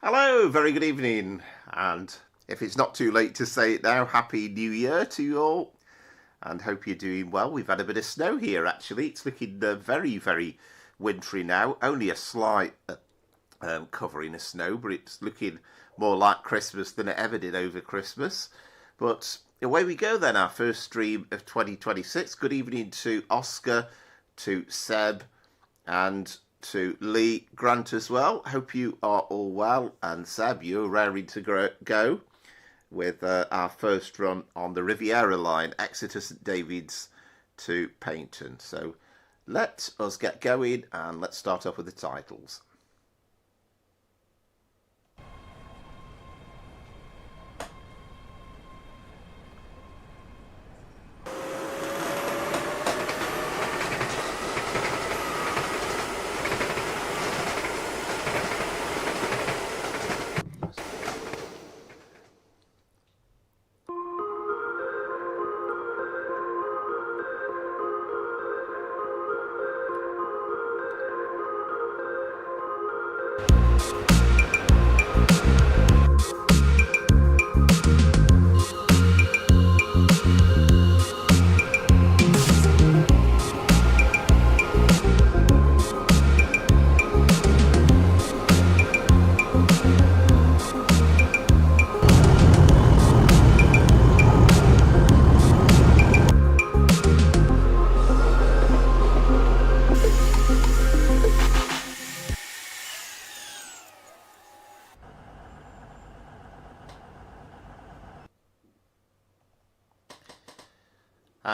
Hello, very good evening, and if it's not too late to say it now, Happy New Year to you all, and hope you're doing well. We've had a bit of snow here actually. It's looking very, very wintry now, only a slight covering of snow, but it's looking more like Christmas than it ever did over Christmas. But away we go then, our first stream of 2026. Good evening to Oscar, to Seb, and to Lee Grant as well. Hope you are all well, and Seb, you're raring to go with our first run on the Riviera line, Exeter St David's to Paignton. So let us get going and let's start off with the titles.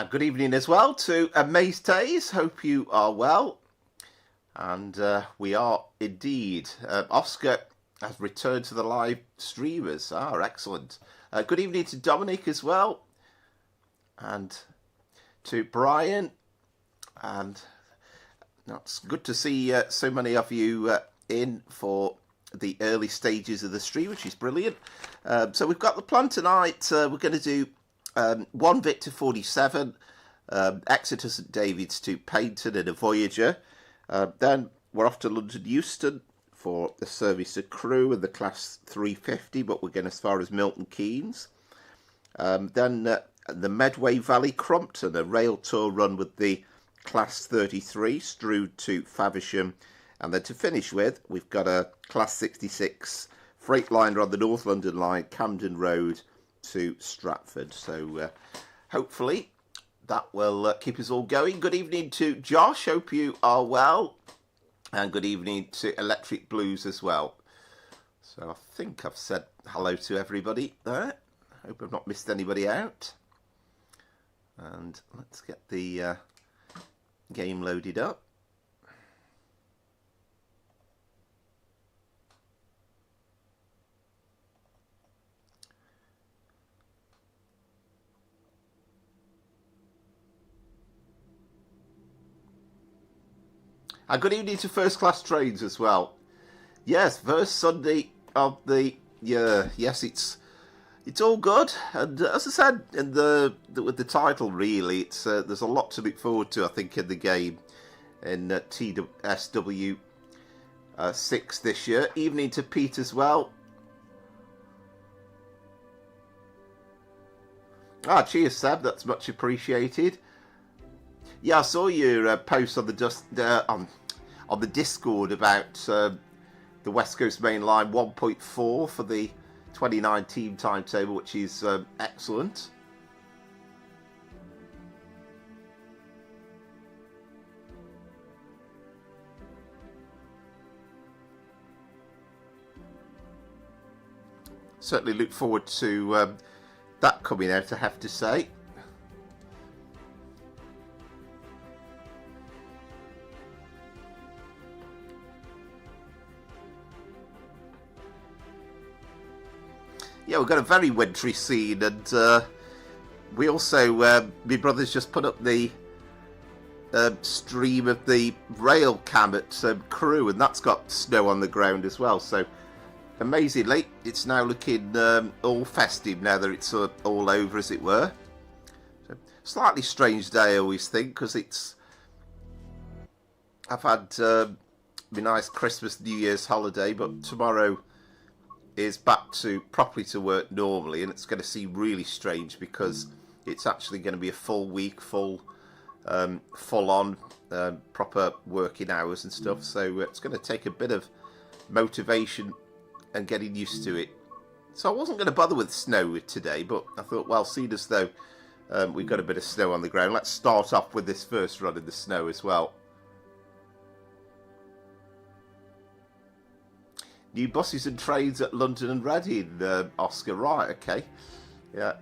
Good evening as well to Maze Tays. Hope you are well. And we are indeed. Oscar has returned to the live streamers. Excellent. Good evening to Dominic as well. And to Brian. And it's good to see so many of you in for the early stages of the stream, which is brilliant. So we've got the plan tonight. We're going to do 1 Victor 47, Exeter St David's to Paignton in a Voyager. Then we're off to London Euston for the service to Crewe and the Class 350, but we're going as far as Milton Keynes. Then the Medway Valley Crompton, a Railtour run with the Class 33, Strood to Faversham. And then to finish with, we've got a Class 66 Freightliner on the North London line, Camden Road to Stratford. So hopefully that will keep us all going. Good evening to Josh, hope you are well, and good evening to Electric Blues as well. So I think I've said hello to everybody there. Hope I've not missed anybody out. And let's get the game loaded up. And good evening to First Class Trains as well. Yes, first Sunday of the year. Yes, it's all good. And as I said in with the title, really, it's there's a lot to look forward to, I think, in the game in TSW6 this year. Evening to Pete as well. Cheers, Seb. That's much appreciated. Yeah, I saw your post on the on the Discord about the West Coast Main Line 1.4 for the 2019 timetable, which is excellent. Certainly look forward to that coming out, I have to say. Yeah, we've got a very wintry scene, and we also, my brother's just put up the stream of the rail cam at Crewe, and that's got snow on the ground as well. So amazingly, it's now looking all festive now that it's all over, as it were. So, slightly strange day, I always think, because it's... I've had my nice Christmas, New Year's holiday, but tomorrow is back to properly to work normally, and it's going to seem really strange because it's actually going to be a full week, full on proper working hours and stuff. So it's going to take a bit of motivation and getting used to it. So I wasn't going to bother with snow today, but I thought, well, seeing as though we've got a bit of snow on the ground, let's start off with this first run in the snow as well. New buses and trains at London and Reading, Oscar. Right, okay. Yeah.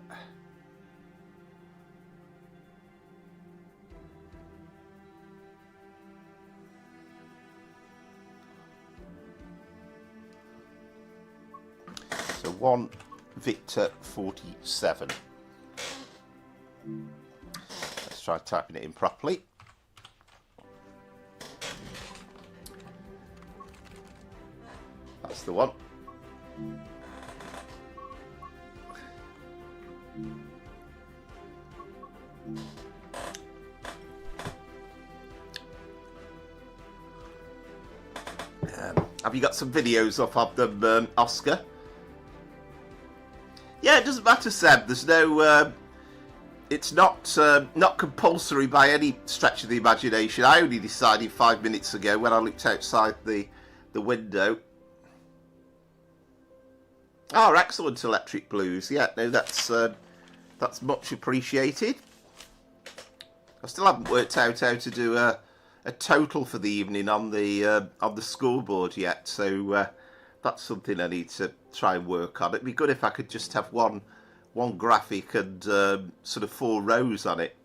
So 1 Victor 47. Let's try typing it in properly. That's the one. Have you got some videos up of them, Oscar? Yeah, it doesn't matter, Seb. There's no. It's not compulsory by any stretch of the imagination. I only decided 5 minutes ago when I looked outside the window. Oh, excellent, Electric Blues. Yeah, no, that's much appreciated. I still haven't worked out how to do a total for the evening on the scoreboard yet, so that's something I need to try and work on. It'd be good if I could just have one graphic and sort of 4 rows on it.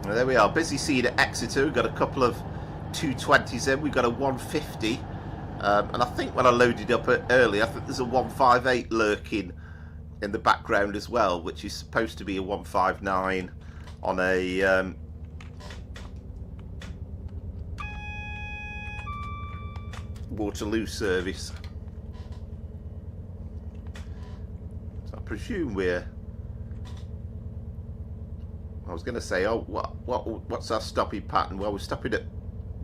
Well, there we are, busy scene at Exeter. We've got a couple of 220s in, we've got a 150, and I think when I loaded up earlier, I think there's a 158 lurking in the background as well, which is supposed to be a 159 on a Waterloo service. So I presume we're... I was going to say, oh, what's our stopping pattern? Well, we're stopping at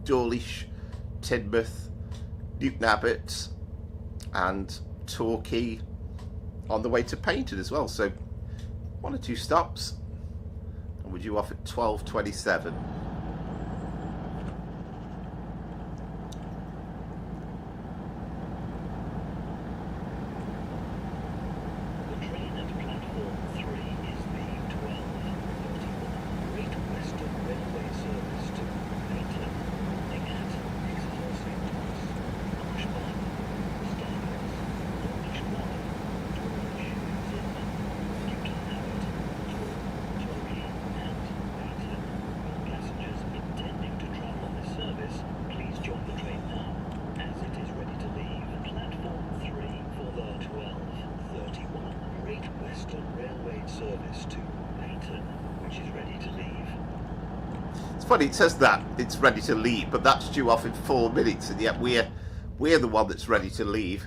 Dawlish, Tidmouth, Newton Abbot, and Torquay on the way to Paignton as well. So 1 or 2 stops, and we're due off at 12:27. Funny, it says that it's ready to leave, but that's due off in 4 minutes, and yet we're the one that's ready to leave.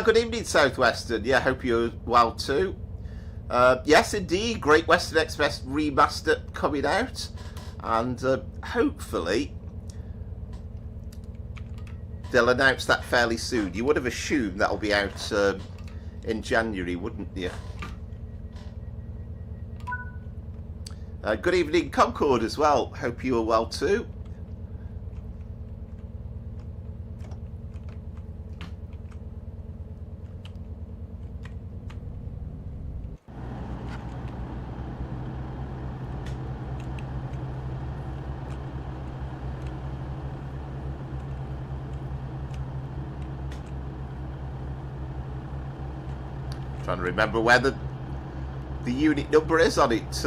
Good evening, Southwestern. Yeah, hope you're well too. Yes, indeed, Great Western Express Remaster coming out, and hopefully they'll announce that fairly soon. You would have assumed that'll be out in January, wouldn't you? Good evening, Concord, as well. Hope you are well too. Trying to remember where the unit number is on it.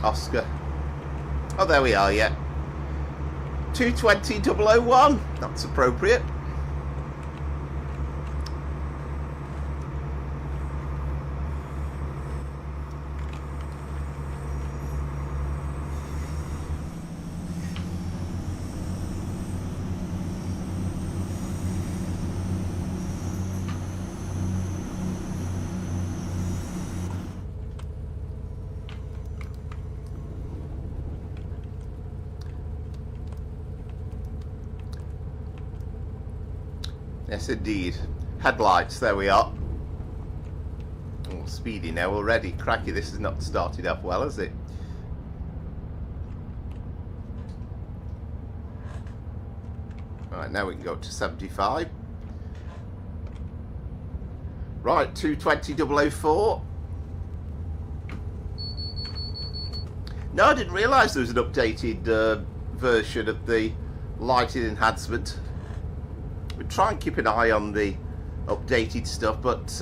Oscar. Oh, there we are, yeah. 220-001. That's appropriate. Yes, indeed. Headlights, there we are. Oh, speedy now already. Cracky, this has not started up well, has it? Right, now we can go up to 75. Right, 220.004. No, I didn't realise there was an updated version of the lighting enhancement. We try and keep an eye on the updated stuff, but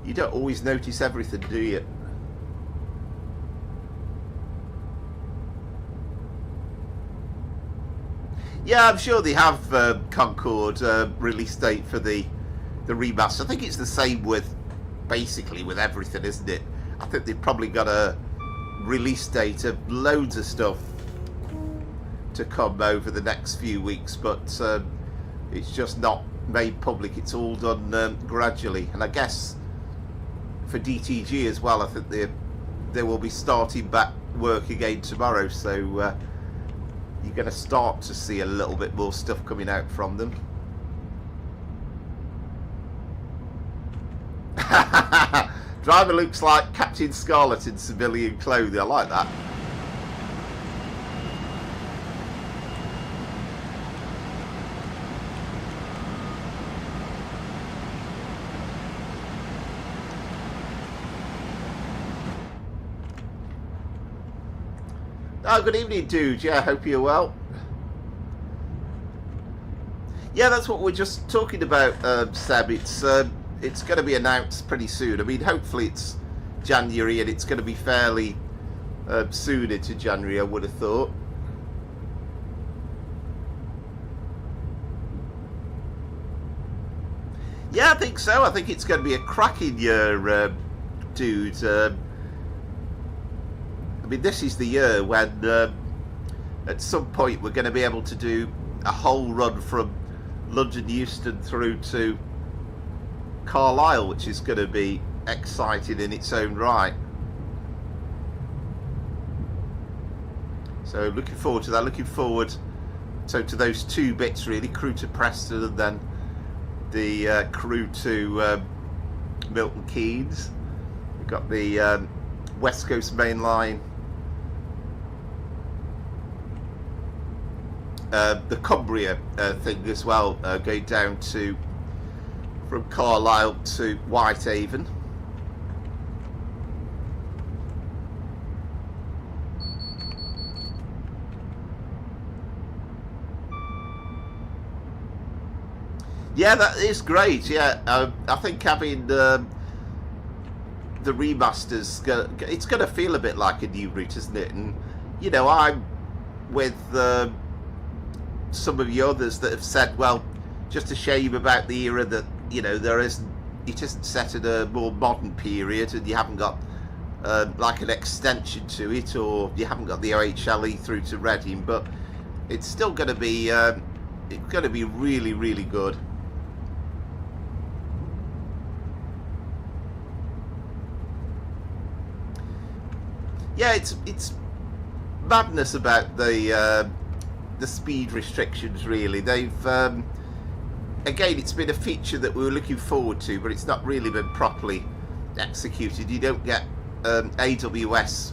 you don't always notice everything, do you? Yeah, I'm sure they have Concorde release date for the remaster. I think it's the same with basically with everything, isn't it? I think they've probably got a release date of loads of stuff to come over the next few weeks, but it's just not made public. It's all done gradually, and I guess for DTG as well, I think they will be starting back work again tomorrow, so you're going to start to see a little bit more stuff coming out from them. Driver looks like Captain Scarlet in civilian clothing. I like that. Oh, good evening, dude. Yeah, I hope you're well. Yeah, that's what we're just talking about, Seb. It's going to be announced pretty soon. I mean, hopefully it's January, and it's going to be fairly soon into January, I would have thought. Yeah, I think so. I think it's going to be a cracking year, dude. I mean, this is the year when at some point we're going to be able to do a whole run from London Euston through to Carlisle, which is going to be exciting in its own right. So looking forward to that. Looking forward to those two bits really, Crewe to Preston and then the Crewe to Milton Keynes. We've got the West Coast Main Line, the Cumbria thing as well, going down to from Carlisle to Whitehaven. Yeah, that is great. Yeah, I think having the remasters, it's going to feel a bit like a new route, isn't it? And you know, I'm with some of the others that have said, well, just a shame about the era that, you know, it isn't set in a more modern period, and you haven't got like an extension to it, or you haven't got the OHLE through to Reading, but it's still going to be really, really good. Yeah, it's madness about the speed restrictions. Really, they've again, it's been a feature that we were looking forward to, but it's not really been properly executed. You don't get AWS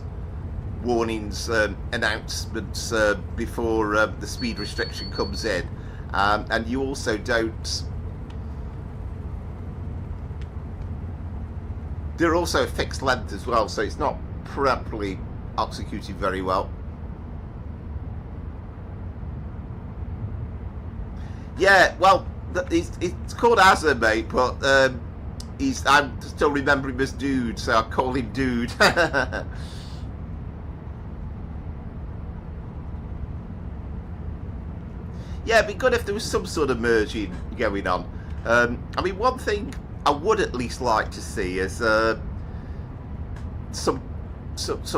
warnings, announcements before the speed restriction comes in, and you also don't. They're also a fixed length as well, so it's not properly executed very well. Yeah, well, it's called Azza, mate, but I'm still remembering him as Dude, so I call him Dude. Yeah, it'd be good if there was some sort of merging going on. I mean, one thing I would at least like to see is some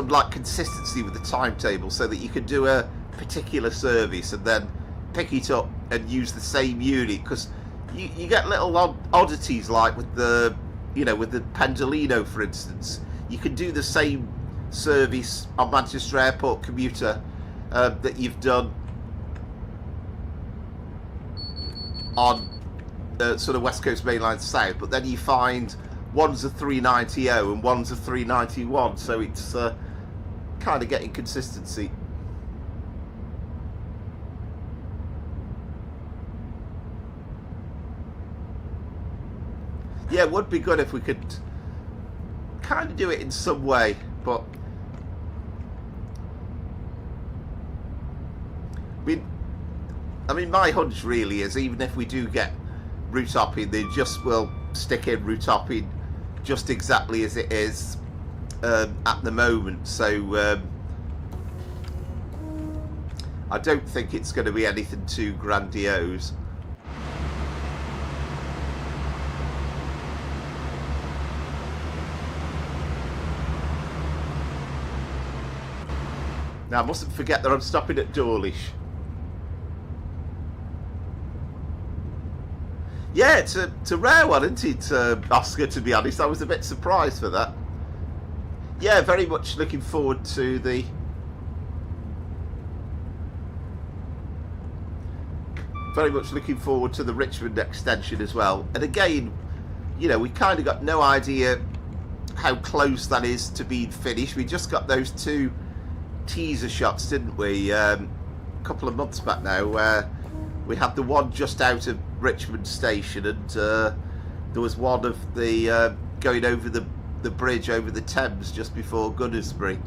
like consistency with the timetable, so that you could do a particular service and then pick it up and use the same unit, because you get little oddities, like with the, you know, with the Pendolino, for instance. You can do the same service on Manchester Airport commuter that you've done on sort of West Coast Main Line South, but then you find one's a 390 and one's a 391, so it's kind of getting consistency. Yeah, it would be good if we could kind of do it in some way, but I mean, my hunch really is, even if we do get route hopping, they just will stick in route hopping just exactly as it is at the moment. So I don't think it's going to be anything too grandiose. Now, I mustn't forget that I'm stopping at Dawlish. Yeah, it's a rare one, isn't it, Oscar, to be honest? I was a bit surprised for that. Yeah, very much looking forward to the... Very much looking forward to the Richmond extension as well. And again, you know, we kind of got no idea how close that is to being finished. We just got those two teaser shots, didn't we, a couple of months back now, where we had the one just out of Richmond station, and there was one of the going over the bridge over the Thames just before Gunnersbury.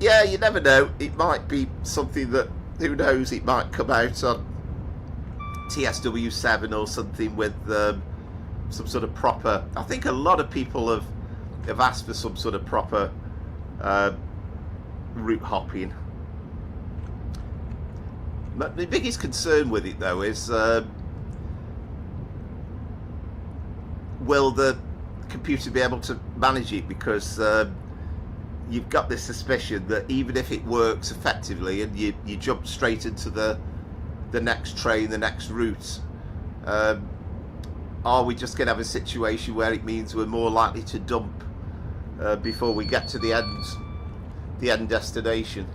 Yeah, you never know, it might be something that, who knows, it might come out on TSW6 or something with some sort of proper... I think a lot of people have asked for some sort of proper route hopping. But the biggest concern with it, though, is will the computer be able to manage it? Because you've got this suspicion that even if it works effectively and you jump straight into the next train, the next route, are we just going to have a situation where it means we're more likely to dump before we get to the end destination?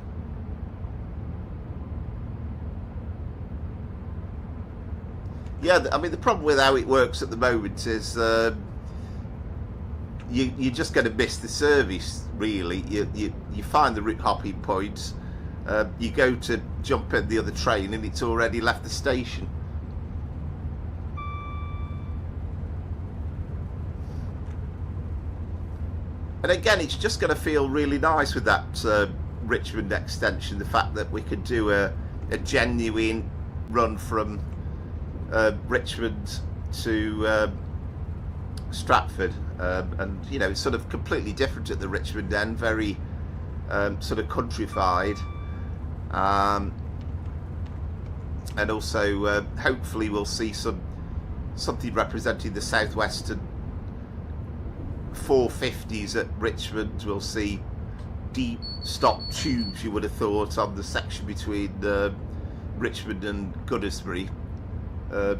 Yeah, I mean, the problem with how it works at the moment is you're just going to miss the service, really. You find the route hopping points, you go to jump in the other train and it's already left the station. And again, it's just going to feel really nice with that Richmond extension, the fact that we could do a genuine run from Richmond to Stratford, and you know, it's sort of completely different at the Richmond end, very sort of countrified, and also hopefully we'll see something representing the southwestern 450s at Richmond. We'll see deep stop tubes, you would have thought, on the section between Richmond and Gunnersbury.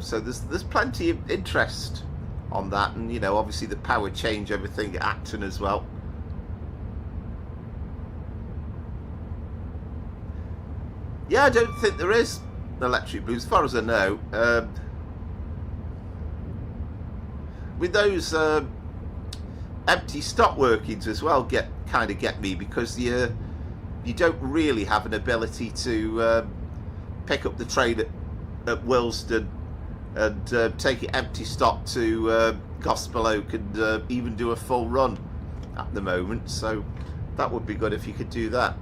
So there's plenty of interest on that, and you know, obviously the power change everything at Acton as well. Yeah, I don't think there is electric blue as far as I know. With those empty stop workings as well kind of get me, because you don't really have an ability to pick up the train at Euston and take it empty stop to Gospel Oak and even do a full run at the moment. So that would be good if you could do that.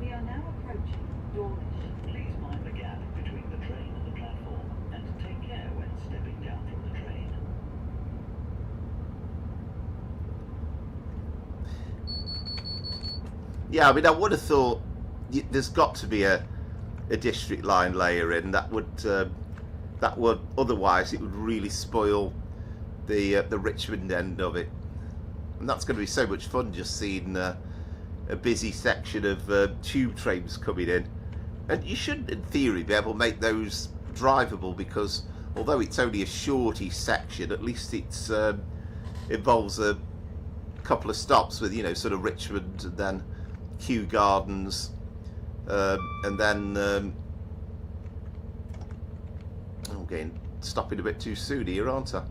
We are now approaching Dawlish. Please mind the gap between the train and the platform, and take care when stepping down from the train. Yeah, I mean, I would have thought there's got to be a district line layer in that would otherwise it would really spoil the Richmond end of it, and that's going to be so much fun, just seeing a busy section of tube trains coming in. And you should, in theory, be able to make those drivable, because although it's only a shorty section, at least it's involves a couple of stops with, you know, sort of Richmond and then Kew Gardens, and then I'm getting stopping a bit too soon here, aren't I?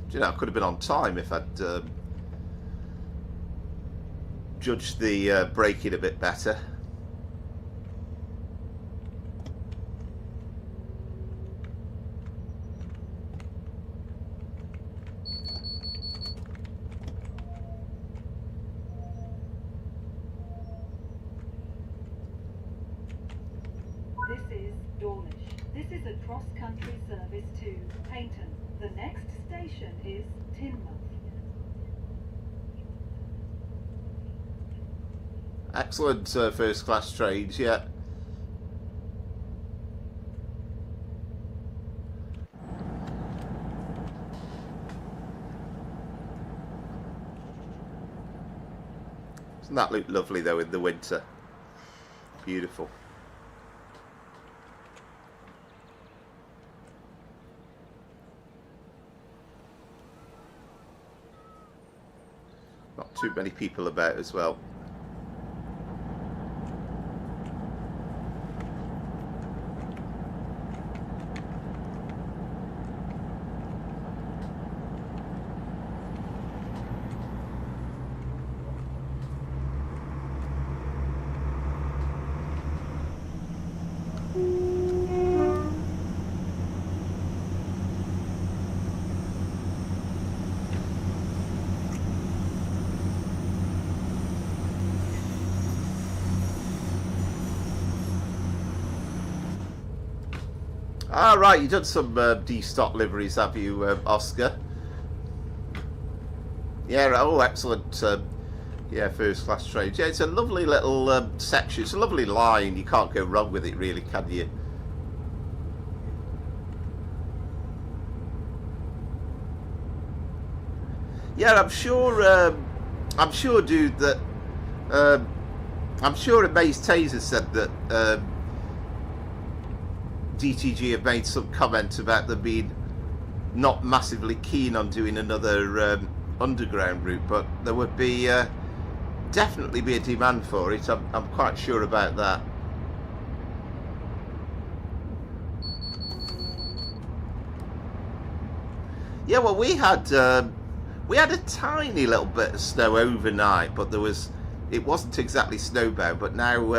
Do you know, I could have been on time if I'd judged the braking a bit better. This is Dawlish. This is a cross-country service to Paignton. The next station is Teignmouth. Excellent first class trains, yeah. Doesn't that look lovely though in the winter? Beautiful. Not too many people about as well. Ah, right, you've done some D-stock liveries, have you, Oscar? Yeah, oh, excellent. Yeah, first class trains. Yeah, it's a lovely little section. It's a lovely line. You can't go wrong with it, really, can you? Yeah, I'm sure, dude, that I'm sure Maze Taser said that DTG have made some comment about them being not massively keen on doing another underground route, but there would be definitely be a demand for it. I'm quite sure about that. Yeah, well, we had a tiny little bit of snow overnight, but it wasn't exactly snowbound. But now,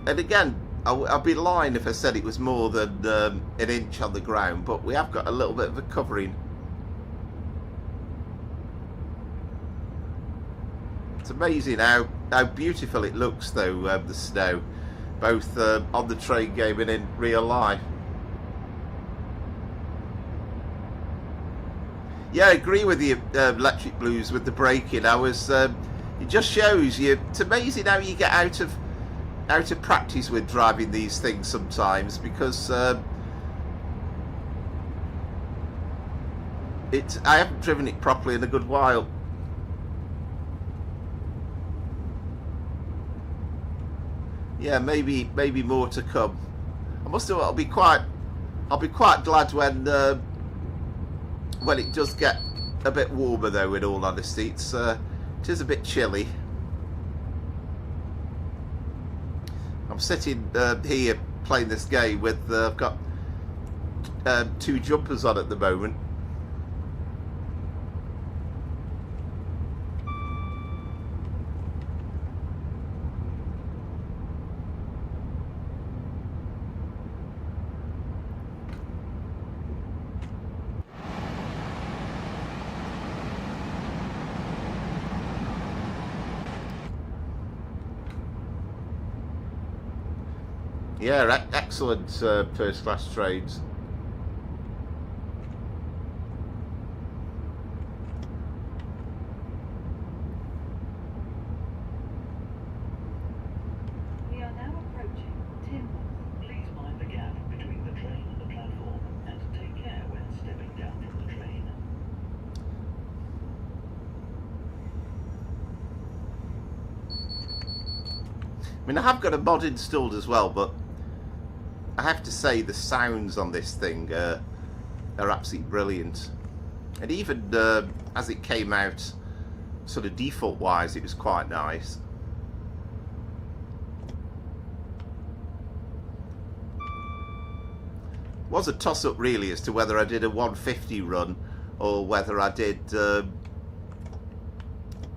and again, I'd be lying if I said it was more than an inch on the ground, but we have got a little bit of a covering. It's amazing how beautiful it looks, though, the snow, both on the train game and in real life. Yeah, I agree with you, Electric Blues, with the braking. It just shows you. It's amazing how you get out of practice with driving these things sometimes, because I haven't driven it properly in a good while. Yeah, maybe more to come. I must have. I'll be quite glad when it does get a bit warmer, though. In all honesty, it is a bit chilly. I'm sitting here playing this game with I've got 2 jumpers on at the moment. Yeah, excellent first class trains. We are now approaching Teignmouth. Please mind the gap between the train and the platform, and take care when stepping down from the train. mean, I have got a mod installed as well, but I have to say the sounds on this thing are absolutely brilliant. And even as it came out, sort of default-wise, it was quite nice. It was a toss-up really as to whether I did a 150 run or whether I did a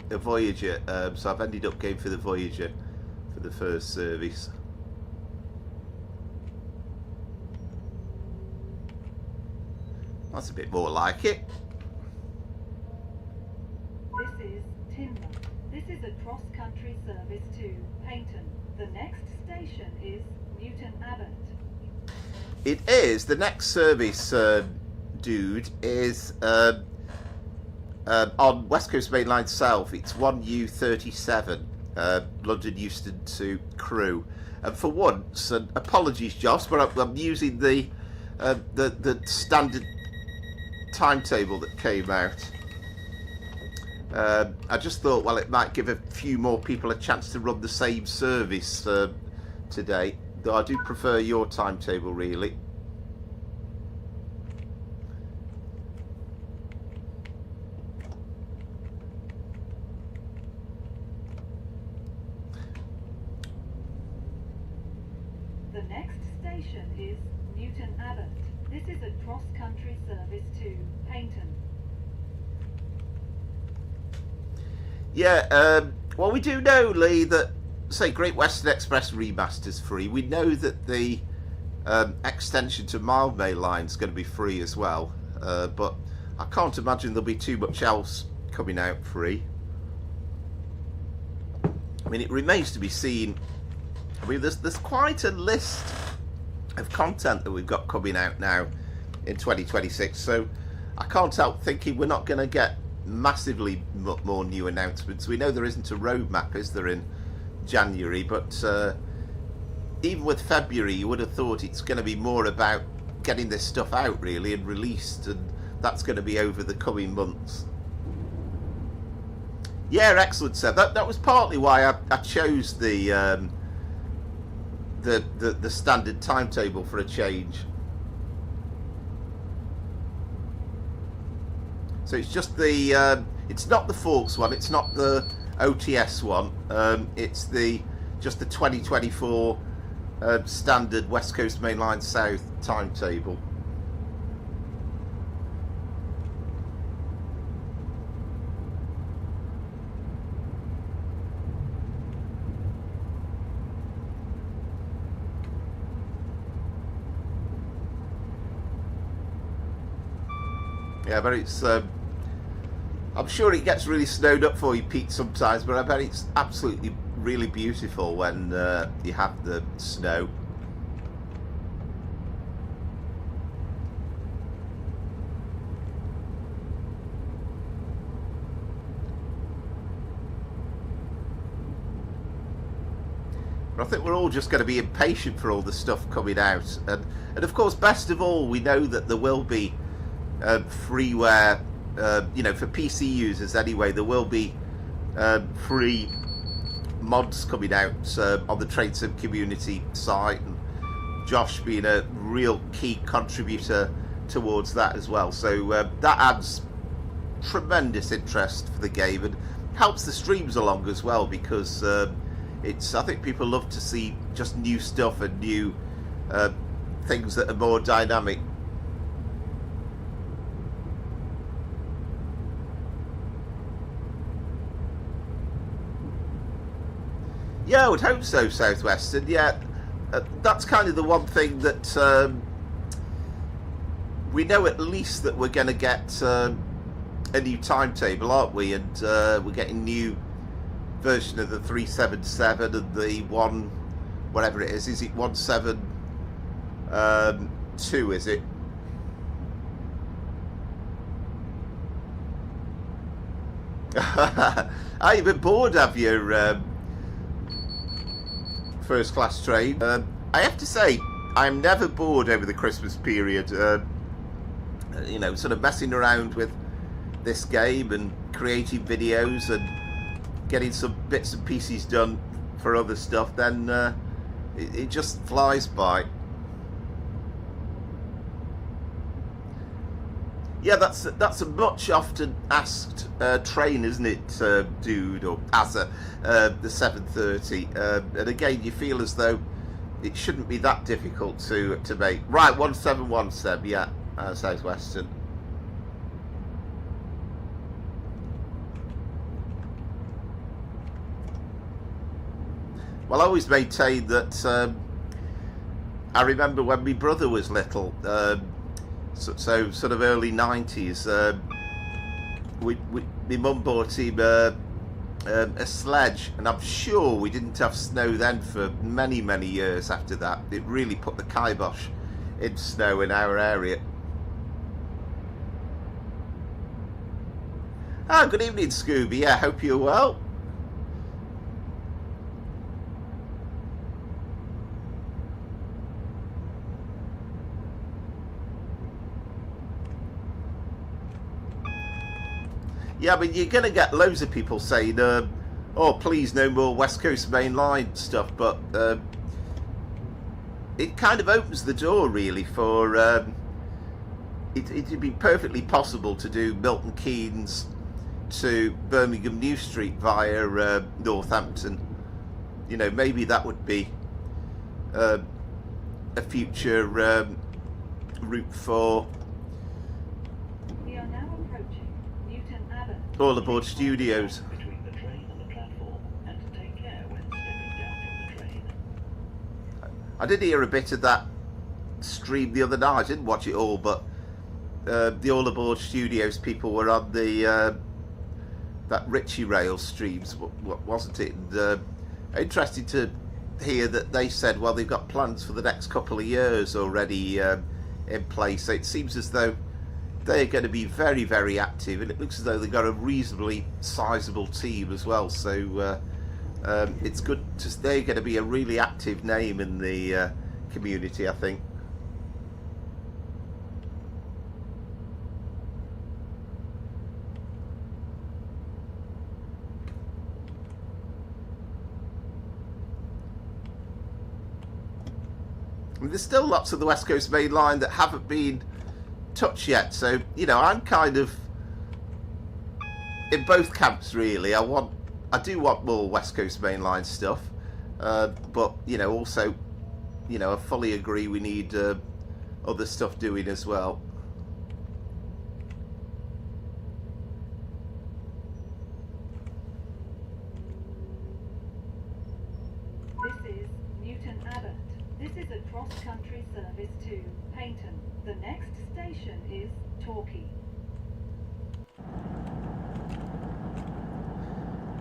Voyager. So I've ended up going for the Voyager for the first service. That's a bit more like it. This is Timber. This is a cross-country service to Paignton. The next station is Newton Abbot. It is. The next service, dude, is on West Coast Main Line South. It's 1U37, London Euston to Crewe. And for once, and apologies, Josh, but I'm using the standard timetable that came out. I just thought, well, it might give a few more people a chance to run the same service today. Though I do prefer your timetable, really. The next station is Newton Abbot. This is a cross-country service to Paignton. Yeah, well, we do know, Lee, that, say, Great Western Express Remaster's free. We know that the extension to Mild Main Line is going to be free as well. But I can't imagine there'll be too much else coming out free. I mean, it remains to be seen. I mean, there's quite a list of content that we've got coming out now in 2026. So I can't help thinking we're not going to get massively more new announcements. We know there isn't a roadmap, is there, in January, but even with February, you would have thought it's going to be more about getting this stuff out really and released, and that's going to be over the coming months. Yeah, excellent, Seb. That was partly why I chose the standard timetable for a change. So it's just the it's not the Forks one, it's not the OTS one, it's just the 2024 standard West Coast Main Line South timetable. Yeah, but it's I'm sure it gets really snowed up for you, Pete, sometimes, but I bet it's absolutely really beautiful when you have the snow. But I think we're all just going to be impatient for all the stuff coming out, and of course, best of all, we know that there will be freeware. You know, for PC users anyway, there will be free mods coming out on the TradeSim community site, and Josh being a real key contributor towards that as well. So that adds tremendous interest for the game and helps the streams along as well, because I think people love to see just new stuff and new things that are more dynamic. Yeah, I would hope so, Southwestern. Yeah, that's kind of the one thing that we know, at least, that we're going to get a new timetable, aren't we? And we're getting new version of the 377 and the one, whatever it is it 172, is it? Are you a bit bored, have you? First class train. I have to say, I'm never bored over the Christmas period. You know, sort of messing around with this game and creating videos and getting some bits and pieces done for other stuff, then it just flies by. Yeah, that's a much often asked train, isn't it, dude, or Asa, the 7:30. And again, you feel as though it shouldn't be that difficult to make. Right, 171 yeah, South Western. Well, I always maintain that I remember when my brother was little, so sort of early 90s, my mum bought him a sledge, and I'm sure we didn't have snow then for many years after that. It really put the kibosh in snow in our area. Ah, good evening, Scooby. Yeah, hope you're well. Yeah, but you're going to get loads of people saying, oh, please, no more West Coast Main Line stuff, but it kind of opens the door, really, for it'd be perfectly possible to do Milton Keynes to Birmingham New Street via Northampton. You know, maybe that would be a future route for All Aboard Studios. Between the train and the platform, and take care when stepping down from the train. I did hear a bit of that stream the other night. I didn't watch it all, but the All Aboard Studios people were on the that Ritchie Rail streams, wasn't it? And interesting to hear that they said, well, they've got plans for the next couple of years already in place. So it seems as though they're going to be very active, and it looks as though they've got a reasonably sizable team as well. So it's good. They're going to be a really active name in the community, I think. I mean, there's still lots of the West Coast Main Line that haven't been touched yet, so you know, I'm kind of in both camps really. I do want more West Coast Main Line stuff, but you know, also, you know, I fully agree we need other stuff doing as well. This is Newton Abbot. This is a cross-country service to Paignton. The next station is Torquay.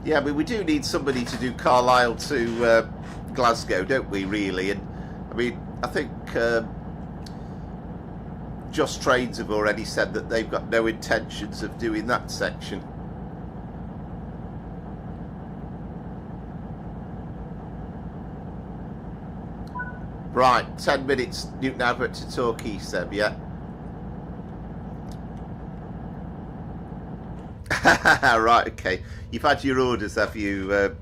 Yeah, I mean, we do need somebody to do Carlisle to Glasgow, don't we, really? And I mean, I think Just Trains have already said that they've got no intentions of doing that section. Right, 10 minutes Newton Abbot to Torquay, Seb, yeah. Right, okay. You've had your orders, have you,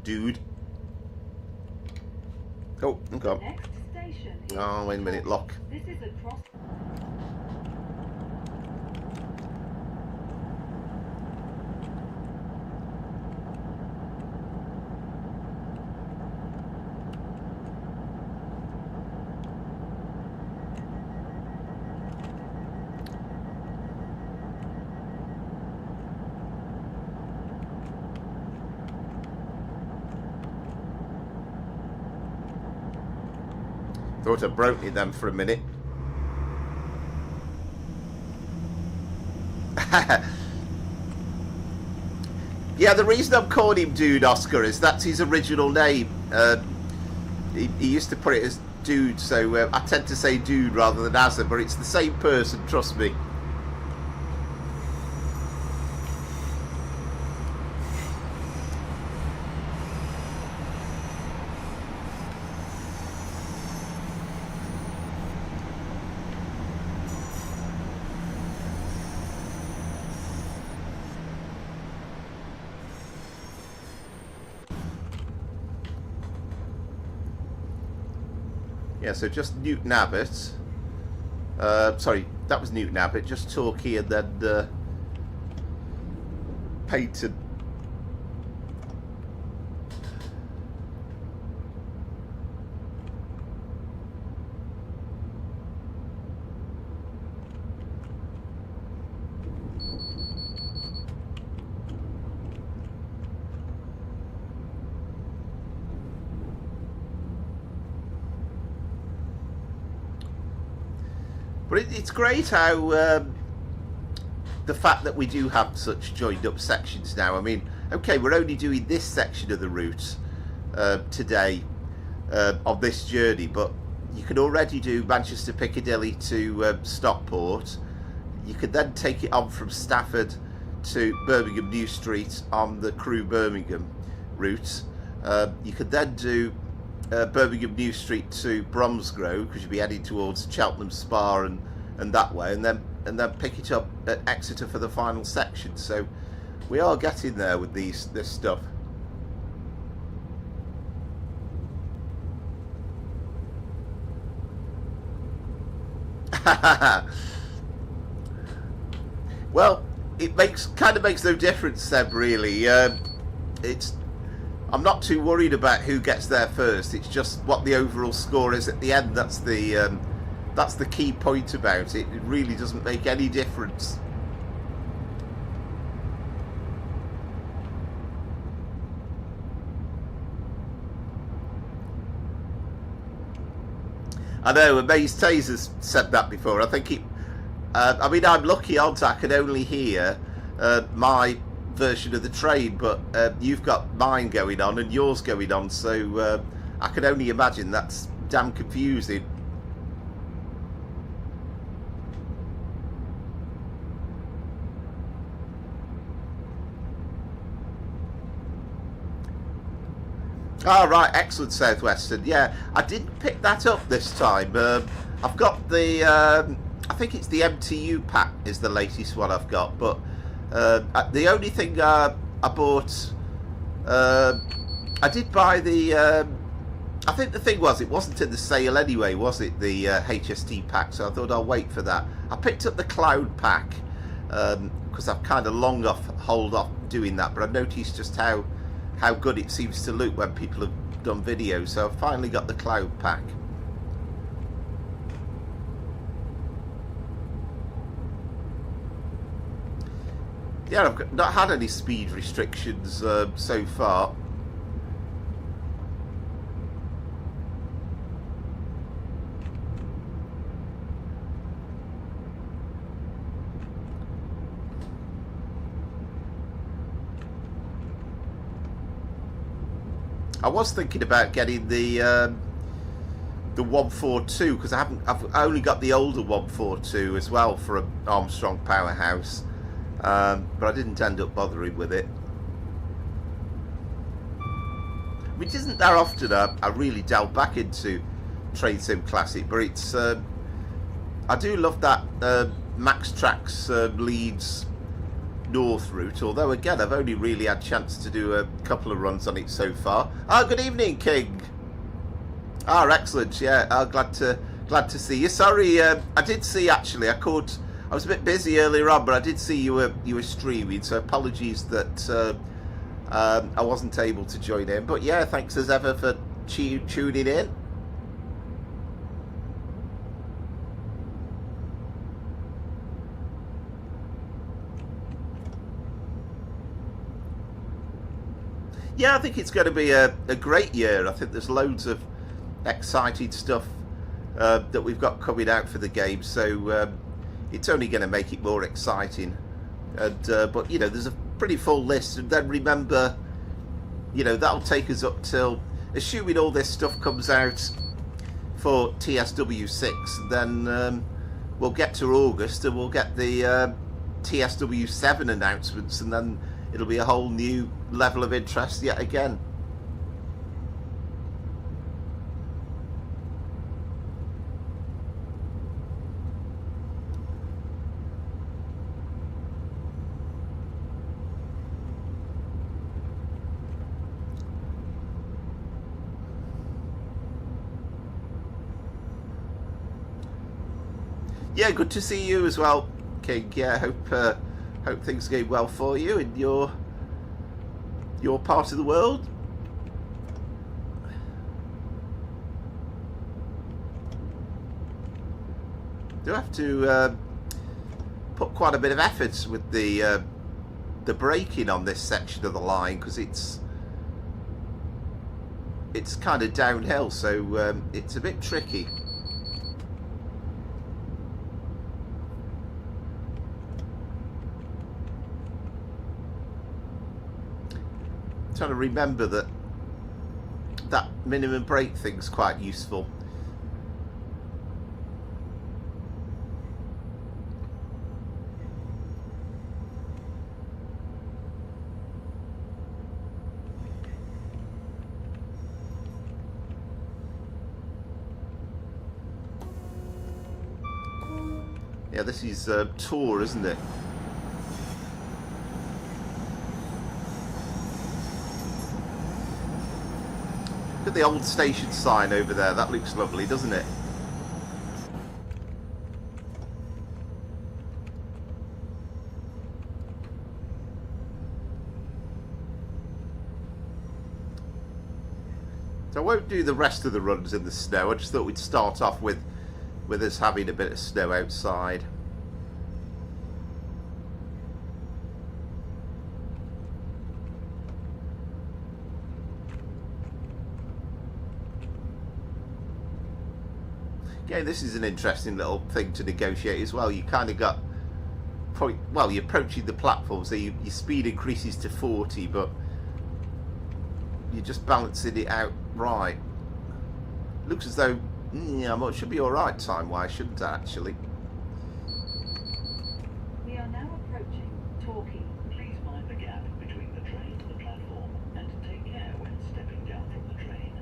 dude? Oh, hang on. Next station is Oh, wait a minute, lock. This is a cross. Thought I broke it then for a minute. Yeah, the reason I'm calling him Dude Oscar is that's his original name. He used to put it as Dude, so I tend to say Dude rather than Asa, but it's the same person, trust me. Yeah, so just Newton Abbot. Sorry, that was Newton Abbot. Just Torquay and then Paignton. But it's great how the fact that we do have such joined up sections now. I mean, okay, we're only doing this section of the route today on this journey, but you can already do Manchester Piccadilly to Stockport. You could then take it on from Stratford to Birmingham New Street on the Crewe Birmingham route. You could then do Birmingham New Street to Bromsgrove, because you'll be heading towards Cheltenham Spa and that way, and then pick it up at Exeter for the final section. So we are getting there with this stuff. Well, it kind of makes no difference, Seb, really. I'm not too worried about who gets there first. It's just what the overall score is at the end. That's the key point about it. It really doesn't make any difference. I know, Maze Taser's said that before. I think I mean, I'm lucky, aren't I? I can only hear my version of the train, but you've got mine going on and yours going on, so I can only imagine that's damn confusing. Oh, right, excellent, Southwestern. Yeah, I did pick that up this time. I've got the, I think it's the MTU pack is the latest one I've got, but the only thing I bought, I did buy the, I think the thing was, it wasn't in the sale anyway, was it, the HST pack, so I thought I'll wait for that. I picked up the Cloud pack, because I've kind of hold off doing that, but I noticed just how good it seems to look when people have done videos, so I've finally got the Cloud pack. Yeah, I've not had any speed restrictions so far. I was thinking about getting the 142, because I've only got the older 142 as well for an Armstrong powerhouse, but I didn't end up bothering with it. Which isn't that often I really delve back into Train Sim Classic, but it's I do love that Max Trax Leeds North route, although again I've only really had a chance to do a couple of runs on it so far. Oh, good evening, King. Ah, excellent. Yeah, glad to see you. Sorry, I did see, actually, I was a bit busy earlier on, but I did see you were streaming, so apologies that I wasn't able to join in. But yeah, thanks as ever for tuning in. Yeah, I think it's going to be a great year. I think there's loads of exciting stuff that we've got coming out for the game, so it's only going to make it more exciting. And but you know, there's a pretty full list, and then remember, you know, that'll take us up till, assuming all this stuff comes out for TSW6, then we'll get to August and we'll get the TSW7 announcements, and then it'll be a whole new level of interest yet again. Yeah, good to see you as well, King. Yeah, hope things are going well for you in your part of the world. Do have to put quite a bit of effort with the braking on this section of the line, because it's kind of downhill, so it's a bit tricky. Trying to remember that minimum brake thing's quite useful. Yeah, this is Tour, isn't it? Look at the old station sign over there. That looks lovely, doesn't it? So I won't do the rest of the runs in the snow. I just thought we'd start off with us having a bit of snow outside. Yeah, this is an interesting little thing to negotiate as well. You kind of got, well, you're approaching the platform, so your speed increases to 40, but you're just balancing it out right. Looks as though, yeah, it should be alright time-wise, shouldn't it, actually? We are now approaching Torquay. Please mind the gap between the train and the platform, and take care when stepping down from the train.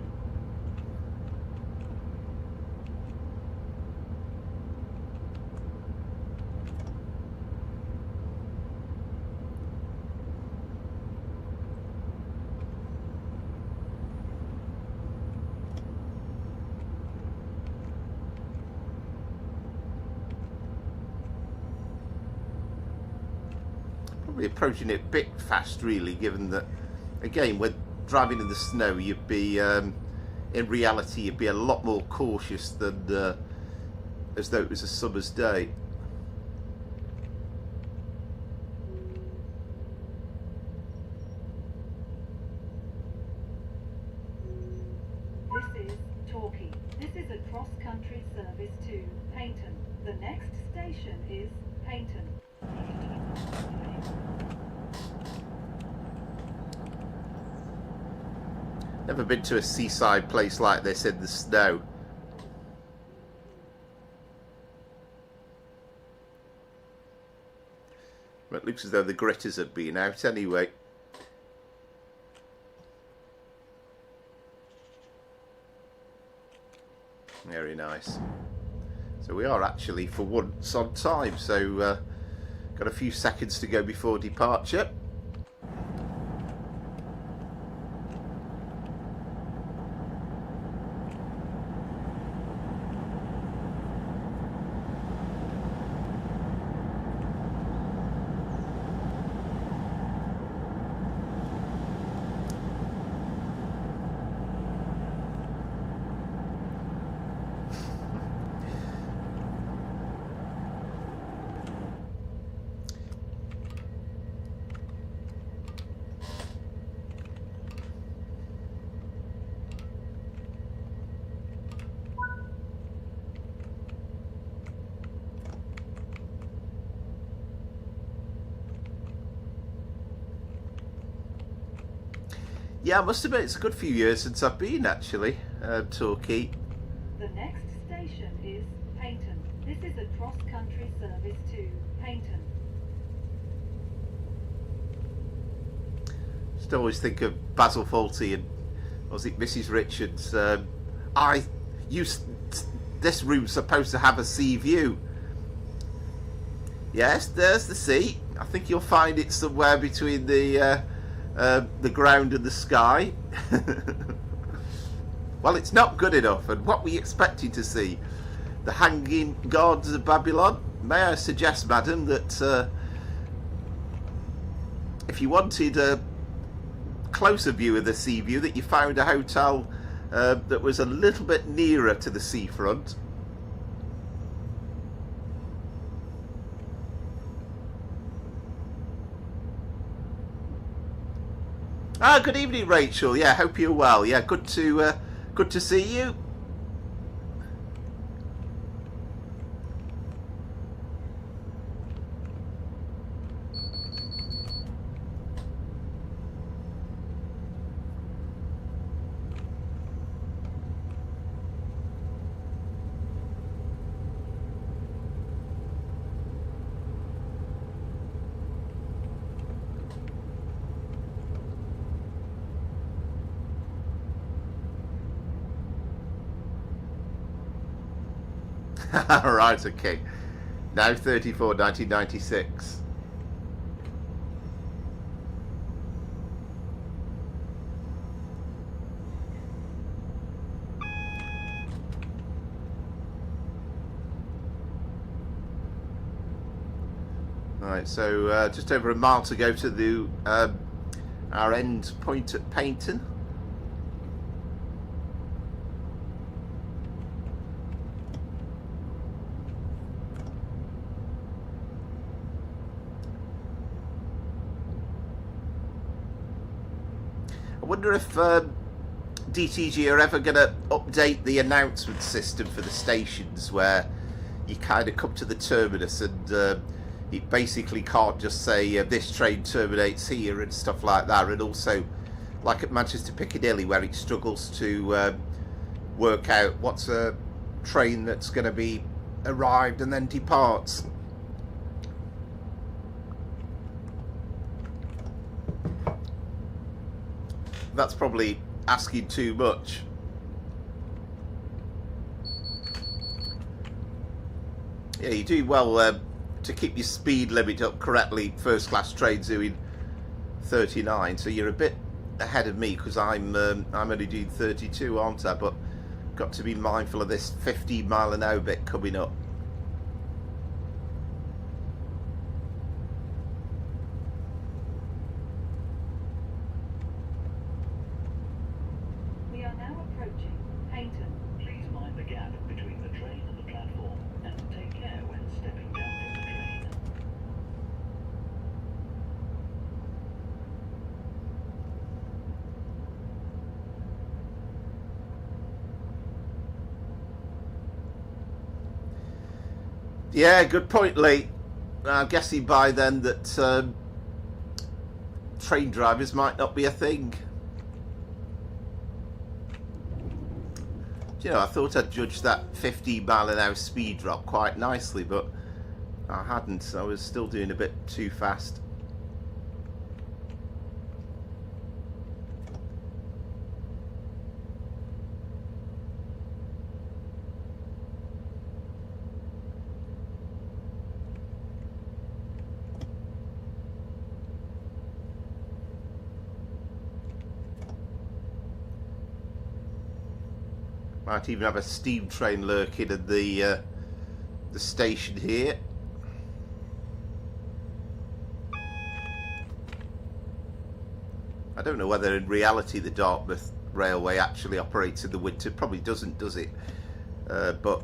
Probably approaching it a bit fast, really, given that, again, when driving in the snow, you'd be, in reality, you'd be a lot more cautious than as though it was a summer's day. This is Torquay. This is a cross-country service to Paignton. The next station is Paignton. Never been to a seaside place like this in the snow. But it looks as though the gritters have been out anyway. Very nice. So we are actually for once on time, so got a few seconds to go before departure. Yeah, I must admit it's a good few years since I've been, actually, Torquay. The next station is Paignton. This is a cross-country service to Paignton. Just always think of Basil Fawlty and, was it Mrs. Richards? This room's supposed to have a sea view. Yes, there's the sea. I think you'll find it somewhere between the ground and the sky. Well, it's not good enough, and what were you expecting to see? the hanging gods of Babylon. May I suggest, madam, that if you wanted a closer view of the sea view, that you found a hotel that was a little bit nearer to the seafront. Ah, good evening, Rachel. Yeah, hope you're well. Yeah, good to see you. Right, okay. Now 34, 1996. Right, so just over a mile to go to the our end point at Paignton. I wonder if DTG are ever going to update the announcement system for the stations, where you kind of come to the terminus and it basically can't just say this train terminates here and stuff like that, and also like at Manchester Piccadilly, where it struggles to work out what's a train that's going to be arrived and then departs. That's probably asking too much. Yeah, you do well to keep your speed limit up correctly. First class trains doing 39, so you're a bit ahead of me because I'm only doing 32, aren't I? But got to be mindful of this 15 mile an hour bit coming up. We are now approaching Paignton. Please mind the gap between the train and the platform, and take care when stepping down from the train. Yeah, good point, Lee. I'm guessing by then that train drivers might not be a thing. Do you know, I thought I'd judged that 50 mile an hour speed drop quite nicely, but I hadn't, so I was still doing a bit too fast. Might even have a steam train lurking at the station here. I don't know whether in reality the Dartmouth Railway actually operates in the winter. Probably doesn't, does it? But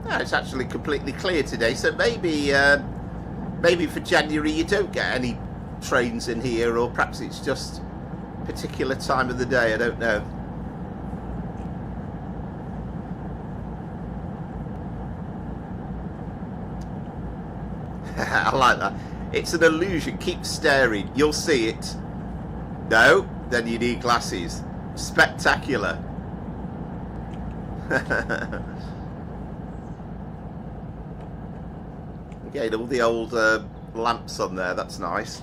no, it's actually completely clear today, so maybe maybe for January you don't get any trains in here, or perhaps it's just a particular time of the day, I don't know. I like that. It's an illusion. Keep staring. You'll see it. No? Then you need glasses. Spectacular. Again, all the old lamps on there. That's nice.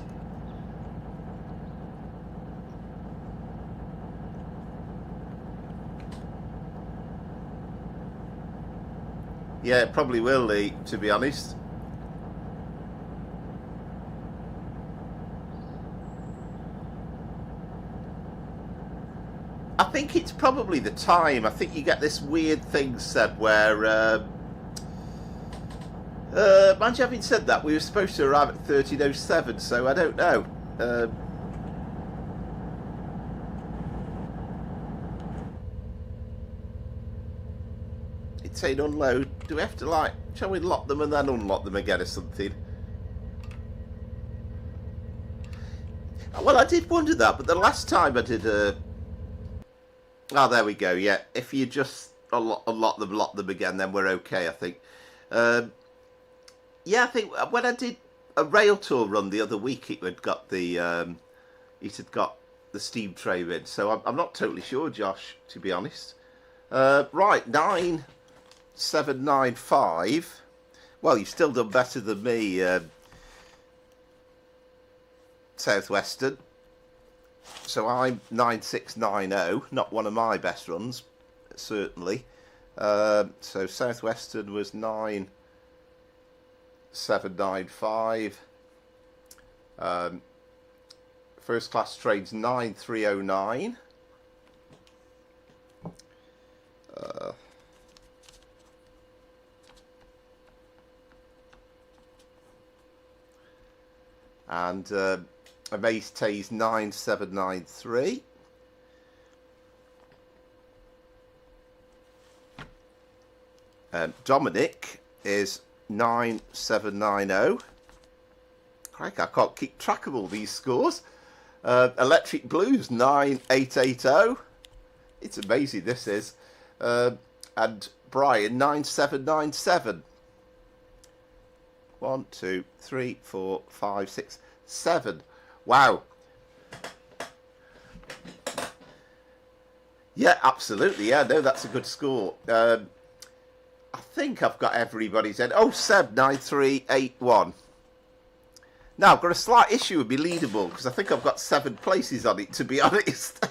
Yeah, it probably will, Lee, to be honest. I think it's probably the time. I think you get this weird thing, Seb, where... mind you, having said that, we were supposed to arrive at 13:07, so I don't know. It's saying unload. Do we have to, like, shall we lock them and then unlock them again or something? Well, I did wonder that, but the last time I did oh, there we go, yeah. If you just unlock them, lock them again, then we're okay, I think. Yeah, I think when I did a Railtour run the other week, it had got the steam tray in, so I'm not totally sure, Josh, to be honest. Right, 9795. Well, you've still done better than me, Southwestern. So I'm 9690, not one of my best runs, certainly. So Southwestern was 9795. First class trains 9309. And Amaze Tays 9793. Dominic is 9790. Crikey, I can't keep track of all these scores. Electric Blues 9880. It's amazing, this is. And Brian 9797. 1, 2, 3, 4, 5, 6, 7. Wow. Yeah, absolutely. Yeah, no, that's a good score. I think I've got everybody's in. Oh, Seb 9381. Now, I've got a slight issue with my leaderboard because I think I've got 7 places on it, to be honest.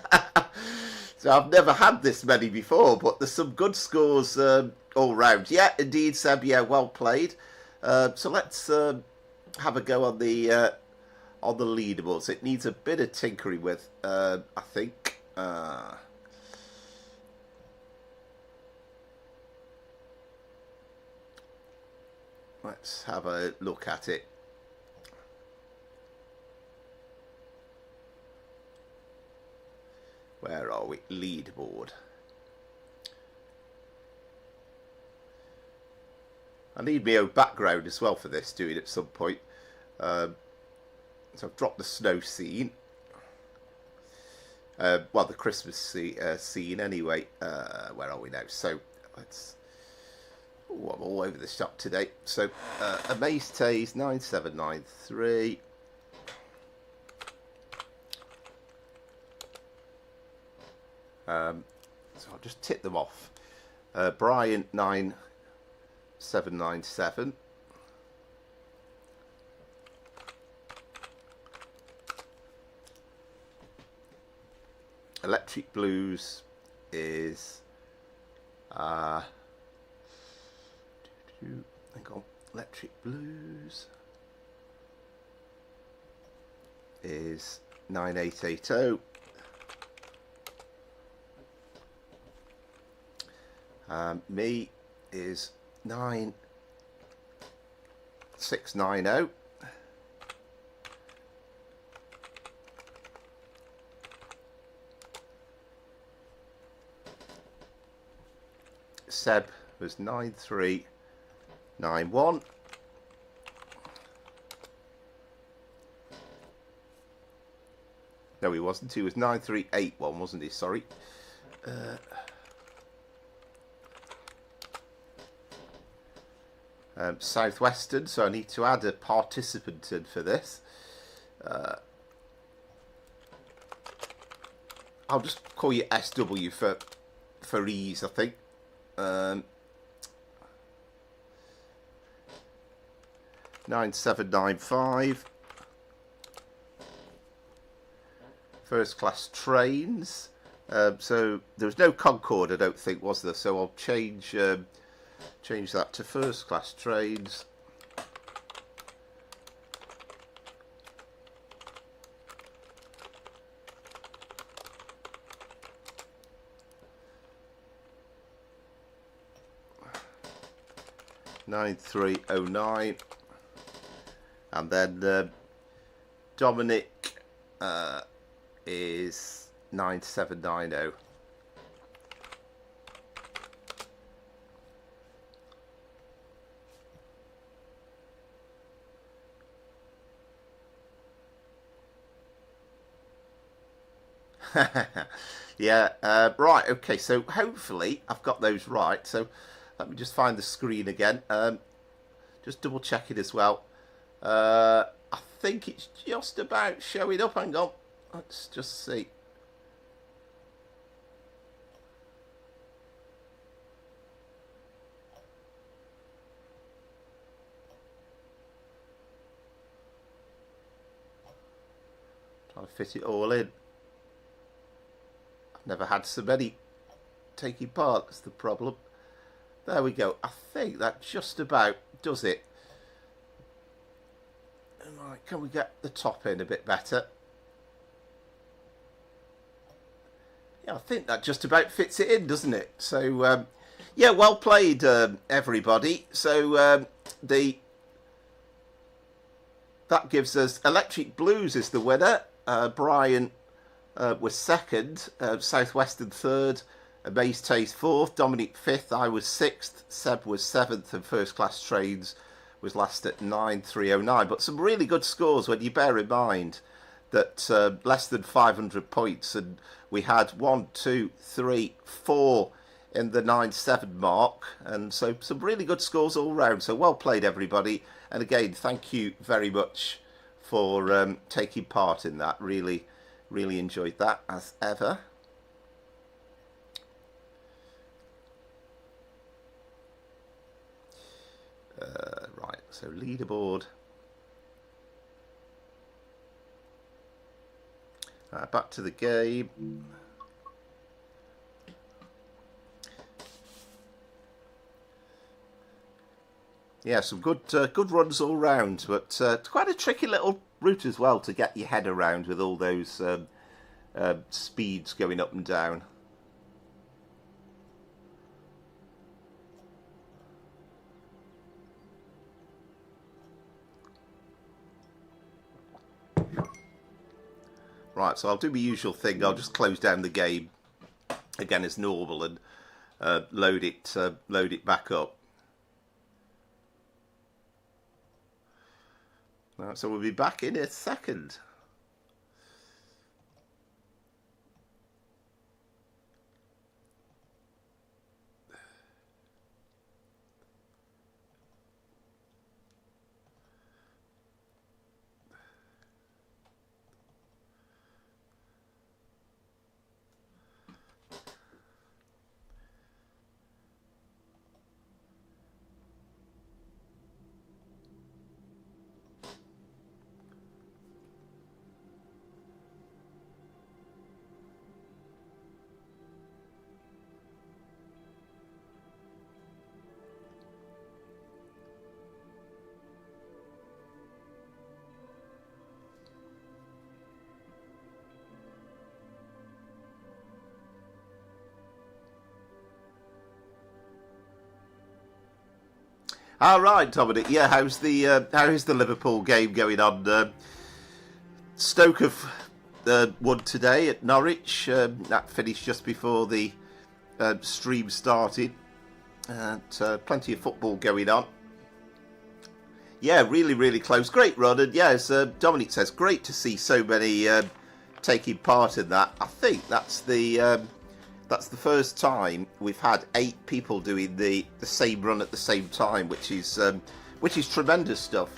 So I've never had this many before, but there's some good scores all round. Yeah, indeed, Seb. Yeah, well played. So let's have a go on the leaderboards. It needs a bit of tinkering with, I think. Let's have a look at it. Where are we? Leaderboard. I need my own background as well for this, doing at some point. So I've dropped the snow scene. Well, the Christmas scene anyway. Where are we now? So let's... Oh, I'm all over the shop today. So Amaze Tays 9793. So I'll just tick them off. Brian 9797. Electric Blues is hang on. Electric Blues is 9880. Me is 9690. Seb was 9391. No, he wasn't. He was 9381, wasn't he? Sorry. Southwestern, so I need to add a participant in for this. I'll just call you SW for ease, I think. 9795. First class trains. So there was no Concorde, I don't think, was there? So I'll change that to first class trains. (9309), and then Dominic is 9790. Yeah, right, okay, so hopefully I've got those right. So let me just find the screen again, just double check it as well. I think it's just about showing up. Hang on, let's just see. Trying to fit it all in. I've never had so many taking part, that's the problem. There we go. I think that just about does it. Right, can we get the top in a bit better? Yeah, I think that just about fits it in, doesn't it? So, yeah, well played, everybody. So, that gives us Electric Blues is the winner. Brian was second, Southwestern third, Amaze Taste fourth, Dominic fifth, I was sixth, Seb was seventh, and First Class Trades was last at 9309. But some really good scores when you bear in mind that less than 500 points, and we had 1, 2, 3, 4 in the 97 mark, and so some really good scores all round. So well played, everybody, and again, thank you very much for taking part in that. Really enjoyed that as ever. Right, so leaderboard. Back to the game. Yeah, some good runs all round, but quite a tricky little route as well to get your head around with all those speeds going up and down. Right, so I'll do my usual thing. I'll just close down the game again as normal and load it back up. Right, so we'll be back in a second. All right, Dominic. Yeah, how's the Liverpool game going on? Stoke have won today at Norwich. That finished just before the stream started. Plenty of football going on. Yeah, really close. Great run, and yeah, as Dominic says, great to see so many taking part in that. I think that's the first time we've had 8 people doing the same run at the same time, which is tremendous stuff.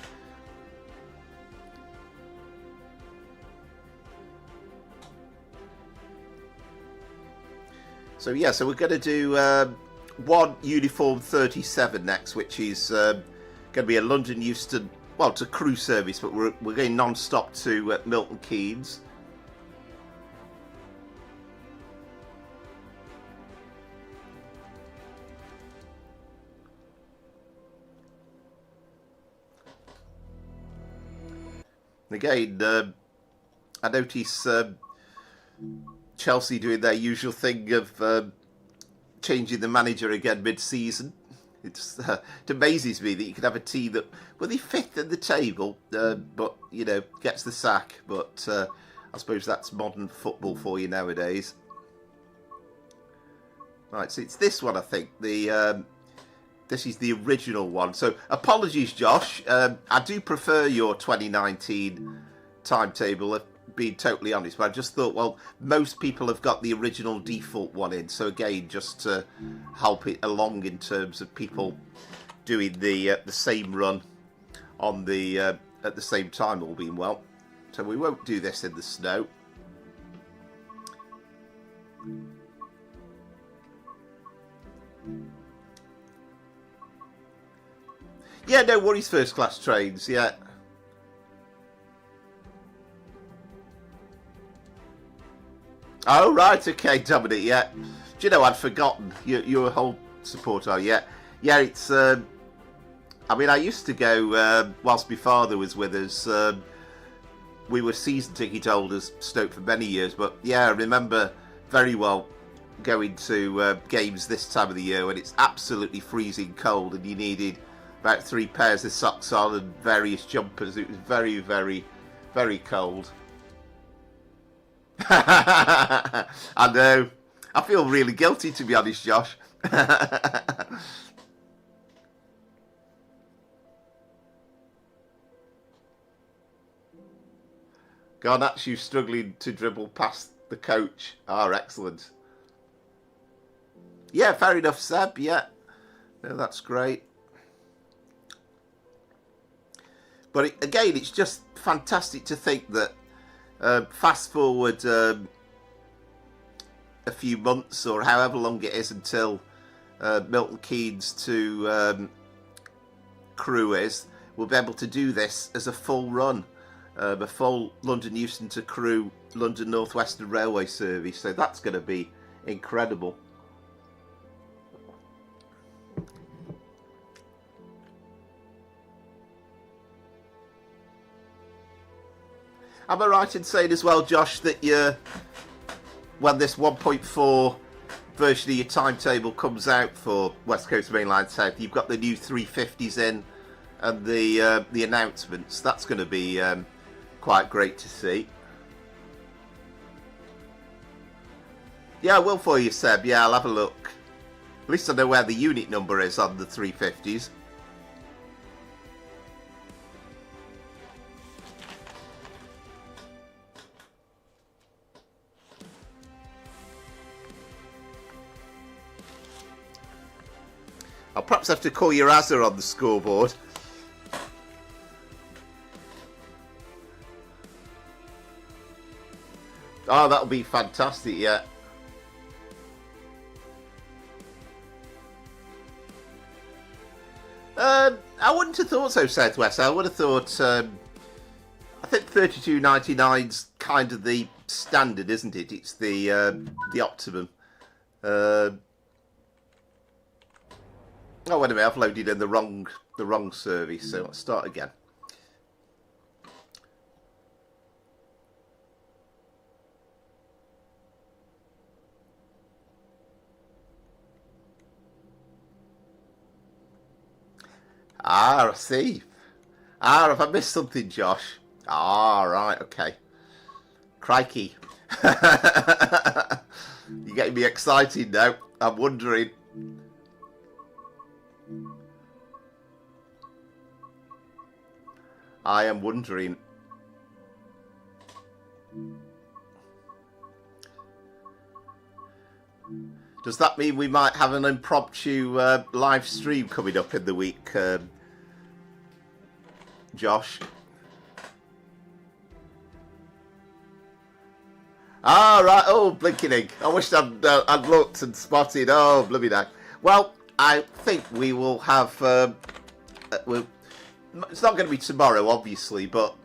So yeah, so we're going to do 1 Uniform 37 next, which is going to be a London Euston well, to Crewe service, but we're going non-stop to Milton Keynes. Again, I notice Chelsea doing their usual thing of changing the manager again mid-season. It amazes me that you can have a team that, well, they're fifth in the table, but, you know, gets the sack. But I suppose that's modern football for you nowadays. Right, so it's this one, I think. This is the original one. So apologies, Josh. I do prefer your 2019 timetable, being totally honest. But I just thought, well, most people have got the original default one in. So again, just to help it along in terms of people doing the same run on the at the same time, all being well. So we won't do this in the snow. Yeah, no worries, first class trains, yeah. Oh, right, okay, Dominic, yeah. Do you know, I'd forgotten. You're a whole supporter, yeah. Yeah, it's, I mean, I used to go, whilst my father was with us, we were season ticket holders, Stoke, for many years, but yeah, I remember very well going to games this time of the year when it's absolutely freezing cold and you needed about 3 pairs of socks on and various jumpers. It was very, very, very cold. I know. I feel really guilty, to be honest, Josh. God, that's you struggling to dribble past the coach. Oh, excellent. Yeah, fair enough, Seb. Yeah. No, that's great. But again, it's just fantastic to think that fast forward a few months or however long it is until Milton Keynes to Crewe is, we'll be able to do this as a full run, a full London Euston to Crewe, London North Western Railway service. So that's going to be incredible. Am I right in saying as well, Josh, that when this 1.4 version of your timetable comes out for West Coast Mainline South, you've got the new 350s in and the announcements. That's going to be quite great to see. Yeah, I will for you, Seb. Yeah, I'll have a look. At least I know where the unit number is on the 350s. I'll perhaps have to call your Azza on the scoreboard. Oh, that'll be fantastic, yeah. I wouldn't have thought so, Southwest. I would have thought, I think 32.99's kind of the standard, isn't it? It's the optimum. Oh, wait a minute, I've loaded in the wrong service, so let's start again. Ah, I see. Ah, have I missed something, Josh? Ah, right, okay. Crikey. You're getting me excited now. I'm wondering. I am wondering. Does that mean we might have an impromptu live stream coming up in the week, Josh? Ah, right. Oh, blinking ink. I wish I'd looked and spotted. Oh, bloody heck. Well, I think we will have... it's not going to be tomorrow, obviously, but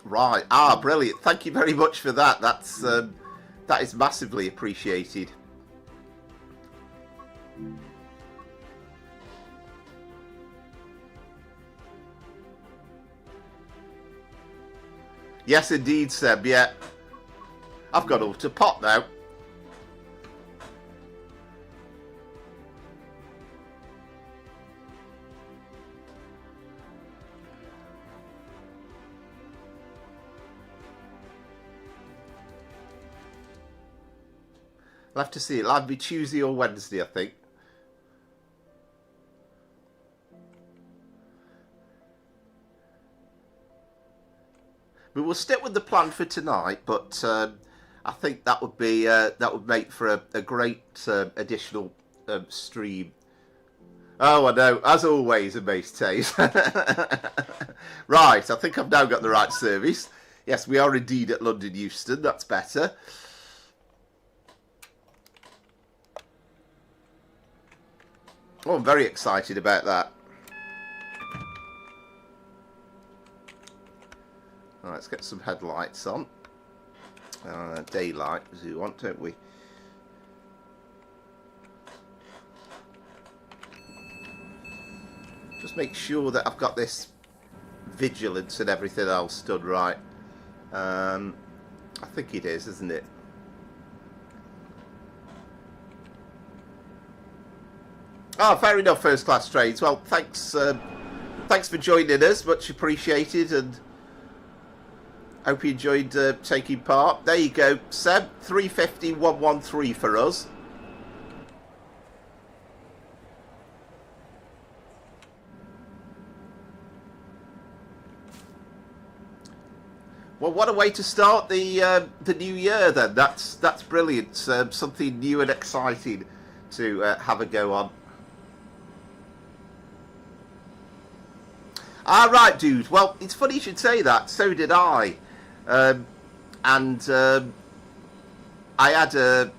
right. Ah, brilliant! Thank you very much for that. That is massively appreciated. Yes, indeed, Seb. Yeah, I've got all to pot now. I'll have to see. It'll either be Tuesday or Wednesday, I think. We will stick with the plan for tonight, but I think that would be that would make for a great additional stream. Oh, I know. As always, Amaze Tays. Right, I think I've now got the right service. Yes, we are indeed at London Euston. That's better. Oh, I'm very excited about that. Right, let's get some headlights on. Daylight, as we want, don't we? Just make sure that I've got this vigilance and everything else done right. I think it is, isn't it? Oh, fair enough, first class trades. Well, thanks for joining us, much appreciated, and hope you enjoyed taking part. There you go, Seb, 350,113 for us. Well, what a way to start the new year then. That's brilliant. Something new and exciting to have a go on. Ah, right, dude. Well, it's funny you should say that. So did I. I had a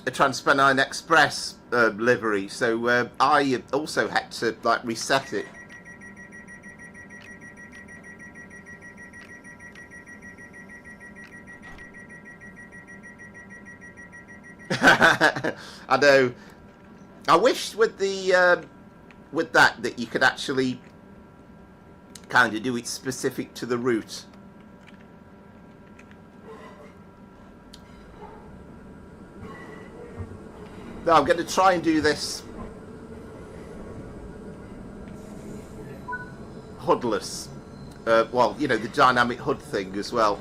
Transpennine Express livery, so I also had to like reset it. I know. I wish with the with that you could actually kind of do it specific to the route. No, I'm going to try and do this hoodless. Well, you know, the dynamic hood thing as well.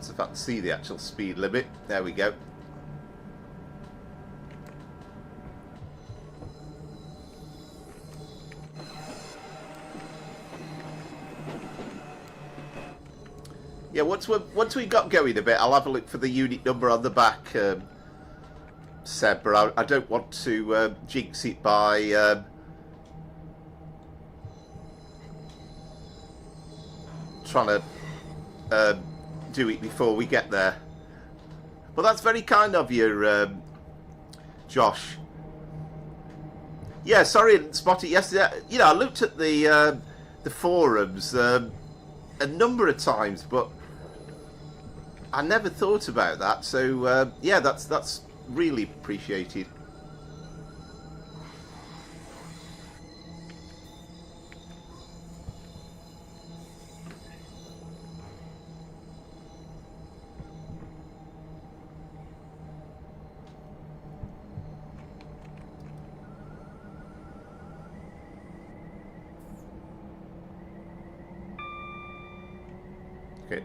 If I can see the actual speed limit. There we go. Yeah, once we got going a bit, I'll have a look for the unit number on the back, Seb, but I don't want to jinx it by trying to do it before we get there. But that's very kind of you, Josh. Yeah, sorry I didn't spot it yesterday. You know, I looked at the forums a number of times, but I never thought about that. So yeah, that's really appreciated.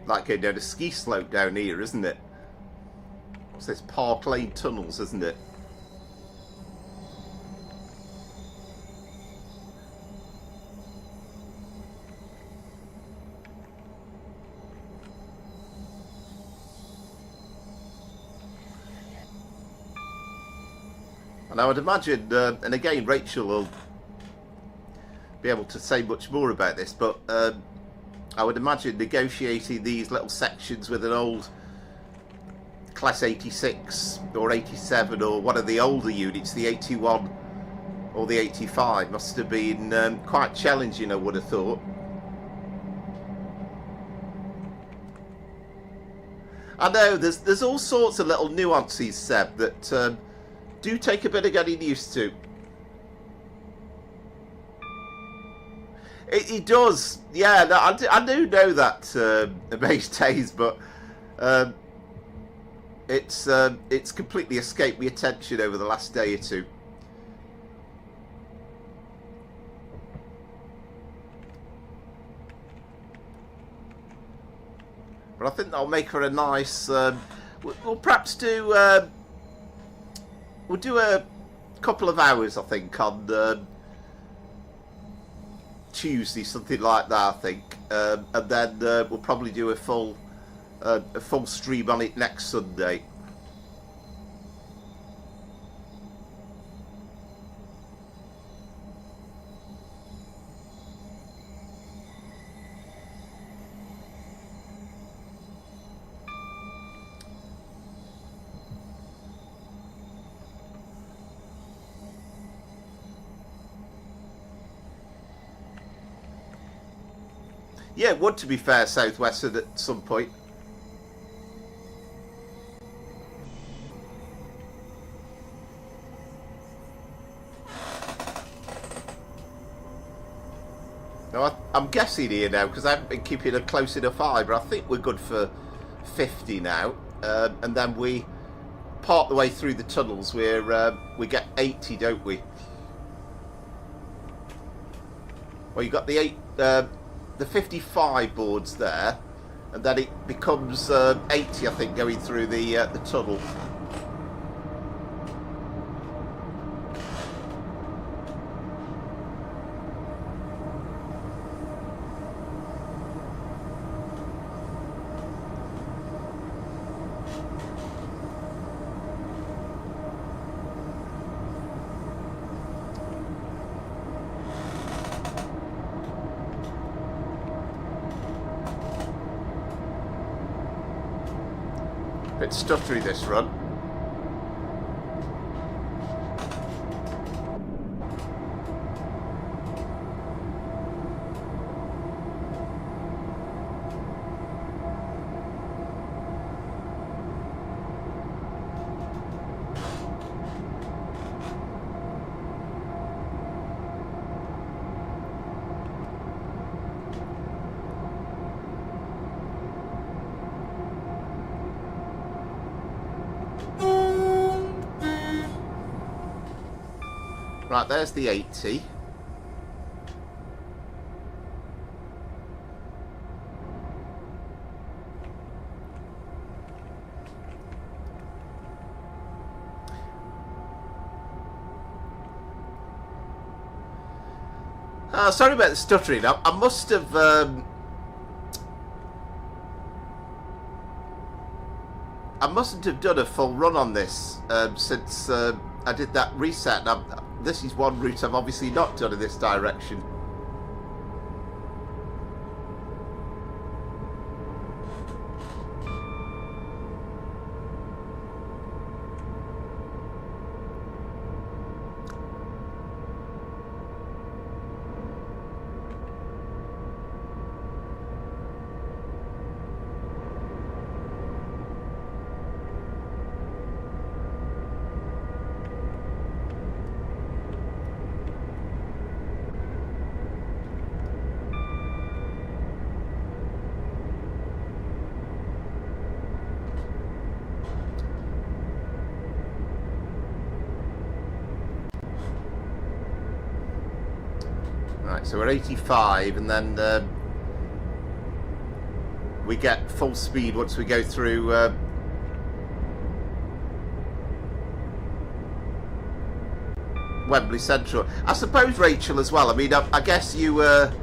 Like going down a ski slope down here, isn't it? What's this? Park Lane tunnels, isn't it? And I would imagine, and again, Rachel will be able to say much more about this, but I would imagine negotiating these little sections with an old Class 86 or 87 or one of the older units, the 81 or the 85. Must have been quite challenging, I would have thought. I know there's all sorts of little nuances, Seb, that do take a bit of getting used to. It does, yeah. No, I do know that Amaze Days, but it's completely escaped my attention over the last day or two. But I think that'll make her a nice. We'll perhaps do. We'll do a couple of hours, I think, on Tuesday, something like that. I think, and then we'll probably do a full stream on it next Sunday. Yeah, it would, to be fair, Southwestern at some point. Now, I'm guessing here now, because I haven't been keeping a close enough eye, but I think we're good for 50 now. And then we part the way through the tunnels where we get 80, don't we? Well, you got the 55 boards there, and then it becomes 80, I think, going through the tunnel. Bit stuttery this run. Right, there's the 80. Sorry about the stuttering. I must have I mustn't have done a full run on this since I did that reset. Now, this is one route I've obviously not done in this direction. So we're 85, and then we get full speed once we go through Wembley Central. I suppose, Rachel, as well. I mean, I guess you were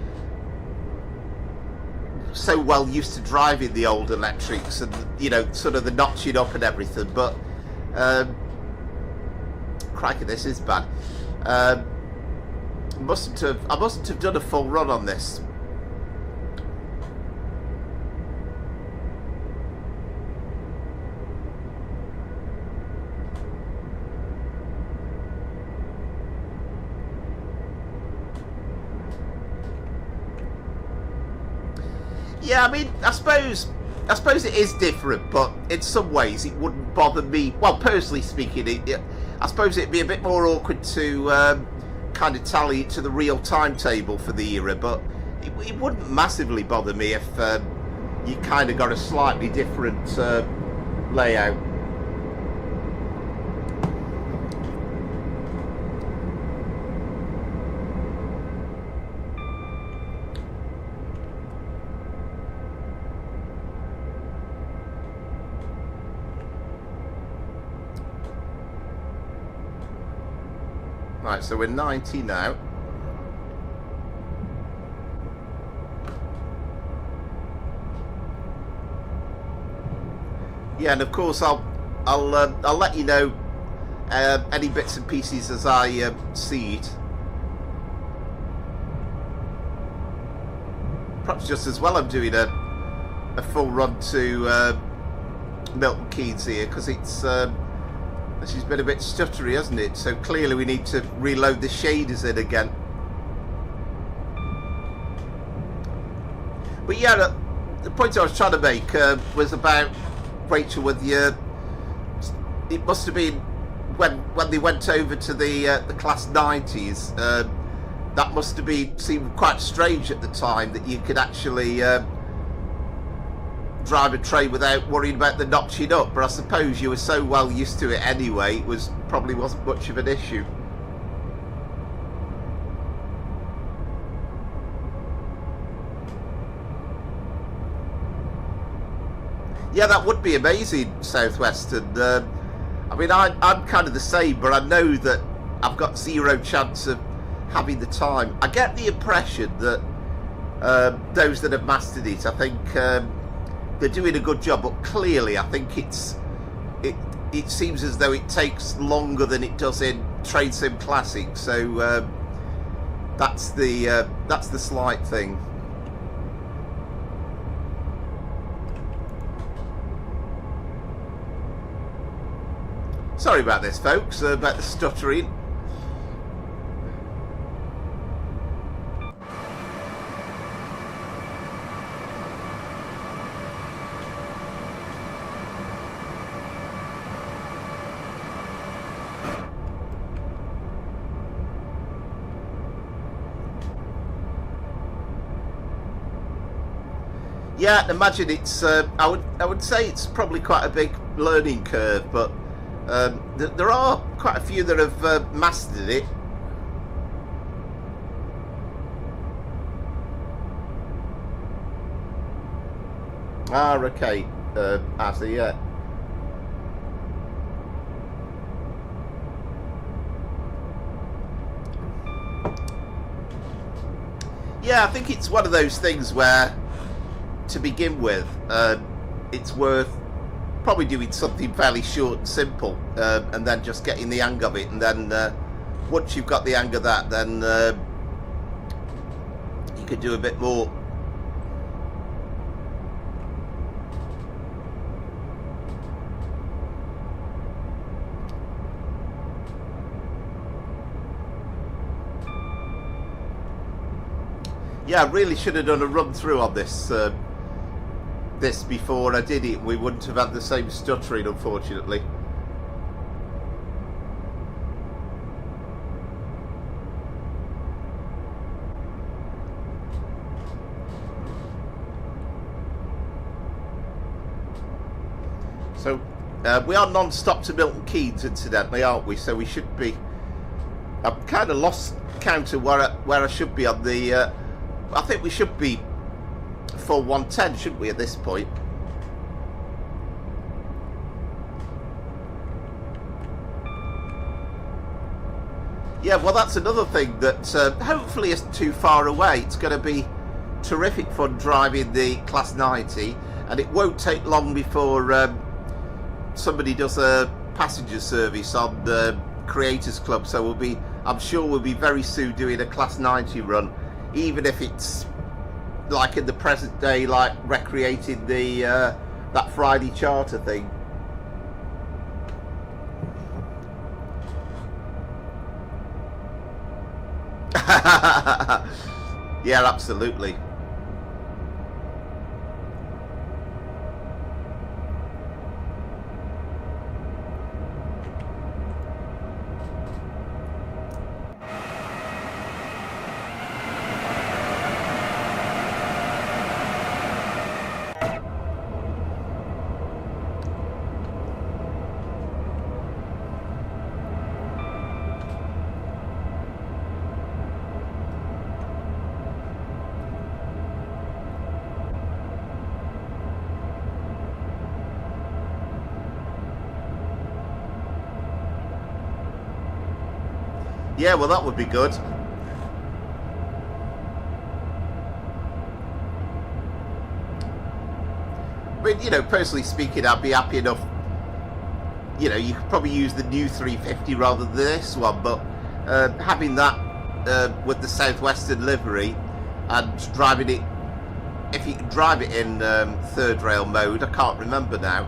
so well used to driving the old electrics and, you know, sort of the notching up and everything, but crikey, this is bad. I mustn't have done a full run on this. Yeah, I mean, I suppose it is different, but in some ways it wouldn't bother me. Well, personally speaking, I suppose it'd be a bit more awkward to kind of tally it to the real timetable for the era, but it wouldn't massively bother me if you kind of got a slightly different layout. Right, so we're 90 now. Yeah, and of course I'll let you know any bits and pieces as I see it. Perhaps just as well I'm doing a full run to Milton Keynes here, because it's she's been a bit stuttery, hasn't it? So clearly we need to reload the shaders in again. But yeah, the point I was trying to make was about Rachel with your. It must have been when they went over to the class 90s. That must have seemed quite strange at the time that you could actually drive a train without worrying about the notching up, but I suppose you were so well used to it anyway, it probably wasn't much of an issue. Yeah, that would be amazing, Southwestern. I mean, I'm kind of the same, but I know that I've got zero chance of having the time. I get the impression that those that have mastered it, I think they're doing a good job, but clearly I think it seems as though it takes longer than it does in Train Sim Classic, so that's the slight thing. Sorry about this, folks, about the stuttering. Yeah, I'd imagine it's. I would say it's probably quite a big learning curve, but there are quite a few that have mastered it. Ah, okay. I see. Yeah. Yeah, I think it's one of those things where, to begin with, it's worth probably doing something fairly short and simple, and then just getting the hang of it, and then once you've got the hang of that, then you could do a bit more. Yeah, I really should have done a run through on this before I did it. We wouldn't have had the same stuttering, unfortunately. So we are non-stop to Milton Keynes, incidentally, aren't we? So we should be. I've kind of lost count of where I should be on the. I think we should be full 110, shouldn't we, at this point? Yeah, well, that's another thing that hopefully isn't too far away. It's going to be terrific fun driving the Class 90, and it won't take long before somebody does a passenger service on the Creators Club. So I'm sure we'll be very soon doing a Class 90 run, even if it's like in the present day, like recreating the that Friday charter thing. Yeah, absolutely. Yeah, well, that would be good. I mean, you know, personally speaking, I'd be happy enough. You know, you could probably use the new 350 rather than this one, but having that with the Southwestern livery and driving it, if you can drive it in third rail mode, I can't remember now,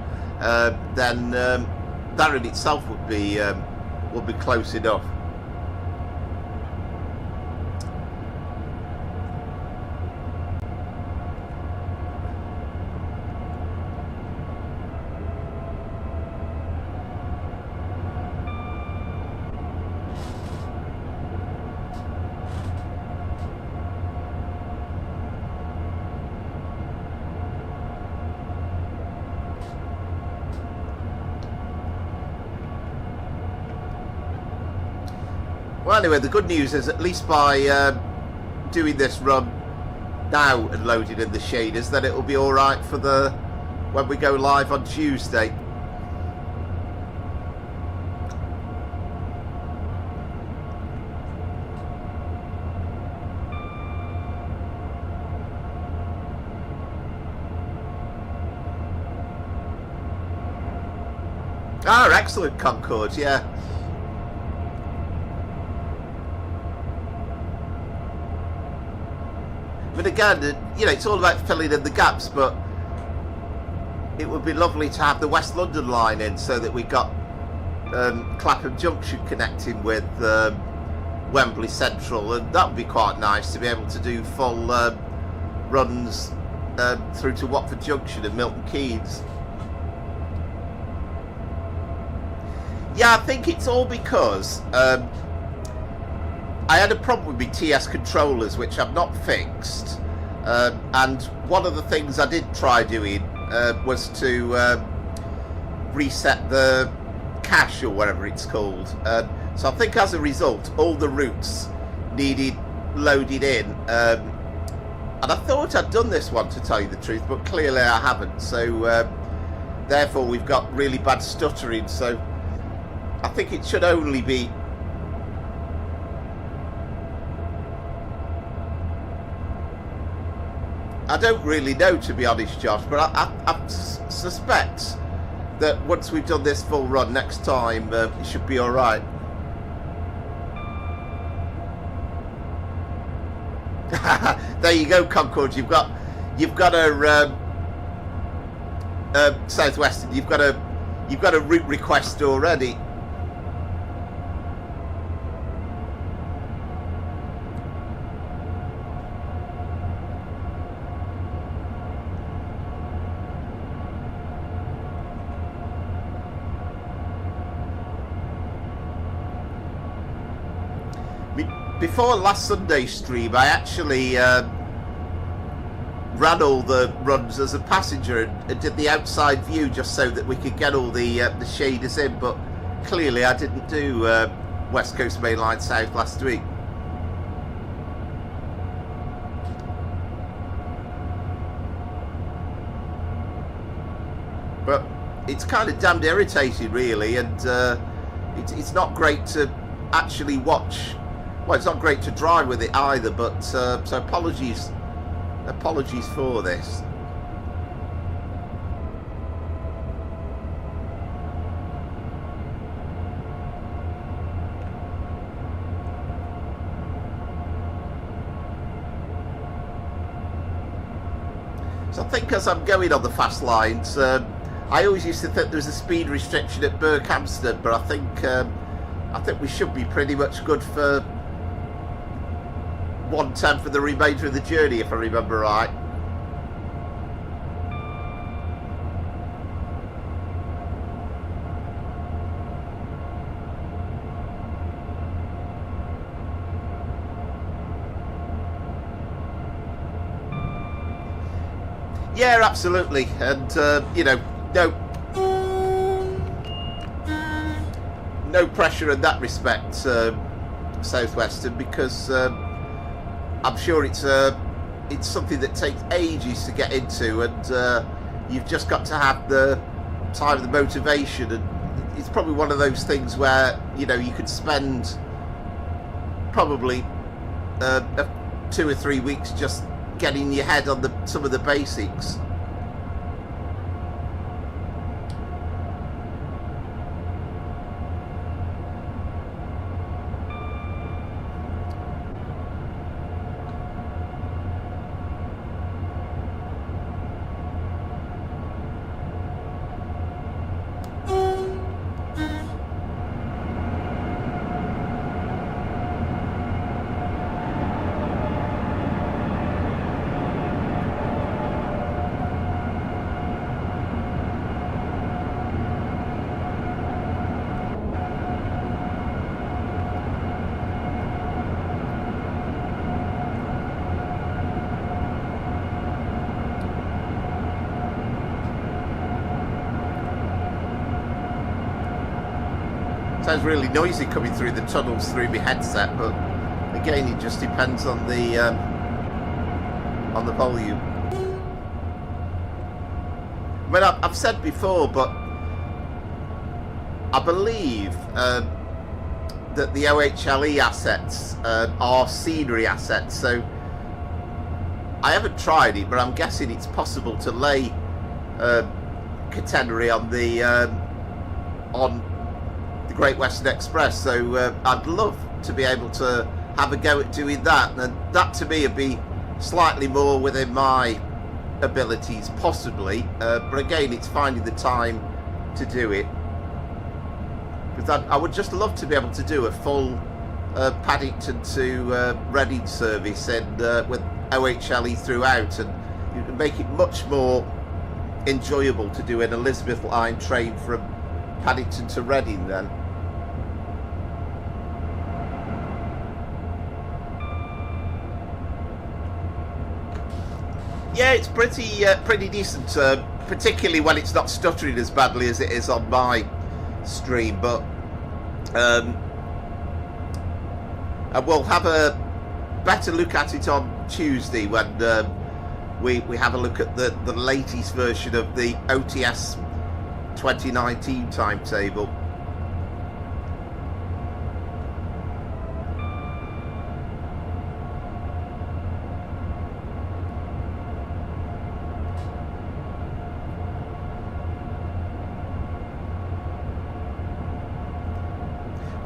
then that in itself would be close enough. Well, anyway, the good news is at least by doing this run now and loading in the shaders, then it will be all right for the when we go live on Tuesday. Ah, excellent, Concord, yeah. But again, you know, it's all about filling in the gaps, but it would be lovely to have the West London line in so that we got Clapham Junction connecting with Wembley Central, and that would be quite nice to be able to do full runs through to Watford Junction and Milton Keynes. Yeah, I think it's all because I had a problem with my TS controllers, which I've not fixed, and one of the things I did try doing was to reset the cache or whatever it's called. So I think as a result, all the routes needed loaded in, and I thought I'd done this one, to tell you the truth, but clearly I haven't. So therefore we've got really bad stuttering. So I think it should only be I don't really know, to be honest, Josh, but I suspect that once we've done this full run next time, it should be all right. There you go, Concord. You've got a Southwestern. You've got a route request already. Before last Sunday's stream, I actually ran all the runs as a passenger and did the outside view just so that we could get all the shaders in, but clearly I didn't do West Coast Main Line South last week. But it's kind of damned irritating, really, and it's not great to actually watch. Well, it's not great to drive with it either, but so apologies for this. So I think as I'm going on the fast lines, I always used to think there was a speed restriction at Berkhamsted, but I think we should be pretty much good for 110 for the remainder of the journey, if I remember right. Yeah, absolutely, and you know, no pressure in that respect, Southwestern, because I'm sure it's something that takes ages to get into, and you've just got to have the time, the motivation, and it's probably one of those things where, you know, you could spend probably 2 or 3 weeks just getting your head on some of the basics. Sounds really noisy coming through the tunnels through my headset, but again, it just depends on the volume. I mean, I've said before, but I believe that the OHLE assets are scenery assets. So I haven't tried it, but I'm guessing it's possible to lay catenary on the Great Western Express, so I'd love to be able to have a go at doing that, and that to me would be slightly more within my abilities, possibly, but again, it's finding the time to do it, because I would just love to be able to do a full Paignton to Reading service and with OHLE throughout, and you can make it much more enjoyable to do an Elizabeth line train from Paignton to Reading then. Yeah, it's pretty decent, particularly when it's not stuttering as badly as it is on my stream. But and we'll have a better look at it on Tuesday when we have a look at the latest version of the OTS 2019 timetable.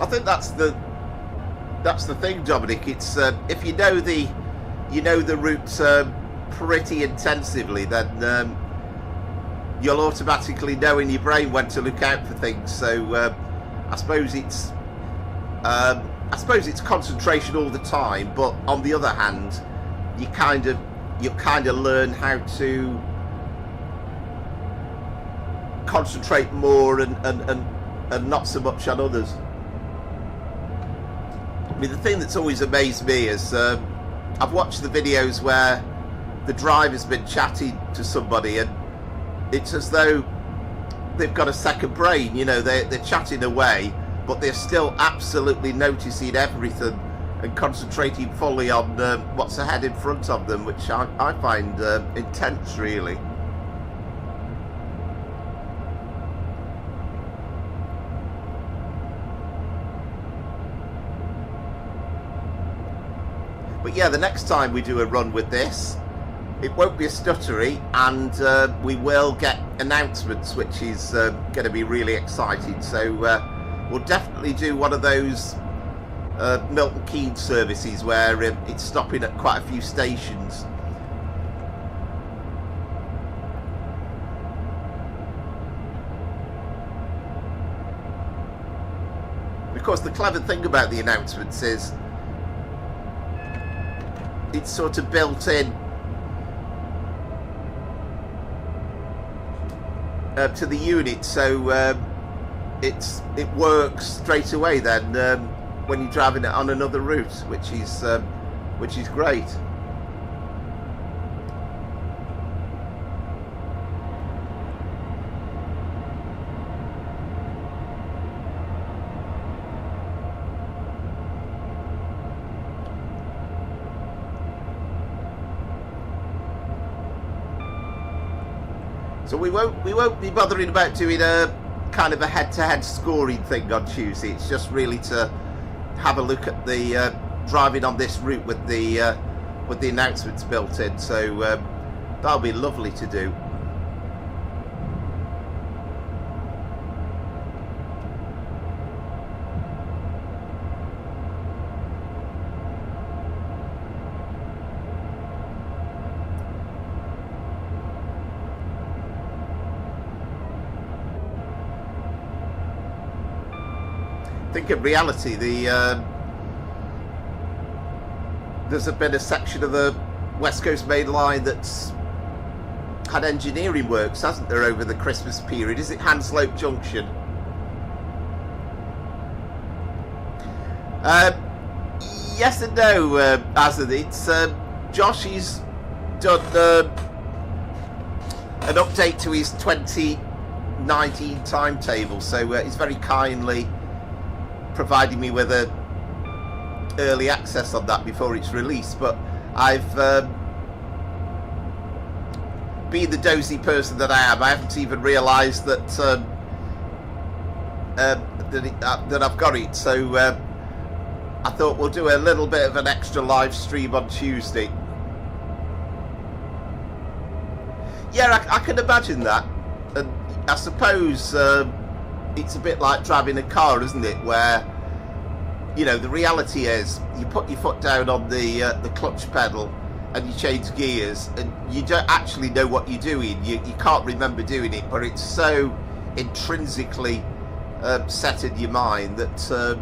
I think that's the thing, Dominic. It's if you know the route pretty intensively, then you'll automatically know in your brain when to look out for things. So I suppose it's concentration all the time, but on the other hand, you kind of learn how to concentrate more and not so much on others. I mean, the thing that's always amazed me is I've watched the videos where the driver's been chatting to somebody and it's as though they've got a second brain, you know, they're chatting away, but they're still absolutely noticing everything and concentrating fully on what's ahead in front of them, which I find intense, really. But yeah, the next time we do a run with this, it won't be a stuttery, and we will get announcements, which is going to be really exciting. So we'll definitely do one of those Milton Keynes services where it's stopping at quite a few stations. Of course, the clever thing about the announcements is it's sort of built in to the unit, so it works straight away then when you're driving it on another route, which is great. So we won't be bothering about doing a kind of a head-to-head scoring thing on Tuesday. It's just really to have a look at the driving on this route with the announcements built in. So that'll be lovely to do. I think in reality, there's been a section of the West Coast Main Line that's had engineering works, hasn't there, over the Christmas period? Is it Hanslope Junction? Yes and no, Azan. It's Josh. He's done an update to his 2019 timetable, so he's very kindly providing me with a early access on that before it's released. But I've being the dozy person that I am, I haven't even realised that that I've got it. So I thought we'll do a little bit of an extra live stream on Tuesday. Yeah, I can imagine that, and I suppose it's a bit like driving a car, isn't it? Where, you know, the reality is you put your foot down on the clutch pedal and you change gears, and you don't actually know what you're doing. You can't remember doing it, but it's so intrinsically set in your mind that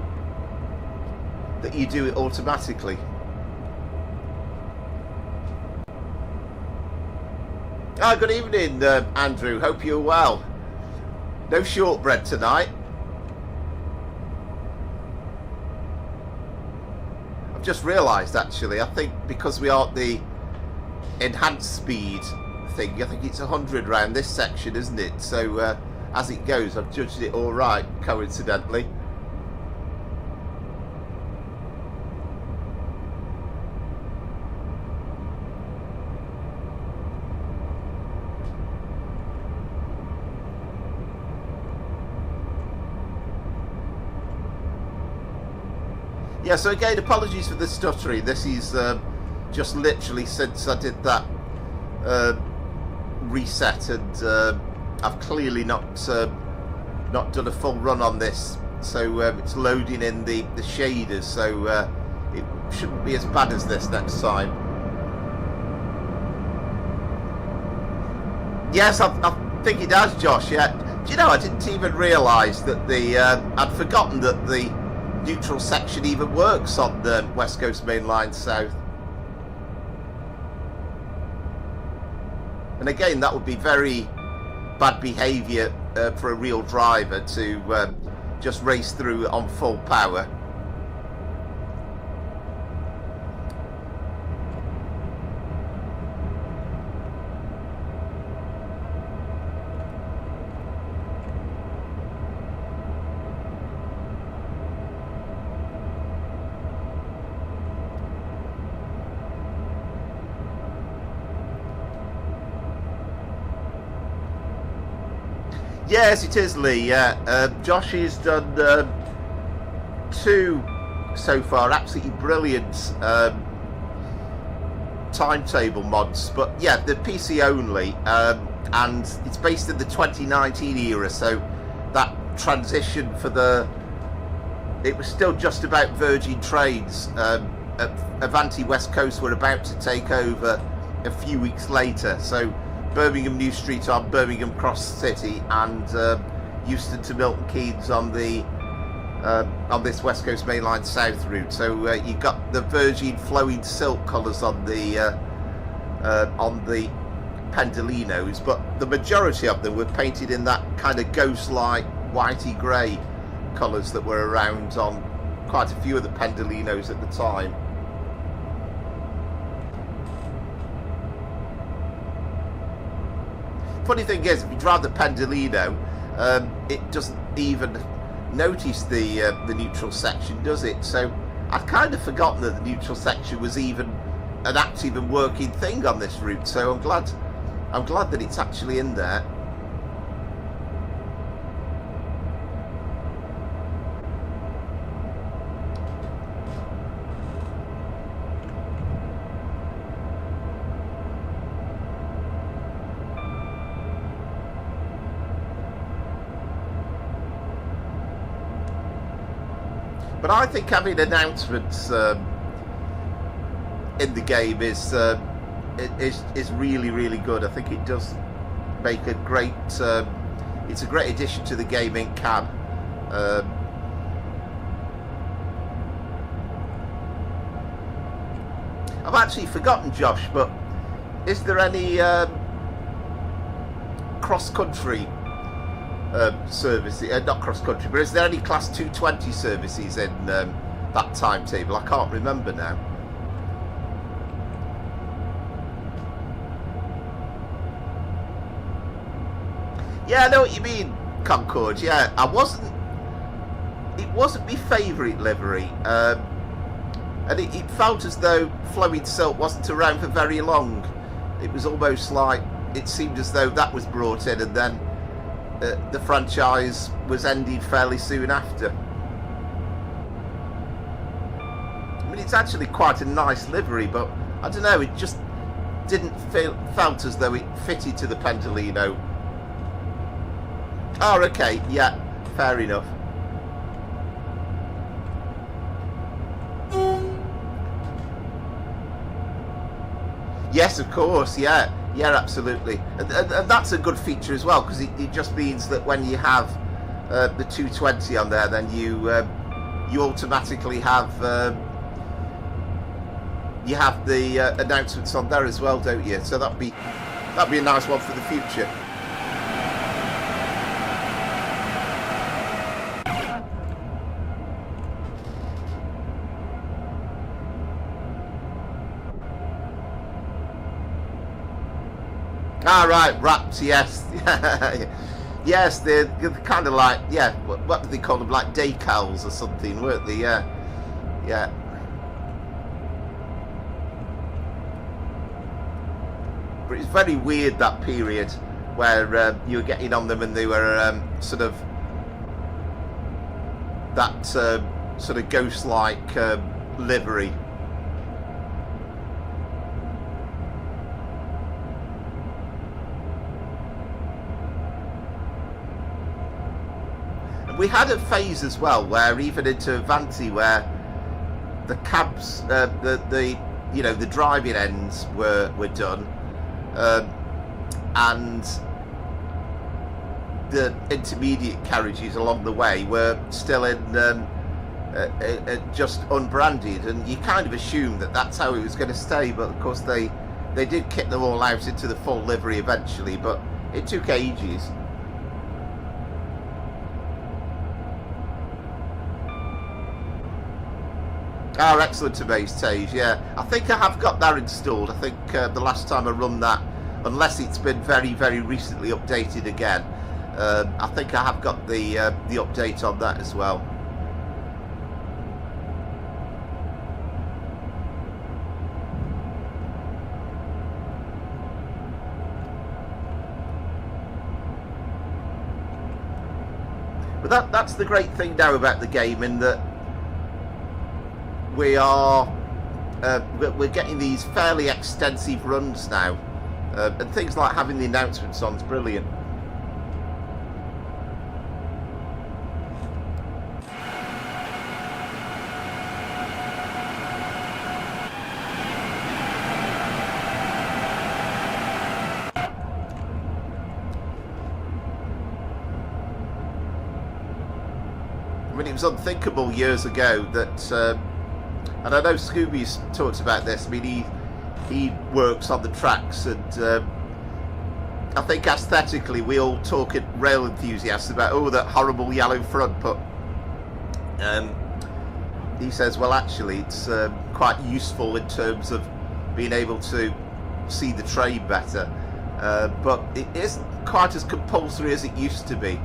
that you do it automatically. Good evening, Andrew. Hope you're well. No shortbread tonight. I've just realised, actually, I think because we aren't the enhanced speed thing, I think it's 100 round this section, isn't it? So as it goes, I've judged it all right, coincidentally. Yeah, so again, apologies for the stuttering. This is just literally since I did that reset, and I've clearly not done a full run on this. So it's loading in the shaders, so it shouldn't be as bad as this next time. Yes, I think it has, Josh. Yeah, do you know, I didn't even realise that I'd forgotten that the neutral section even works on the West Coast Main Line South. And again, that would be very bad behaviour for a real driver to just race through on full power. Yes, it is, Lee. Yeah, Josh has done 2 so far, absolutely brilliant timetable mods. But yeah, the PC only, and it's based in the 2019 era. So that transition for it was still just about Virgin trains. Avanti West Coast were about to take over a few weeks later. So Birmingham New Street on Birmingham Cross City, and Euston to Milton Keynes on this West Coast Main Line South route. So you've got the Virgin flowing silk colours on the Pendolinos, but the majority of them were painted in that kind of ghost-like whitey grey colours that were around on quite a few of the Pendolinos at the time. Funny thing is, if you drive the Pendolino, it doesn't even notice the neutral section, does it? So I'd kind of forgotten that the neutral section was even an active and working thing on this route. So I'm glad that it's actually in there. But I think having announcements in the game is really, really good. I think it does make a great. It's a great addition to the game in cab. I've actually forgotten, Josh, but is there any cross country services? Not cross country, but is there any class 220 services in that timetable? I can't remember now. Yeah, I know what you mean, Concorde. Yeah, it wasn't my favourite livery, and it felt as though Flowing Silt wasn't around for very long. It was almost like it seemed as though that was brought in, and then the franchise was ended fairly soon after. I mean, it's actually quite a nice livery, but I don't know, it just didn't felt as though it fitted to the Pendolino. Oh, okay, yeah, fair enough. Yes, of course, yeah, absolutely, and that's a good feature as well, because it just means that when you have the 220 on there, then you automatically have the announcements on there as well, don't you? So that'd be a nice one for the future. Ah, right, wraps, yes. Yes, they're kind of like, yeah, what do they call them, like decals or something, weren't they? Yeah. But it's very weird, that period where you were getting on them and they were sort of that sort of ghost-like livery. We had a phase as well where even into Avanti, where the cabs, the driving ends were done, and the intermediate carriages along the way were still in just unbranded, and you kind of assumed that that's how it was going to stay. But of course they did kit them all out into the full livery eventually, but it took ages. Oh, excellent to Tage, yeah. I think I have got that installed. I think the last time I run that, unless it's been very, very recently updated again, I think I have got the update on that as well. But that's the great thing now about the game, in that we're getting these fairly extensive runs now, and things like having the announcements on is brilliant. I mean, it was unthinkable years ago that and I know Scooby's talked about this. I mean, he works on the tracks, and I think aesthetically we all talk at rail enthusiasts about, that horrible yellow front, but he says, well, actually it's quite useful in terms of being able to see the train better, but it isn't quite as compulsory as it used to be.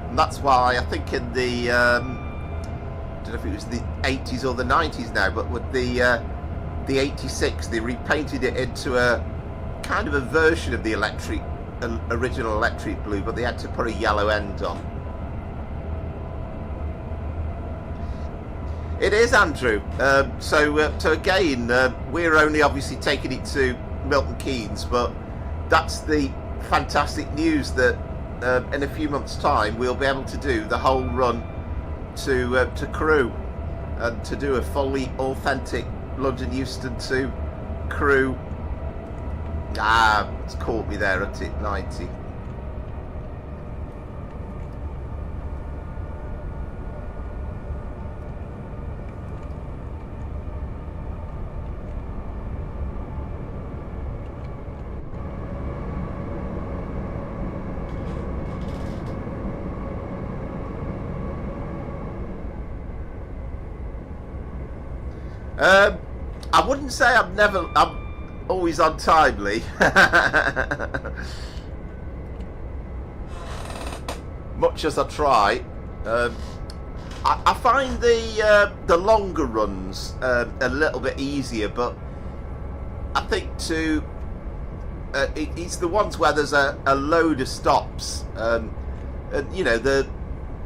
And that's why I think in the I don't know if it was the 80s or the 90s now, but with the 86, they repainted it into a kind of a version of the original electric blue, but they had to put a yellow end on. It is, Andrew. So again, we're only obviously taking it to Milton Keynes, but that's the fantastic news that in a few months' time we'll be able to do the whole run to Crewe and to do a fully authentic London Euston to Crewe. It's caught me there at it, 90. I wouldn't say I'm always untimely. Much as I try. I find the longer runs a little bit easier, but I think it's the ones where there's a load of stops. And you know, the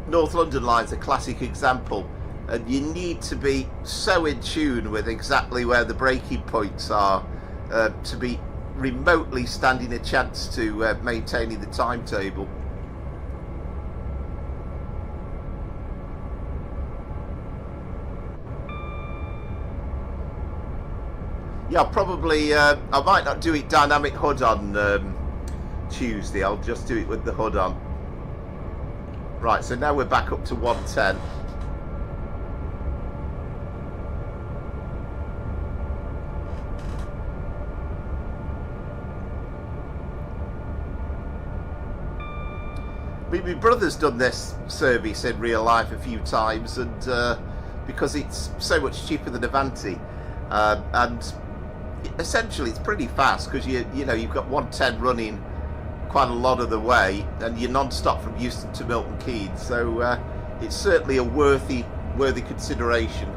North London line's a classic example. And you need to be so in tune with exactly where the braking points are to be remotely standing a chance to maintaining the timetable. Yeah, I'll probably, I might not do it dynamic hood on Tuesday. I'll just do it with the hood on. Right, so now we're back up to 110. My brother's done this service in real life a few times, and because it's so much cheaper than Avanti, and essentially it's pretty fast because you know, you've got 110 running quite a lot of the way, and you're non-stop from Euston to Milton Keynes, so it's certainly a worthy consideration.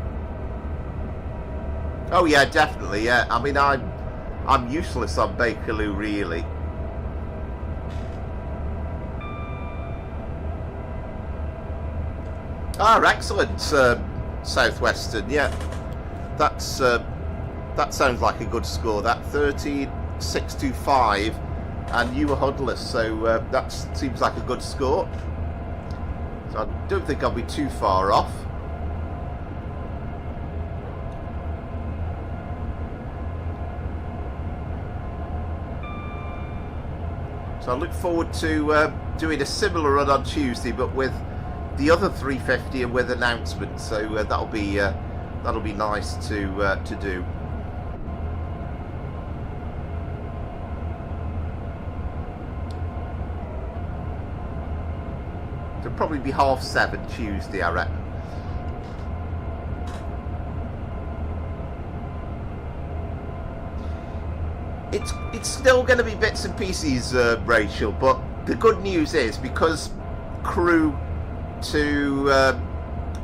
Oh yeah, definitely. Yeah, I mean, I'm useless on Bakerloo really. Excellent, Southwestern. Yeah, that sounds like a good score. That 13.625, and you were hoodless, so that seems like a good score. So I don't think I'll be too far off. So I look forward to doing a similar run on Tuesday, but with the other 350 and with announcements, so that'll be nice to do. It'll probably be 7:30 Tuesday, I reckon. It's still going to be bits and pieces, Rachel, but the good news is, because Crewe to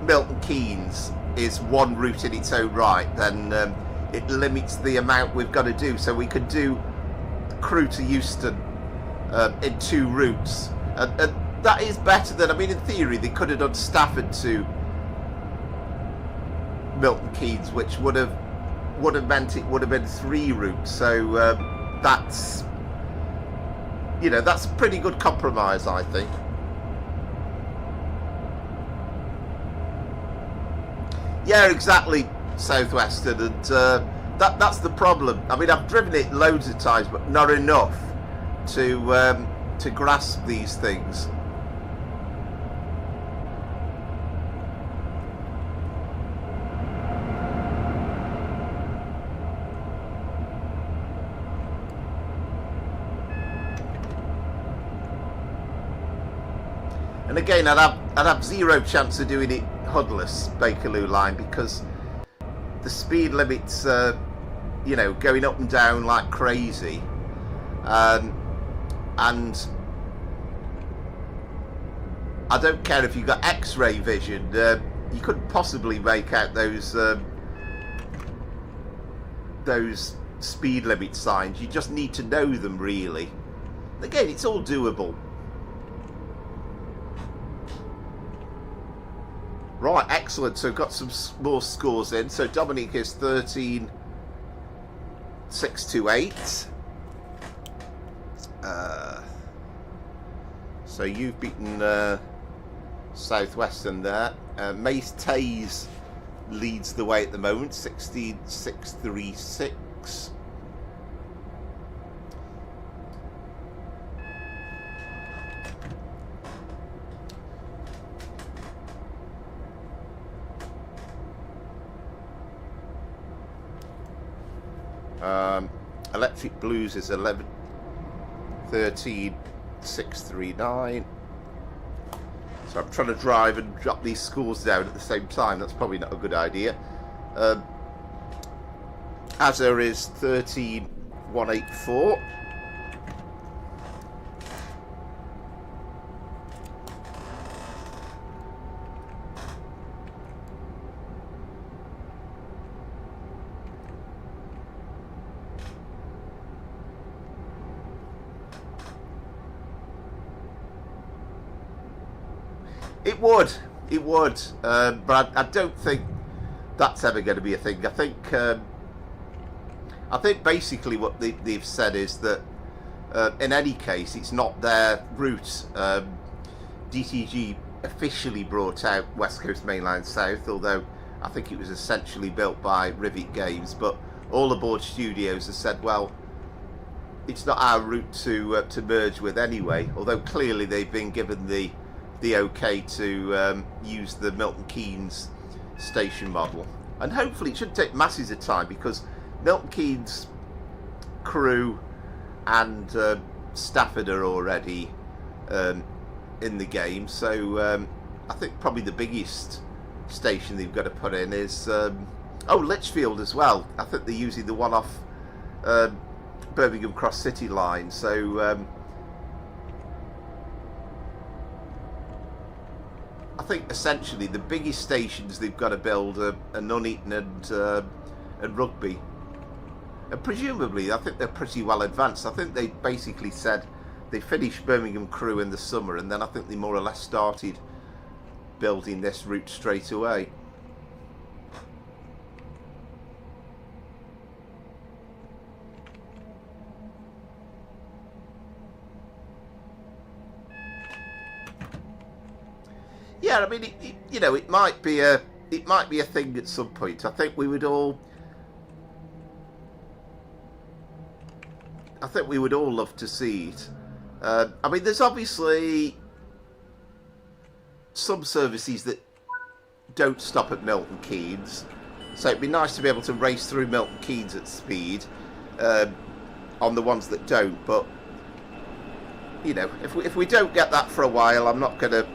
Milton Keynes is one route in its own right, then it limits the amount we've got to do. So we could do Crewe to Euston in 2 routes, and that is better than, I mean, in theory they could have done Stratford to Milton Keynes, which would have meant it would have been 3 routes. So that's, you know, that's a pretty good compromise, I think. Yeah, exactly, Southwestern, and that's the problem. I mean, I've driven it loads of times, but not enough to grasp these things. And again, I'd have zero chance of doing it hoodless, Bakerloo line, because the speed limit's you know, going up and down like crazy, and I don't care if you've got X-ray vision, you couldn't possibly make out those speed limit signs. You just need to know them, really. Again, it's all doable. Right, excellent. So got some more scores in. So Dominic is 13.628. So you've beaten Southwestern there. Mace Tays leads the way at the moment, 16,636. Electric Blues is 13,639. So I'm trying to drive and drop these scores down at the same time. That's probably not a good idea. Azure is 13,184. It would, but I don't think that's ever going to be a thing. I think basically what they've said is that in any case, it's not their route. DTG officially brought out West Coast Mainline South, although I think it was essentially built by Rivet Games. But all aboard studios have said, well, it's not our route to merge with anyway. Although clearly they've been given the okay to use the Milton Keynes station model, and hopefully it shouldn't take masses of time, because Milton Keynes, Crewe and Stratford are already in the game, so I think probably the biggest station they've got to put in is Lichfield as well. I think they're using the one off Birmingham Cross City line, so I think essentially the biggest stations they've got to build are Nuneaton and Rugby, and presumably I think they're pretty well advanced. I think they basically said they finished Birmingham Crewe in the summer, and then I think they more or less started building this route straight away. Yeah, I mean, it might be a thing at some point. I think we would all love to see it. I mean, there's obviously some services that don't stop at Milton Keynes, so it'd be nice to be able to race through Milton Keynes at speed on the ones that don't. But if we don't get that for a while, I'm not gonna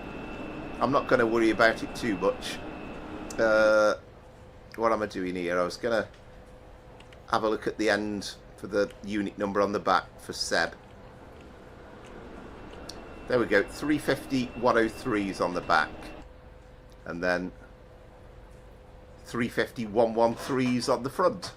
worry about it too much. What am I doing here? I was going to have a look at the end for the unit number on the back for Seb. There we go, 350-103s on the back. And then 350-113s on the front.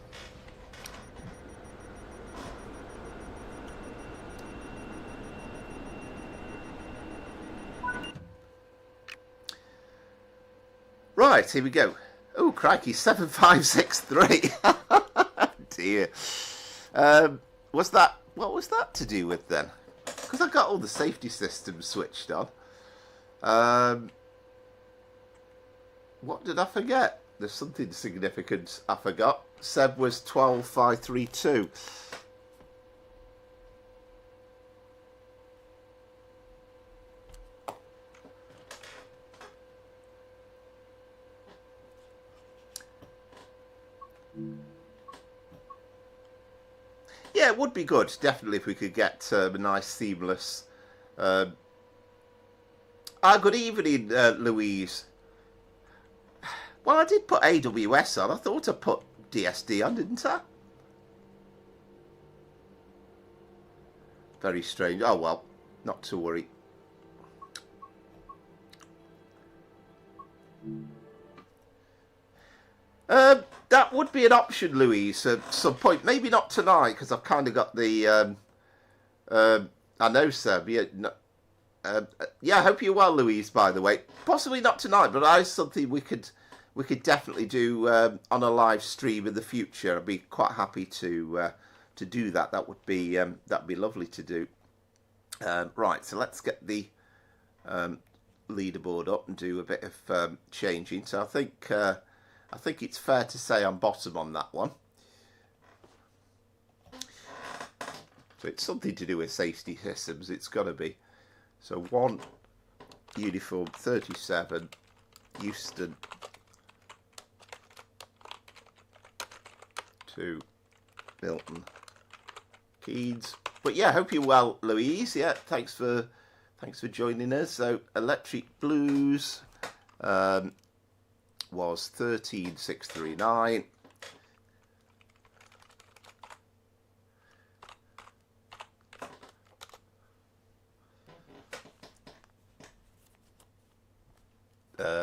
Right, here we go. Oh, crikey, 7563. Dear. What was that to do with then? Because I got all the safety systems switched on. What did I forget? There's something significant I forgot. Seb was 12532. Yeah, it would be good, definitely, if we could get a nice, seamless... good evening, Louise. Well, I did put AWS on. I thought I put DSD on, didn't I? Very strange. Oh, well, not to worry. That would be an option, Louise, at some point. Maybe not tonight, because I've kind of got the... I know, Seb. Yeah, I hope you're well, Louise, by the way. Possibly not tonight, but that is something we could definitely do on a live stream in the future. I'd be quite happy to do that. That'd be lovely to do. Right, so let's get the leaderboard up and do a bit of changing. So I think it's fair to say I'm bottom on that one. So it's something to do with safety systems. It's got to be. So 1 uniform 37 Euston to Milton Keynes. But yeah, hope you're well, Louise. Yeah, thanks for joining us. So Electric Blues was 13639.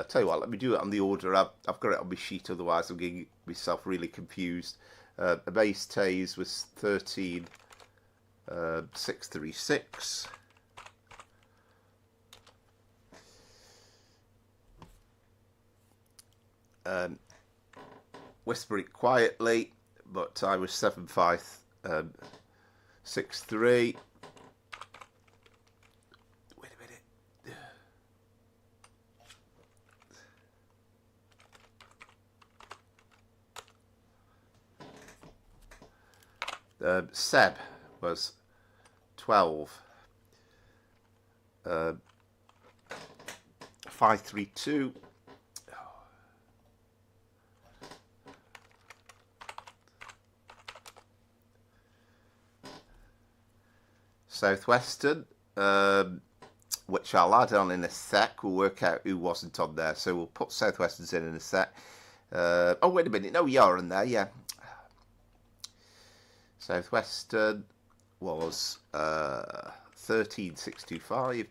Tell you what, let me do it on the order. I've got it on my sheet, otherwise I'm getting myself really confused. Base Tays was 13636. Whisper It Quietly, but I was 7563. Wait a minute. Seb was 12. 532. Southwestern, which I'll add on in a sec. We'll work out who wasn't on there, so we'll put Southwesterns in a sec. Oh, wait a minute. No, you're in there, yeah. Southwestern was 13625.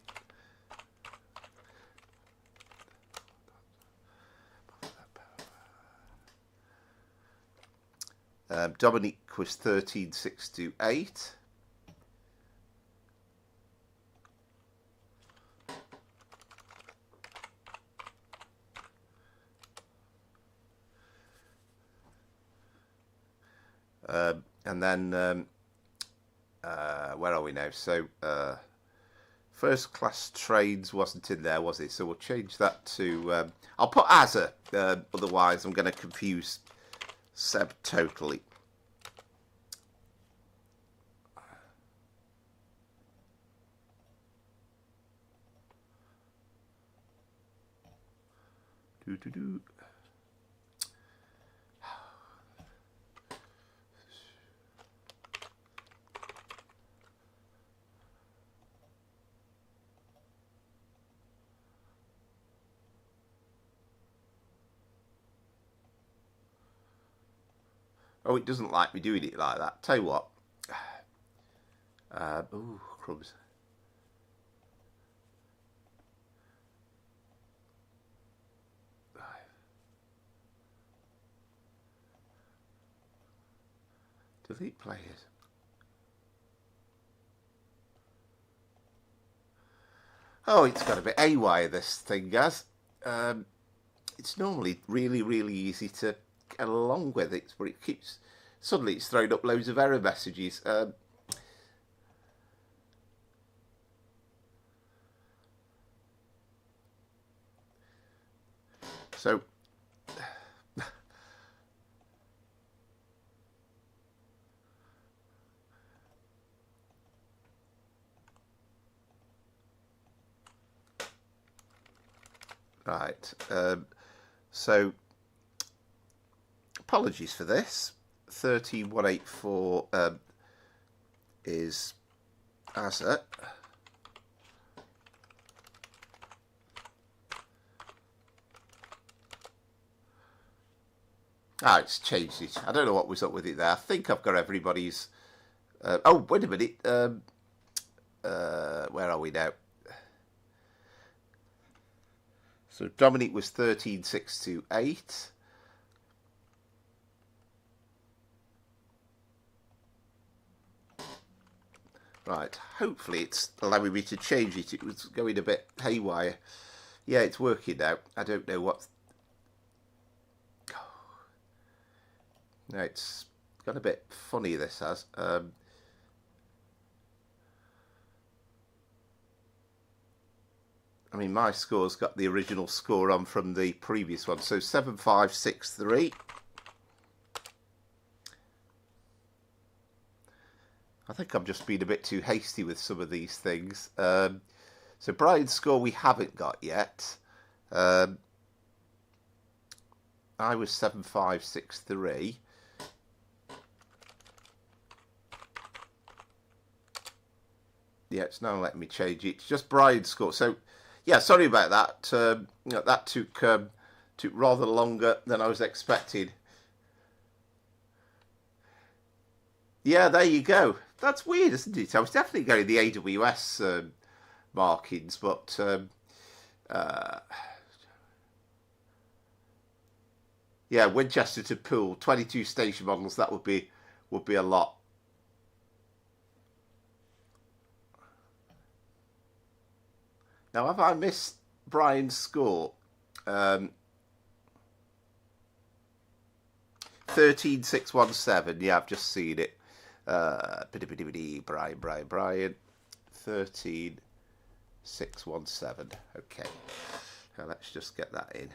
Dominique was 13628. And then, where are we now? So, first class trains wasn't in there, was it? So we'll change that to, I'll put Azza, otherwise I'm going to confuse Seb totally. Do. Oh, it doesn't like me doing it like that. Tell you what. Ooh, crumbs. Delete players. Oh, it's got a bit AY, this thing, guys. It's normally really, really easy to get along with it, but it keeps suddenly it's throwing up loads of error messages. So right, so apologies for this. 13184 is Azza. Ah, it's changed it. I don't know what was up with it there. I think I've got everybody's. Oh, wait a minute. Where are we now? So Dominic was 13628. Right, hopefully it's allowing me to change it. It was going a bit haywire. Yeah, it's working now. I don't know what. No, it's got a bit funny, this has. I mean, my score's got the original score on from the previous one. So 7563. I think I'm just being a bit too hasty with some of these things. So Brian's score we haven't got yet. I was 7563. Yeah, it's now letting me change it. It's just Brian's score. So, yeah, sorry about that. That took rather longer than I was expecting. Yeah, there you go. That's weird, isn't it? I was definitely getting the AWS markings, but yeah, Winchester to Poole, 22 station models. That would be a lot. Now, have I missed Brian's score? 13617. Yeah, I've just seen it. Brian. 13617. Okay. Now let's just get that in.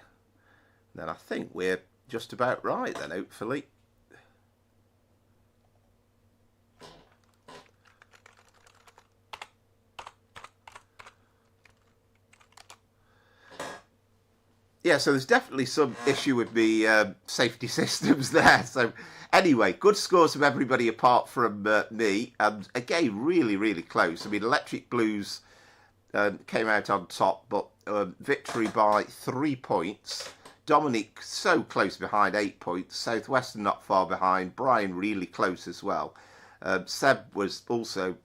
Then I think we're just about right then, hopefully. Yeah, so there's definitely some issue with the safety systems there. So anyway, good scores from everybody apart from me. And again, really, really close. I mean, Electric Blues came out on top, but victory by 3 points. Dominic so close behind, 8 points. Southwestern not far behind. Brian really close as well. Seb was also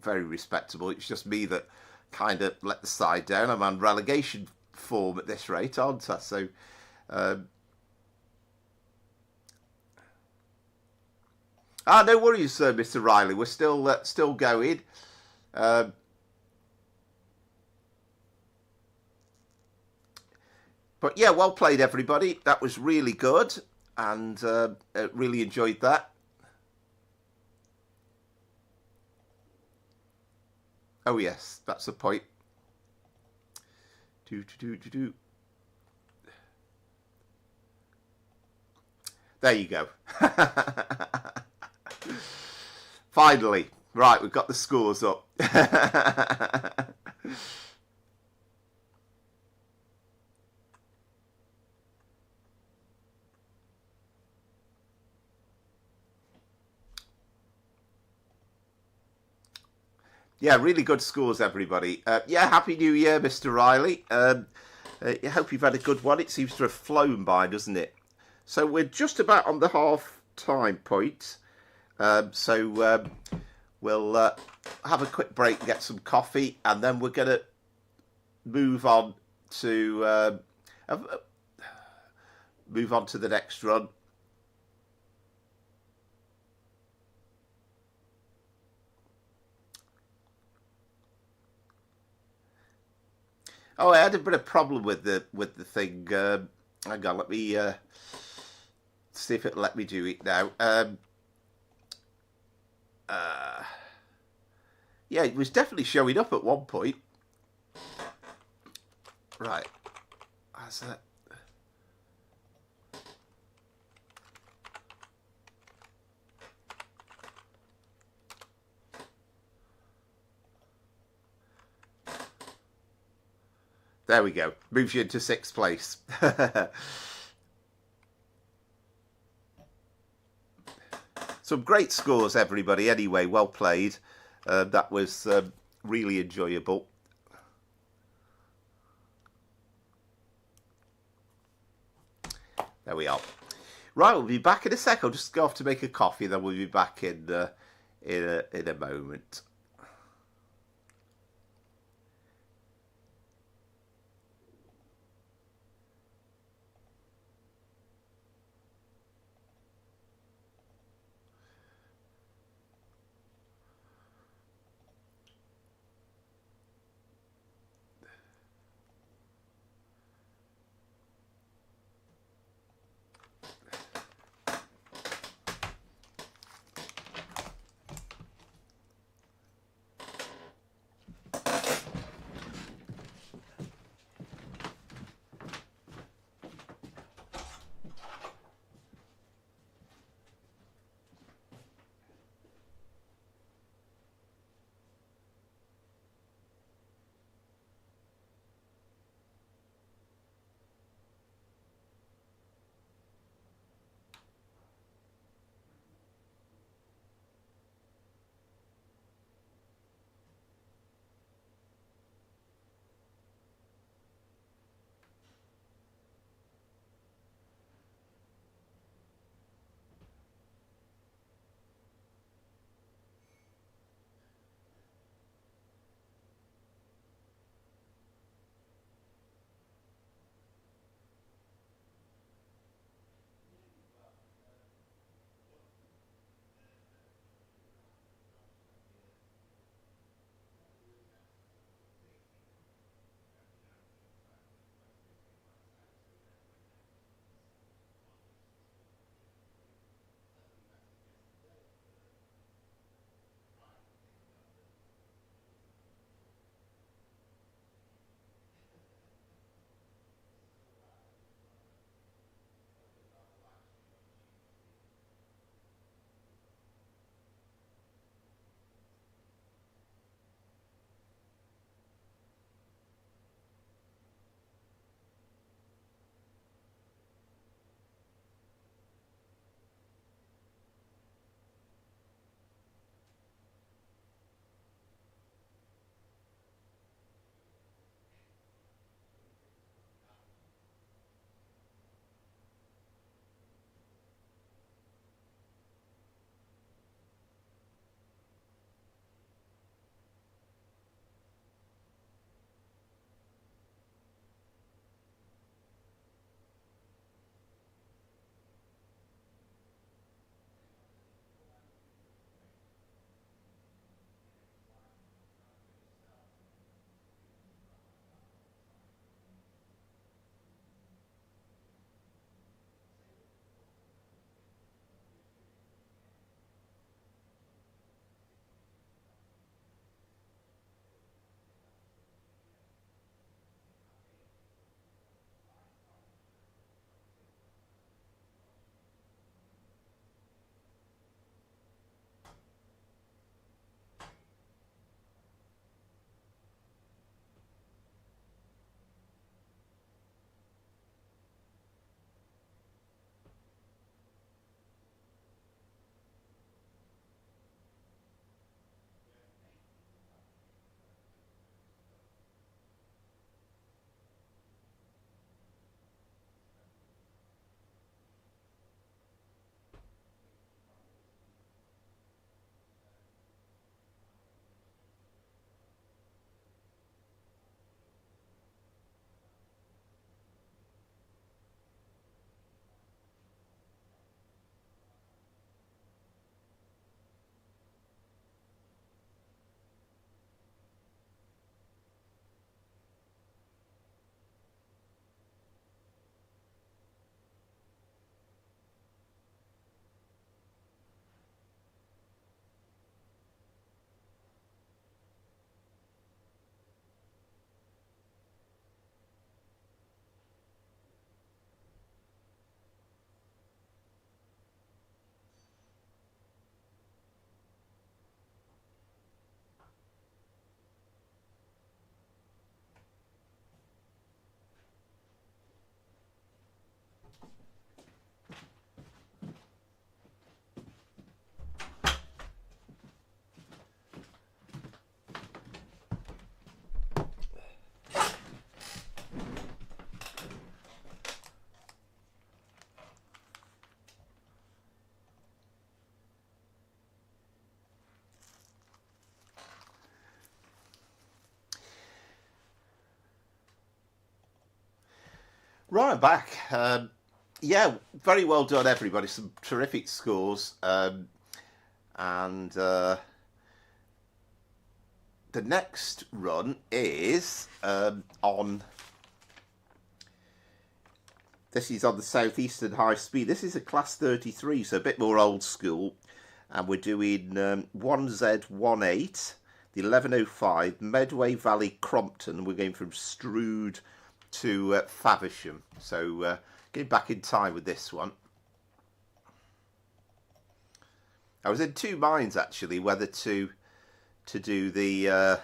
very respectable. It's just me that kind of let the side down. I'm on relegation form at this rate, aren't I? So no worries, Mr. Riley. We're still going. But yeah, well played, everybody. That was really good, and really enjoyed that. Oh yes, that's the point. There you go. Finally. Right, we've got the scores up. Yeah, really good scores, everybody. Yeah, Happy New Year, Mr. Riley. I hope you've had a good one. It seems to have flown by, doesn't it? So we're just about on the half-time point. So we'll have a quick break and get some coffee, and then we're going to move on to the next run. Oh, I had a bit of problem with the thing. Hang on, let me see if it'll let me do it now. Yeah, it was definitely showing up at one point. Right. That's it. There we go. Moves you into 6th place. Some great scores, everybody. Anyway, well played. That was really enjoyable. There we are. Right, we'll be back in a sec. I'll just go off to make a coffee, then we'll be back in a moment. Right, back. Yeah, very well done, everybody. Some terrific scores. And the next run is on... This is on the Southeastern High Speed. This is a Class 33, so a bit more old school. And we're doing 1Z18, the 1105, Medway Valley, Crompton. We're going from Strood to Faversham. So getting back in time with this one. I was in two minds, actually, whether to do the...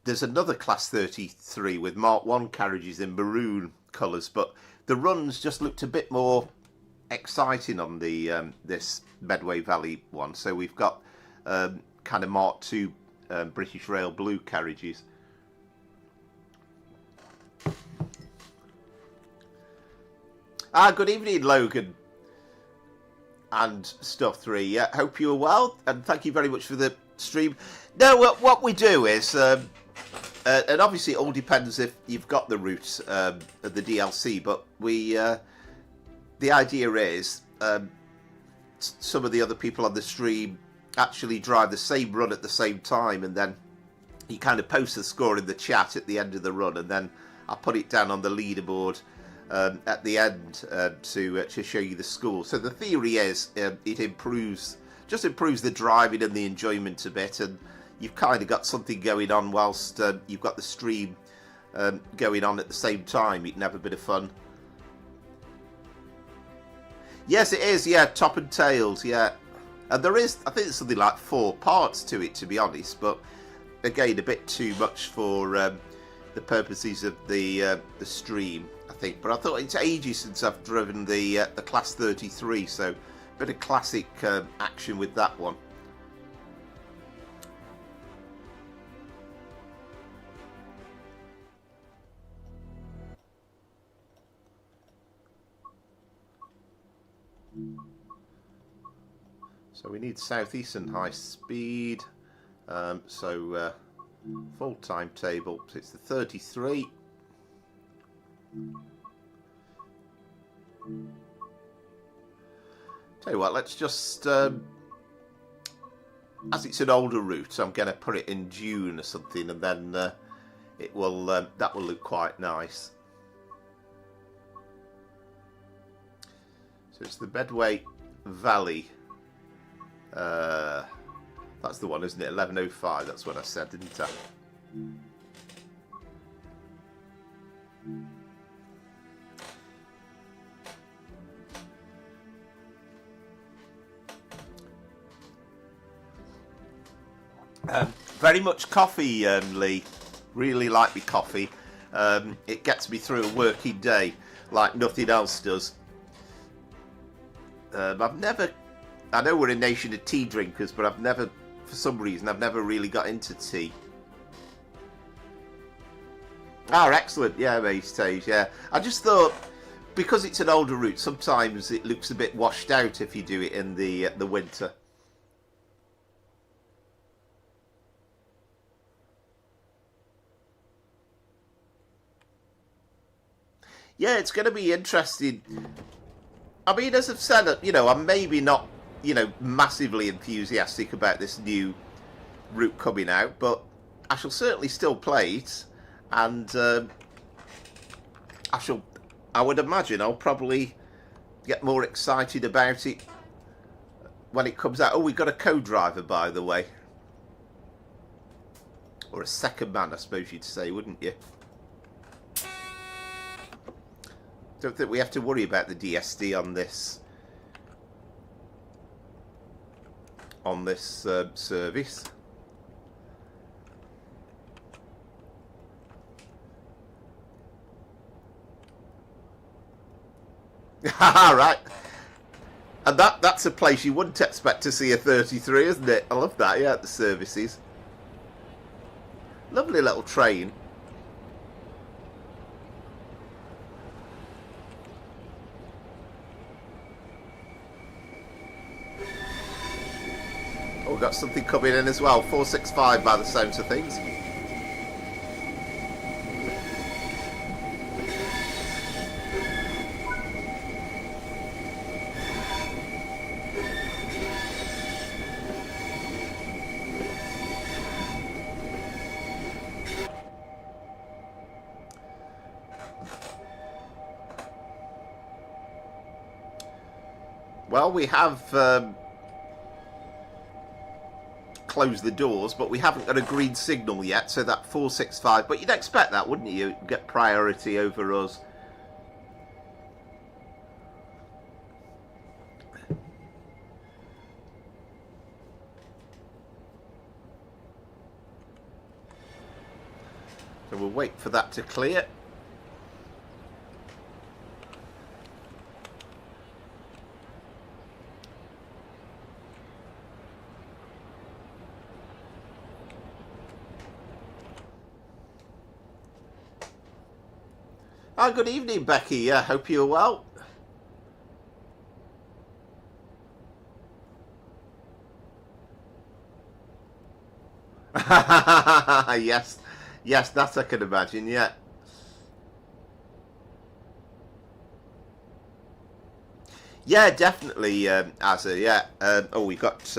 there's another Class 33 with Mark 1 carriages in maroon colours, but the runs just looked a bit more exciting on the this Medway Valley one. So we've got kind of Mark 2 British Rail blue carriages. Good evening, Logan and Stuff 3. Yeah, hope you are well, and thank you very much for the stream. No, what we do is, and obviously it all depends if you've got the route of the DLC, but we, the idea is some of the other people on the stream actually drive the same run at the same time, and then you kind of post the score in the chat at the end of the run, and then I put it down on the leaderboard at the end to show you the score. So the theory is it improves the driving and the enjoyment a bit, and you've kind of got something going on whilst you've got the stream going on at the same time. You can have a bit of fun. Yes, it is. Yeah, top and tails. Yeah, and there is. I think it's something like 4 parts to it, to be honest. But again, a bit too much for the purposes of the stream, I think. But I thought it's ages since I've driven the Class 33, so a bit of classic action with that one. So we need Southeastern High Speed. Full timetable. So it's the 33. Tell you what, let's just as it's an older route, I'm going to put it in June or something, and then it will that will look quite nice. So it's the Medway Valley. That's the one, isn't it? 1105. That's what I said, didn't I? Very much coffee, Lee. Really like me coffee. It gets me through a working day like nothing else does. I know we're a nation of tea drinkers, but I've never, for some reason, I've never really got into tea. Excellent. Yeah, Mace, yeah. I just thought, because it's an older route, sometimes it looks a bit washed out if you do it in the winter. Yeah, it's going to be interesting. I mean, as I've said, I'm maybe not, massively enthusiastic about this new route coming out, but I shall certainly still play it, and I would imagine I'll probably get more excited about it when it comes out. Oh, we've got a co-driver, by the way. Or a second man, I suppose you'd say, wouldn't you? Don't think we have to worry about the DSD on this service. Right. And that's a place you wouldn't expect to see a 33, isn't it? I love that, yeah, the services. Lovely little train. Oh, we've got something coming in as well. 465 by the sounds of things. Well, we have closed the doors, but we haven't got a green signal yet, so that 465, but you'd expect that, wouldn't you? Get priority over us. So we'll wait for that to clear. Oh, good evening, Becky. Hope you're well. Yes, yes, that I can imagine. Yeah, yeah, definitely, Azza. Yeah. Oh, we got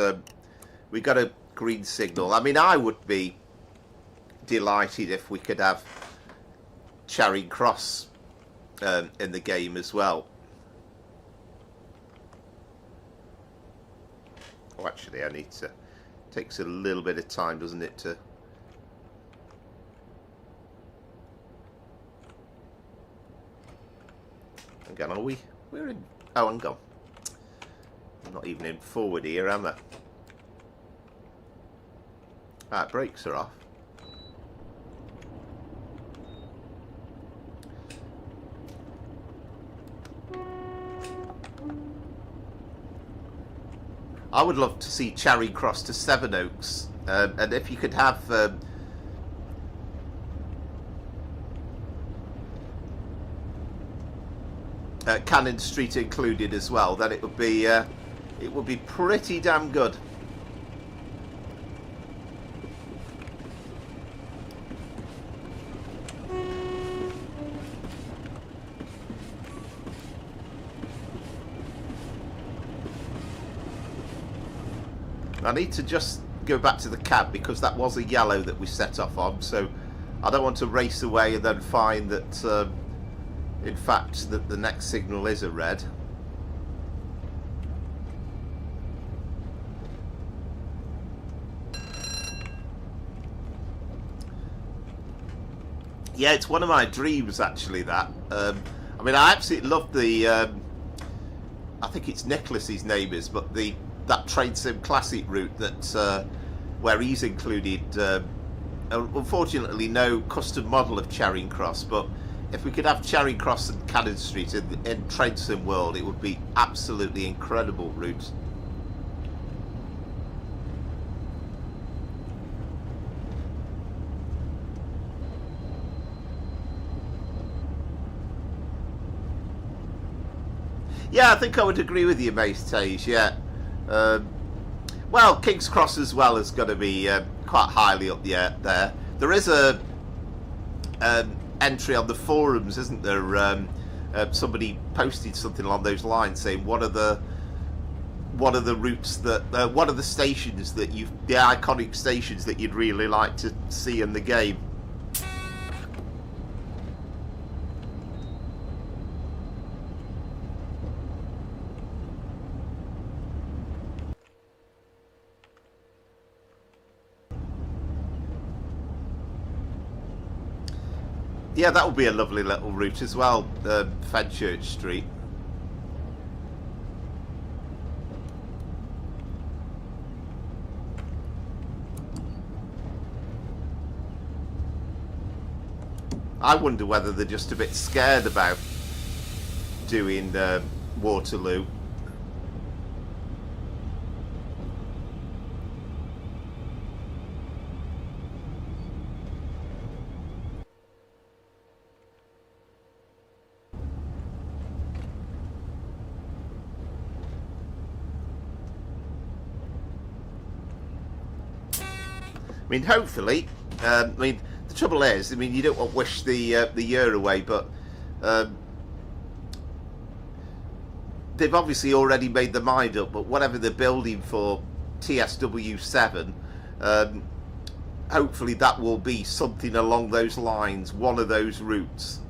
a green signal. I mean, I would be delighted if we could have Charing Cross in the game as well. Oh, actually, I need to. Takes a little bit of time, doesn't it, to. Again, are we? We're in. Oh, hang on. I'm not even in forward here, am I? Ah, brakes are off. I would love to see Charing Cross to Sevenoaks, and if you could have Cannon Street included as well, then it would be pretty damn good. I need to just go back to the cab because that was a yellow that we set off on, so I don't want to race away and then find that in fact that the next signal is a red. Yeah, it's one of my dreams actually, that. I mean, I absolutely love the I think it's Nicholas's name is, but that Train Sim Classic route that where he's included unfortunately no custom model of Charing Cross, but if we could have Charing Cross and Cannon Street in Train Sim world, it would be absolutely incredible route. Yeah, I think I would agree with you, Mace Tage, yeah. Well, King's Cross as well is going to be quite highly up there. There is a entry on the forums, isn't there? Somebody posted something along those lines saying what are the routes that what are the stations that the iconic stations that you'd really like to see in the game. Yeah, that would be a lovely little route as well, Fenchurch Street. I wonder whether they're just a bit scared about doing Waterloo. I mean, hopefully, I mean, the trouble is, I mean, you don't want to wish the year away, but they've obviously already made their mind up, but whatever they're building for TSW6, hopefully that will be something along those lines, one of those routes.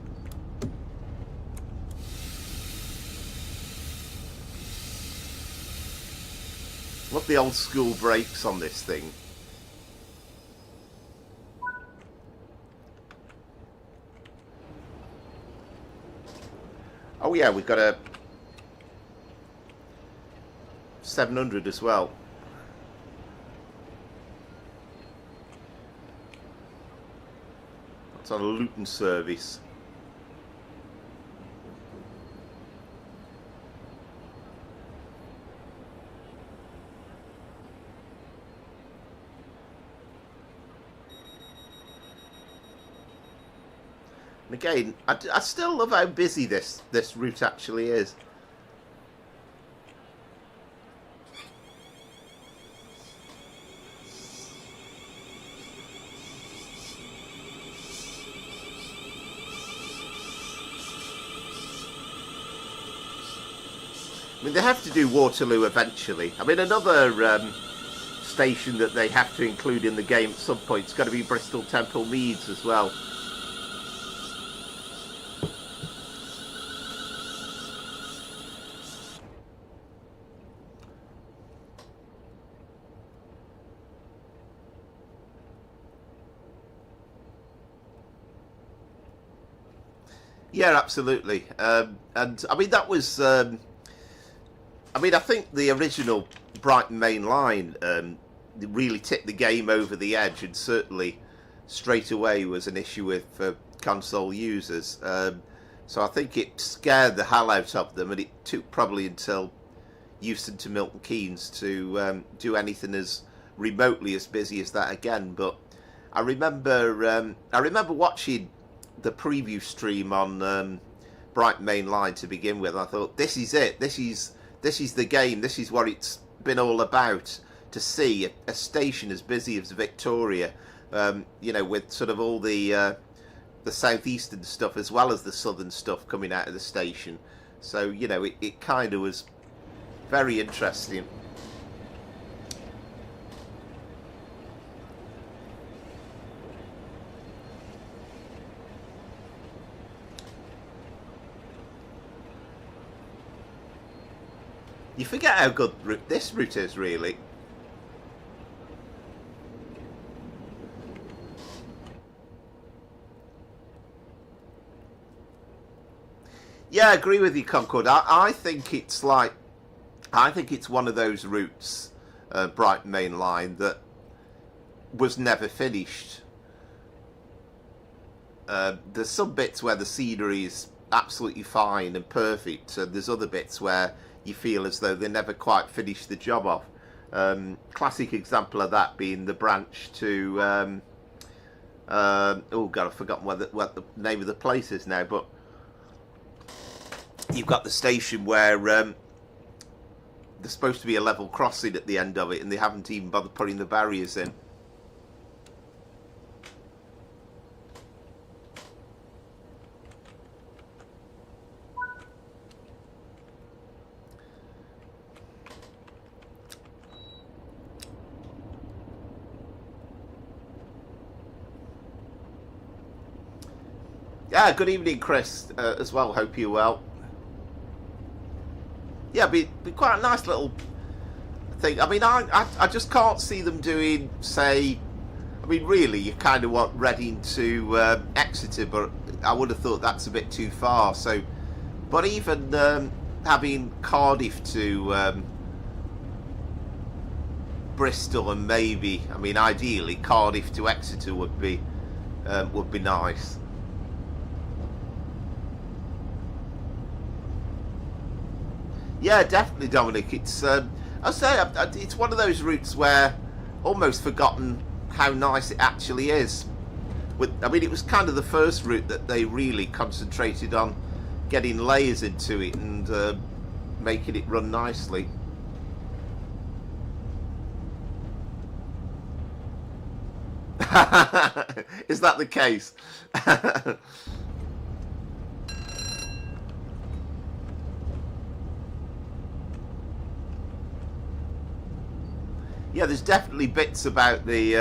What the old school brakes on this thing. Oh yeah, we've got a 700 as well. That's on a Luton service. And again, I still love how busy this route actually is. I mean, they have to do Waterloo eventually. I mean, another station that they have to include in the game at some point is got to be Bristol Temple Meads as well. Yeah, absolutely. And I mean, that was... I mean, I think the original Brighton Main Line really tipped the game over the edge, and certainly straight away was an issue with console users. So I think it scared the hell out of them, and it took probably until Euston to Milton Keynes to do anything as remotely as busy as that again. But I remember watching the preview stream on Brighton Main Line to begin with. I thought, this is it. This is the game. This is what it's been all about. To see a station as busy as Victoria, you know, with sort of all the southeastern stuff as well as the southern stuff coming out of the station. So, you know, it kind of was very interesting. You forget how good this route is, really. Yeah, I agree with you, Concord. I think it's like, I think it's one of those routes, Brighton Main Line, that was never finished. There's some bits where the scenery is absolutely fine and perfect, and there's other bits where you feel as though they never quite finished the job off. Classic example of that being the branch to oh god, I've forgotten what the name of the place is now, but you've got the station where there's supposed to be a level crossing at the end of it, and they haven't even bothered putting the barriers in. Yeah, good evening, Chris, as well. Hope you're well. Yeah, be quite a nice little thing. I mean, I just can't see them doing, say, I mean, really, you kind of want Reading to Exeter, but I would have thought that's a bit too far. So, but even having Cardiff to Bristol, and maybe, I mean, ideally Cardiff to Exeter would be nice. Yeah, definitely, Dominic. It's I say it's one of those routes where almost forgotten how nice it actually is. I mean, it was kind of the first route that they really concentrated on getting layers into it and making it run nicely. Is that the case? Yeah, there's definitely bits about the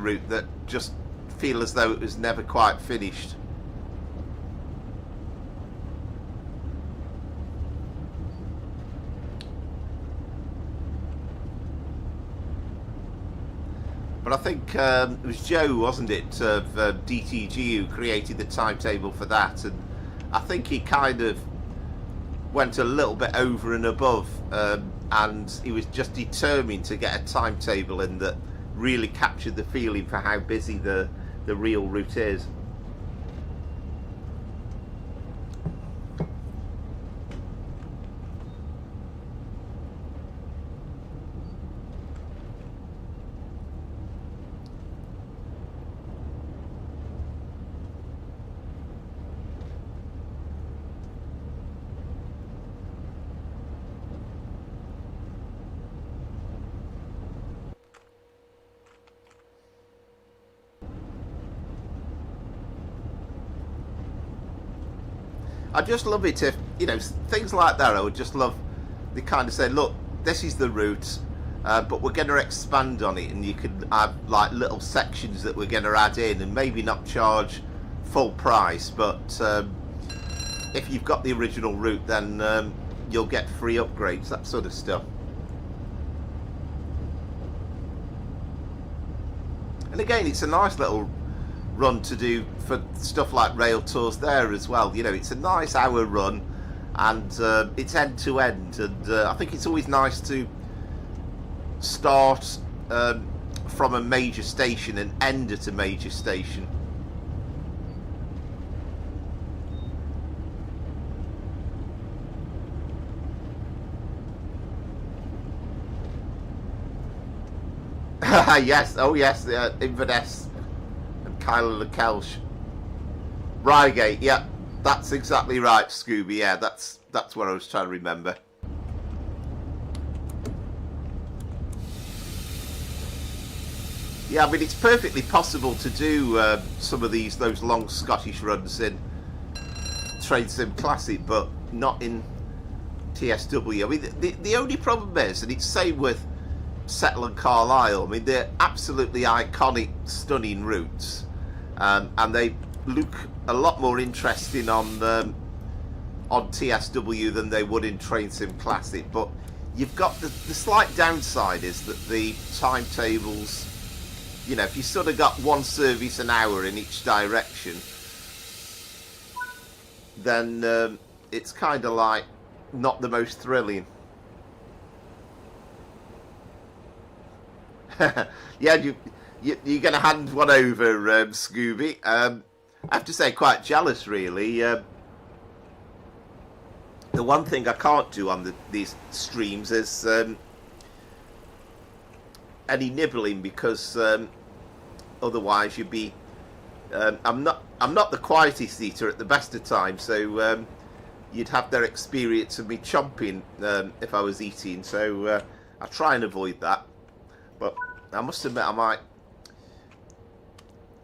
route that just feel as though it was never quite finished. But I think it was Joe, wasn't it, of DTG who created the timetable for that, and I think he kind of went a little bit over and above, and he was just determined to get a timetable in that really captured the feeling for how busy the real route is. I just love it if, you know, things like that. I would just love, they kind of say, look, this is the route, but we're going to expand on it, and you can have like little sections that we're going to add in, and maybe not charge full price, but if you've got the original route, then you'll get free upgrades, that sort of stuff. And again, it's a nice little run to do for stuff like Railtours there as well. You know, it's a nice hour run, and it's end to end, and I think it's always nice to start from a major station and end at a major station. Yes, oh yes, Inverness and Carlisle and Kelsh. Reigate, yeah, that's exactly right, Scooby. Yeah, that's what I was trying to remember. Yeah, I mean, it's perfectly possible to do some of those long Scottish runs in Train Sim Classic, but not in TSW. I mean, the only problem is, and it's same with Settle and Carlisle, I mean, they're absolutely iconic, stunning routes, and they look a lot more interesting on TSW than they would in Train Sim Classic. But you've got the slight downside is that the timetables, you know, if you sort of got one service an hour in each direction, then it's kind of like not the most thrilling. Yeah, you're going to hand one over, Scooby. I have to say, quite jealous, really. The one thing I can't do on these streams is any nibbling, because otherwise you'd be. I'm not the quietest eater at the best of times, so you'd have their experience of me chomping if I was eating. So I try and avoid that. But I must admit, I might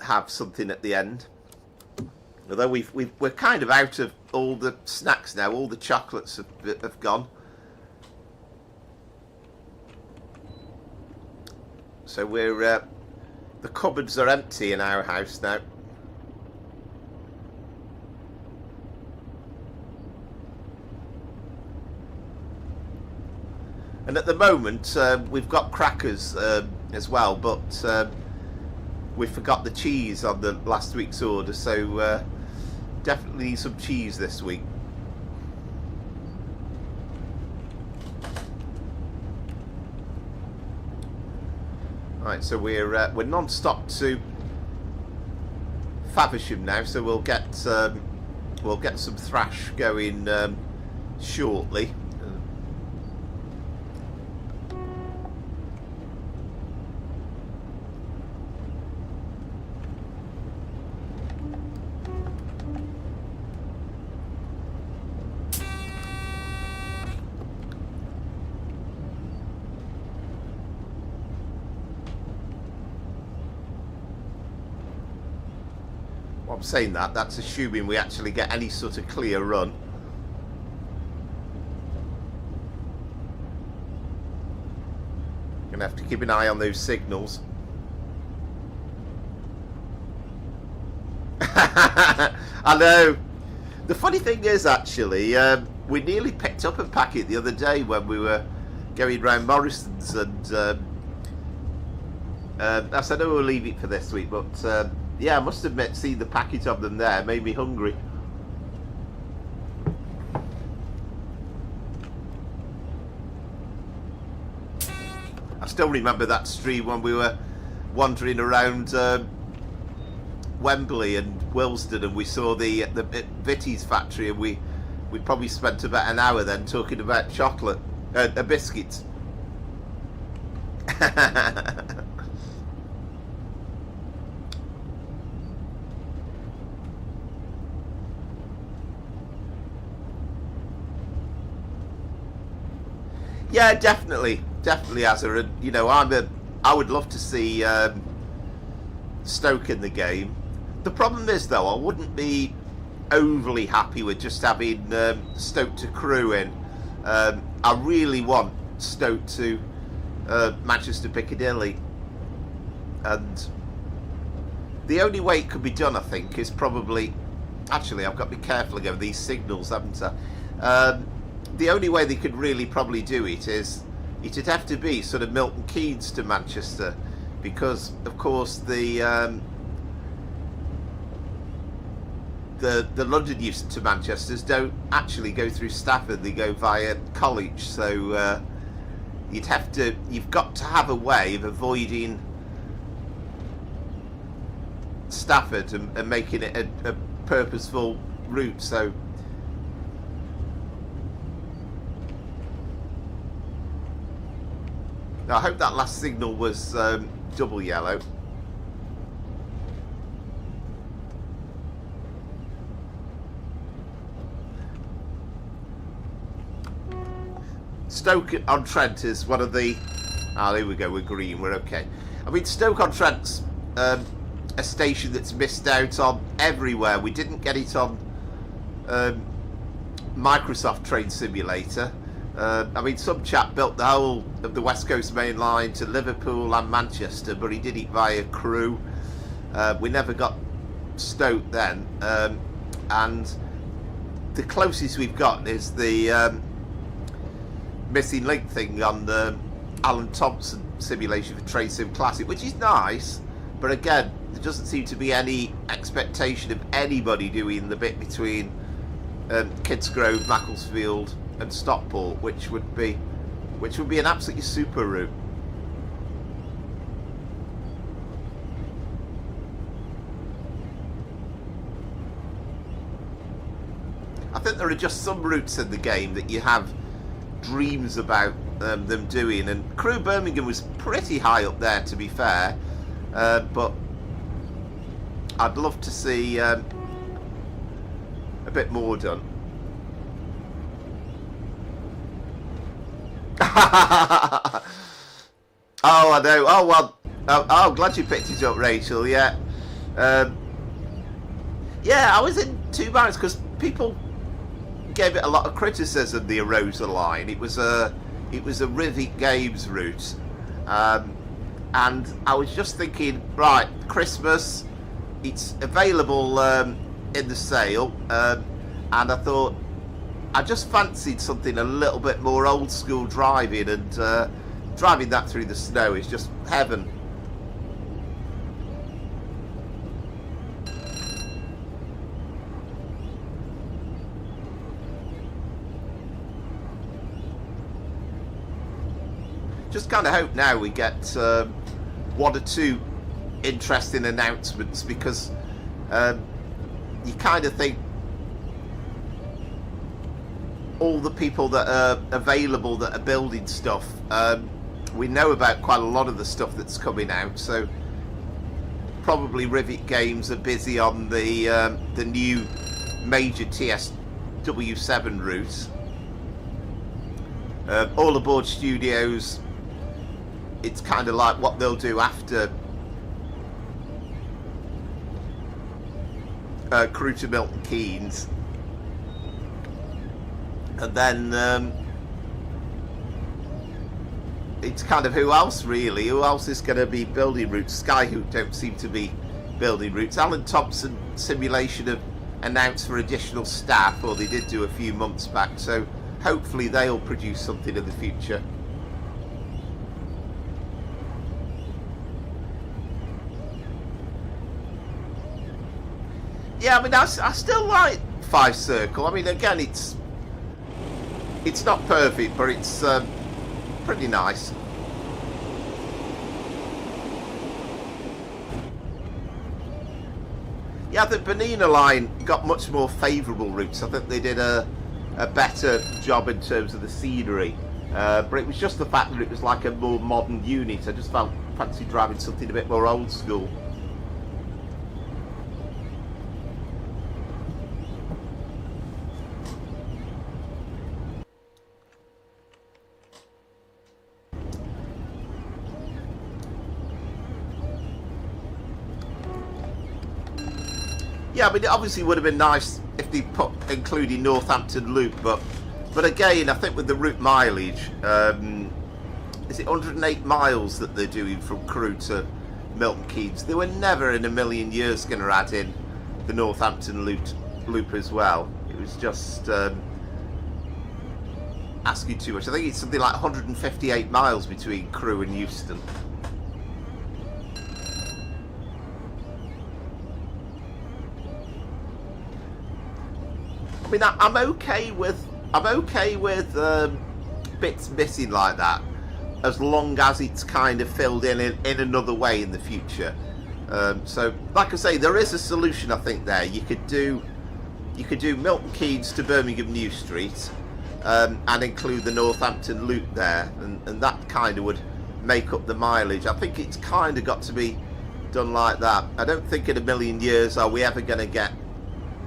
have something at the end. Although we're kind of out of all the snacks now, all the chocolates have gone. So we're the cupboards are empty in our house now. And at the moment, we've got crackers as well, but we forgot the cheese on the last week's order, so definitely need some cheese this week. Right, so we're non-stop to Faversham now, so we'll get some thrash going shortly. I'm saying that's assuming we actually get any sort of clear run. Gonna have to keep an eye on those signals. I know. The funny thing is, actually, we nearly picked up a packet the other day when we were going round Morrison's, and I said, we'll leave it for this week, but yeah, I must admit, seeing the packet of them there made me hungry. I still remember that stream when we were wandering around Wembley and Willesden, and we saw the Vitty's factory, and we probably spent about an hour then talking about chocolate, biscuits. Yeah, definitely, Azza, and you know, I would love to see Stoke in the game. The problem is, though, I wouldn't be overly happy with just having Stoke to Crewe in. I really want Stoke to Manchester Piccadilly, and the only way it could be done, I think, is probably, actually, I've got to be careful again with these signals, haven't I? The only way they could really probably do it is it'd have to be sort of Milton Keynes to Manchester, because of course the London Euston to Manchesters don't actually go through Stratford, they go via College, so you've got to have a way of avoiding Stratford and making it a purposeful route. So I hope that last signal was double yellow. Stoke-on-Trent is one of the... Ah, there we go, we're green, we're okay. I mean, Stoke-on-Trent's a station that's missed out on everywhere. We didn't get it on Microsoft Train Simulator. I mean, some chap built the whole of the West Coast Main Line to Liverpool and Manchester, but he did it via Crewe. We never got Stoke then, and the closest we've got is the missing link thing on the Alan Thompson simulation for Train Sim Classic, which is nice, but again, there doesn't seem to be any expectation of anybody doing the bit between Kidsgrove, Macclesfield and Stockport, which would be an absolutely super route. I think there are just some routes in the game that you have dreams about them doing, and Crewe Birmingham was pretty high up there, to be fair, but I'd love to see a bit more done. Oh, I know. Oh, well. Oh, glad you picked it up, Rachel. Yeah. Yeah, I was in two minds because people gave it a lot of criticism, the Erosa line. It was a Rivet Games route. And I was just thinking, right, Christmas, it's available in the sale. And I thought, I just fancied something a little bit more old school driving, and driving that through the snow is just heaven. Just kind of hope now we get one or two interesting announcements, because you kind of think all the people that are available that are building stuff, we know about quite a lot of the stuff that's coming out, so probably Rivet Games are busy on the new major TSW6 route. All Aboard Studios, it's kind of like what they'll do after Crewe to Milton Keynes. And then it's kind of who else really? Who else is going to be building routes? Skyhook don't seem to be building routes. Alan Thompson simulation have announced for additional staff, or they did do a few months back, so hopefully they'll produce something in the future. Yeah, I mean, I still like 5 Circle. I mean, again, it's not perfect, but it's pretty nice. Yeah, the Bernina line got much more favourable routes. I think they did a better job in terms of the scenery. But it was just the fact that it was like a more modern unit. I just fancy driving something a bit more old school. Yeah, I mean, it obviously would have been nice if they included Northampton Loop, but again, I think with the route mileage, is it 108 miles that they're doing from Crewe to Milton Keynes? They were never in a million years going to add in the Northampton loop as well. It was just asking too much. I think it's something like 158 miles between Crewe and Euston. I mean, I'm okay with bits missing like that, as long as it's kind of filled in another way in the future. So, like I say, there is a solution. I think there you could do Milton Keynes to Birmingham New Street, and include the Northampton loop there, and that kind of would make up the mileage. I think it's kind of got to be done like that. I don't think in a million years are we ever going to get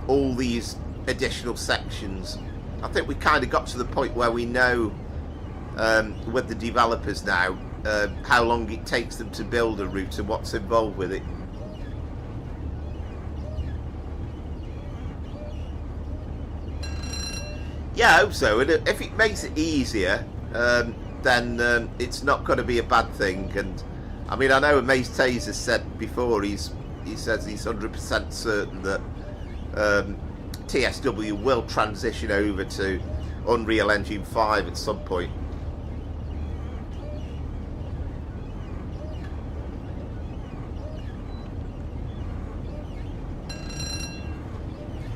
all these additional sections. I think we kind of got to the point where we know with the developers now how long it takes them to build a route and what's involved with it. Yeah, I hope so. And if it makes it easier, then it's not going to be a bad thing. And I mean, I know Mace Taser has said before, he says he's 100% certain that TSW will transition over to Unreal Engine 5 at some point.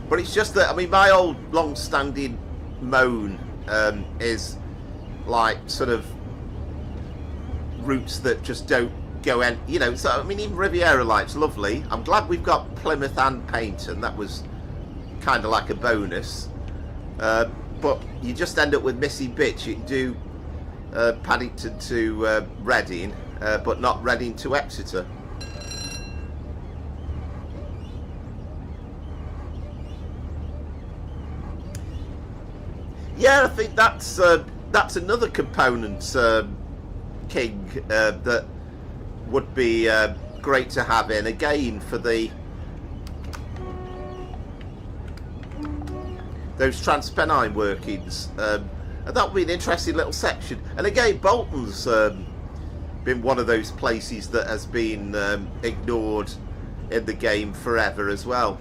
But it's just that, I mean, my old long-standing moan is like sort of routes that just don't go in, you know. So I mean, even Riviera Light's lovely. I'm glad we've got Plymouth and Paignton. That was kind of like a bonus, but you just end up with missing bits. You can do Paddington to Reading, but not Reading to Exeter. Yeah, I think that's another component, King, that would be great to have in again for those Transpennine workings, and that would be an interesting little section. And again, Bolton's been one of those places that has been ignored in the game forever as well.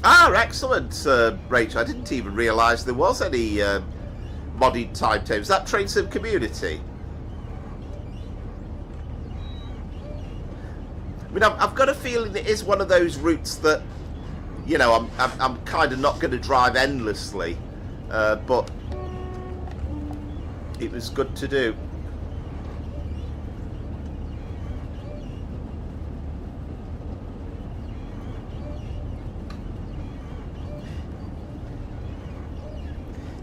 Ah, excellent, Rachel. I didn't even realise there was any modded timetables. Is that Train Sim Community? I mean, I've got a feeling it is one of those routes that, you know, I'm kind of not going to drive endlessly, but it was good to do.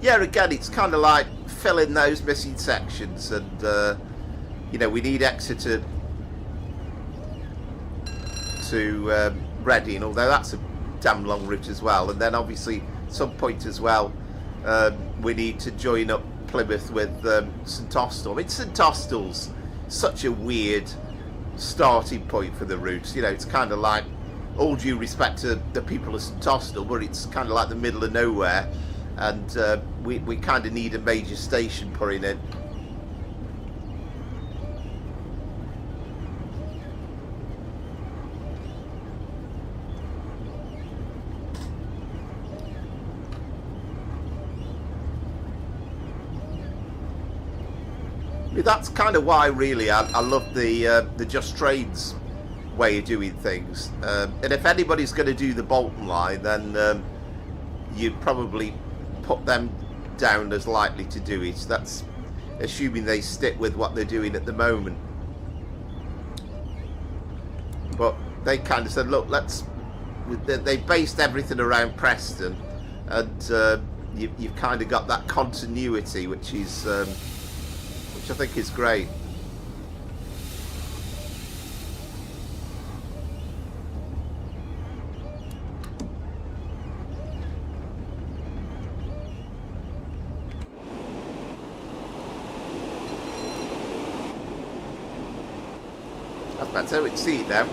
Yeah, again, it's kind of like filling those missing sections, and you know, we need Exeter to Reading, although that's a damn long route as well. And then obviously at some point as well, we need to join up Plymouth with St Austell. I mean, St Austell's such a weird starting point for the routes. You know, it's kind of like, all due respect to the people of St Austell, but it's kind of like the middle of nowhere. And we kind of need a major station putting in. mean, that's kind of why, really, I love the Just Trains way of doing things. And if anybody's going to do the Bolton line, then you'd probably put them down as likely to do it. That's assuming they stick with what they're doing at the moment. But they kind of said, look, they based everything around Preston, and you've kind of got that continuity, which I think is great. That's better. We can see it now.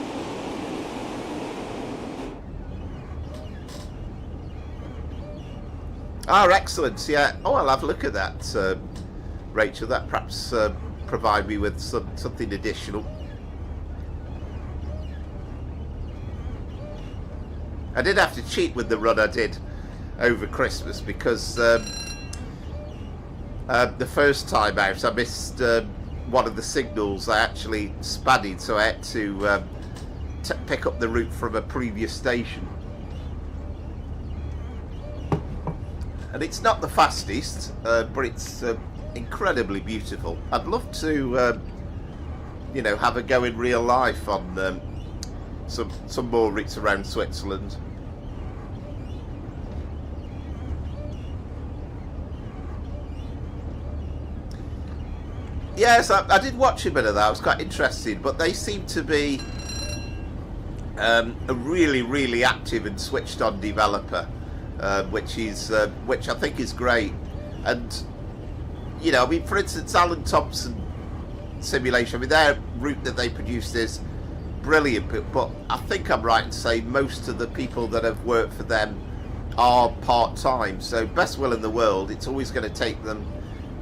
Oh, excellent. Yeah. Oh, I'll have a look at that, Rachel. That perhaps provide me with something additional. I did have to cheat with the run I did over Christmas because the first time out I missed one of the signals. I actually spadded, so I had to pick up the route from a previous station. And it's not the fastest, but it's incredibly beautiful. I'd love to, you know, have a go in real life on some more routes around Switzerland. Yes, I did watch a bit of that. I was quite interested, but they seem to be a really, really active and switched-on developer. Which I think is great. And you know, I mean, for instance, Alan Thompson Simulation, I mean, their route that they produced is brilliant, but I think I'm right in saying most of the people that have worked for them are part-time, so best will in the world, it's always going to take them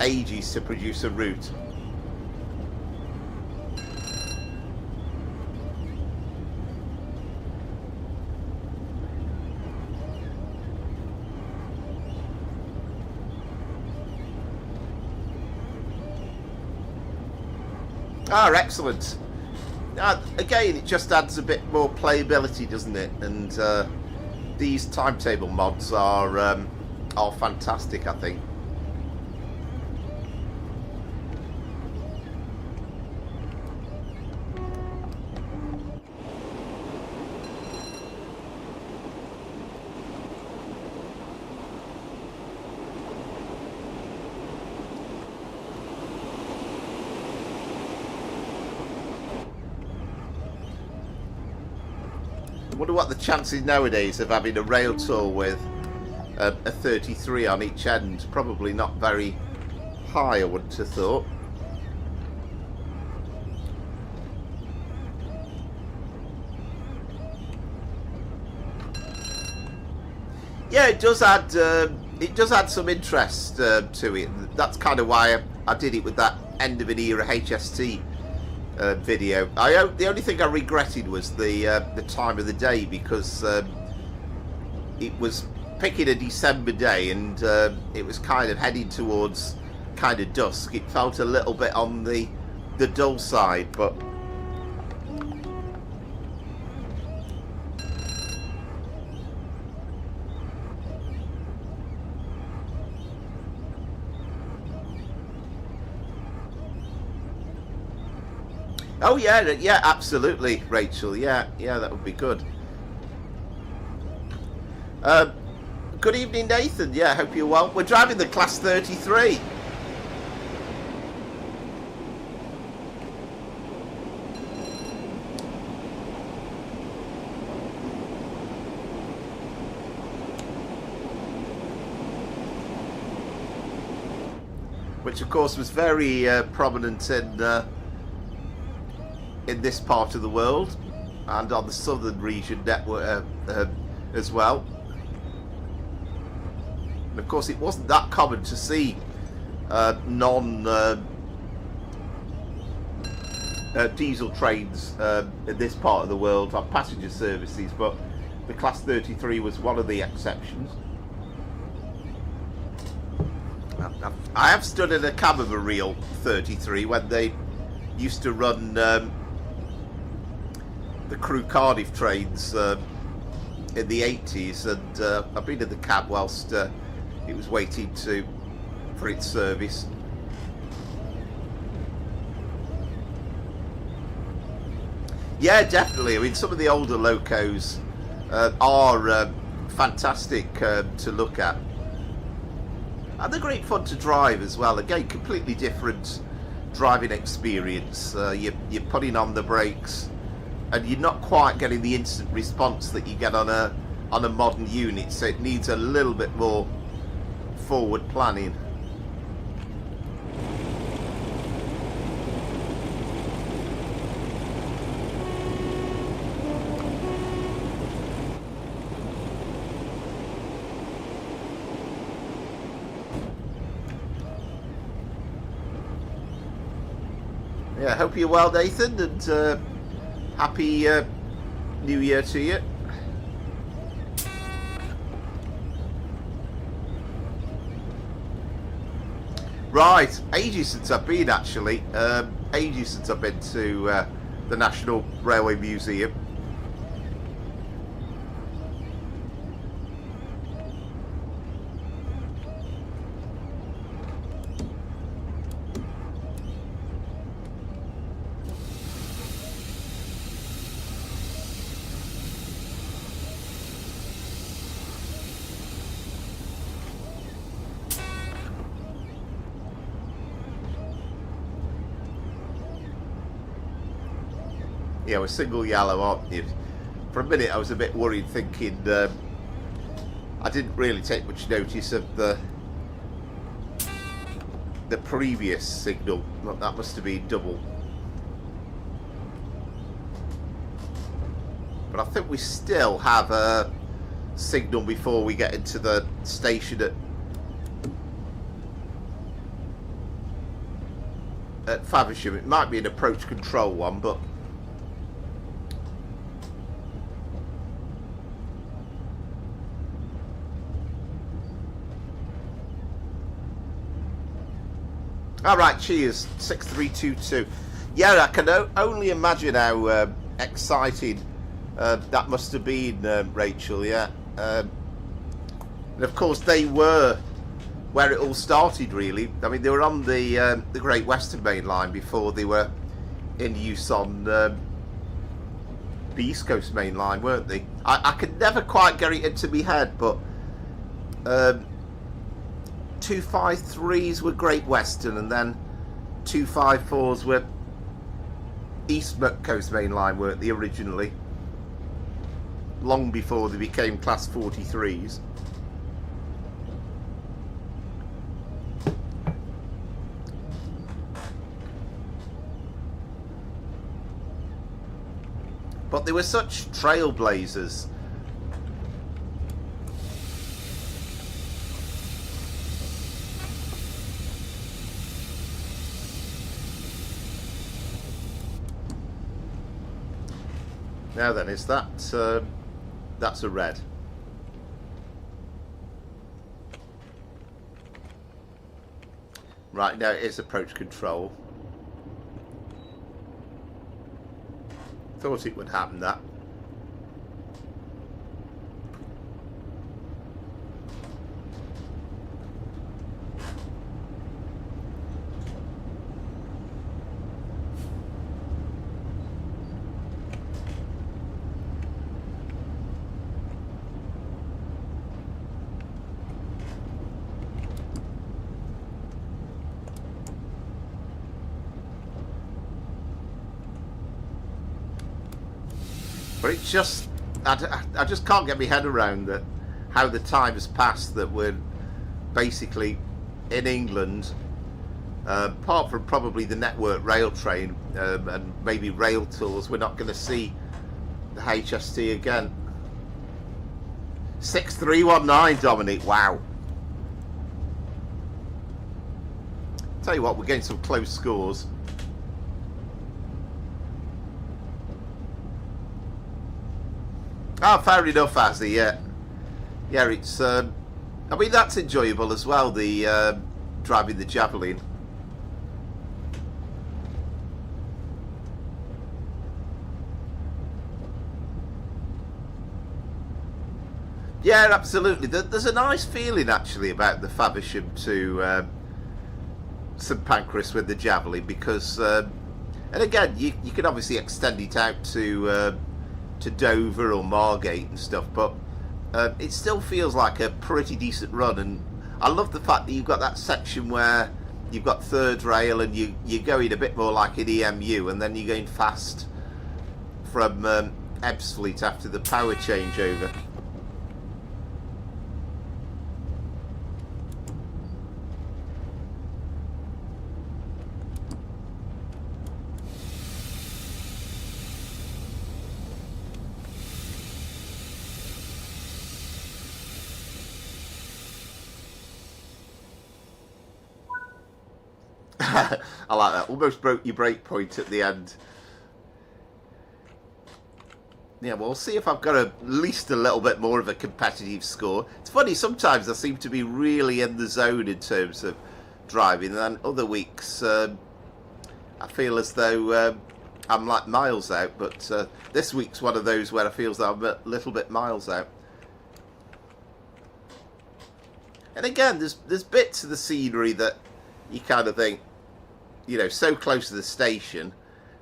ages to produce a route. Ah, excellent. Again, it just adds a bit more playability, doesn't it? And these timetable mods are fantastic, I think. I wonder what the chances nowadays of having a Railtour with a 33 on each end. Probably not very high, I wouldn't have thought. Yeah, it does add some interest to it. That's kind of why I did it with that end of an era HST video. The only thing I regretted was the time of the day, because it was picking a December day, and it was kind of heading towards kind of dusk. It felt a little bit on the dull side, but oh yeah, absolutely, Rachel. Yeah, that would be good. Good evening, Nathan. Yeah, hope you're well. We're driving the Class 33. Which, of course, was very prominent in this part of the world, and on the southern region network as well. And of course, it wasn't that common to see diesel trains in this part of the world on passenger services, but the Class 33 was one of the exceptions. I have stood in a cab of a real 33 when they used to run the Crewe Cardiff trains in the 80s, and I've been in the cab whilst it was waiting for its service. Yeah, definitely. I mean, some of the older locos are fantastic to look at, and they're great fun to drive as well. Again, completely different driving experience. You're putting on the brakes, and you're not quite getting the instant response that you get on a modern unit. So it needs a little bit more forward planning. Yeah, hope you're well, Nathan, and happy New Year to you. Right, ages since I've been, actually. Ages since I've been to the National Railway Museum. Yeah, we're single yellow, aren't you? For a minute I was a bit worried, thinking I didn't really take much notice of the previous signal. That must have been double. But I think we still have a signal before we get into the station at Faversham. It might be an approach control one, but alright, cheers, 6322. Yeah, I can only imagine how exciting that must have been, Rachel, yeah. And of course they were where it all started, really. I mean, they were on the Great Western Main Line before they were in use on the East Coast Main Line, weren't they? I could never quite get it into my head, but 253s were Great Western, and then 254s were East Coast Main Line, weren't they, originally? Long before they became Class 43s. But they were such trailblazers. Now then, is that that's a red. Right, now it is approach control. Thought it would happen, that. But it's just, I just can't get my head around that, how the time has passed that we're basically in England, apart from probably the Network Rail train and maybe Railtours, we're not going to see the HST again. 6319, Dominic, wow. Tell you what, we're getting some close scores. Ah, fair enough, Azzy, yeah. Yeah, it's, I mean, that's enjoyable as well, the driving the Javelin. Yeah, absolutely. There's a nice feeling actually about the Faversham to St Pancras with the Javelin, because, and again, you can obviously extend it out to Dover or Margate and stuff, but it still feels like a pretty decent run. And I love the fact that you've got that section where you've got third rail and you're going a bit more like an EMU, and then you're going fast from Ebbsfleet after the power changeover. I like that. Almost broke your break point at the end. Yeah, well, we'll see if I've got at least a little bit more of a competitive score. It's funny, sometimes I seem to be really in the zone in terms of driving, and then other weeks I feel as though I'm like miles out, but this week's one of those where I feel as though I'm a little bit miles out. And again, there's bits of the scenery that you kind of think, you know, so close to the station,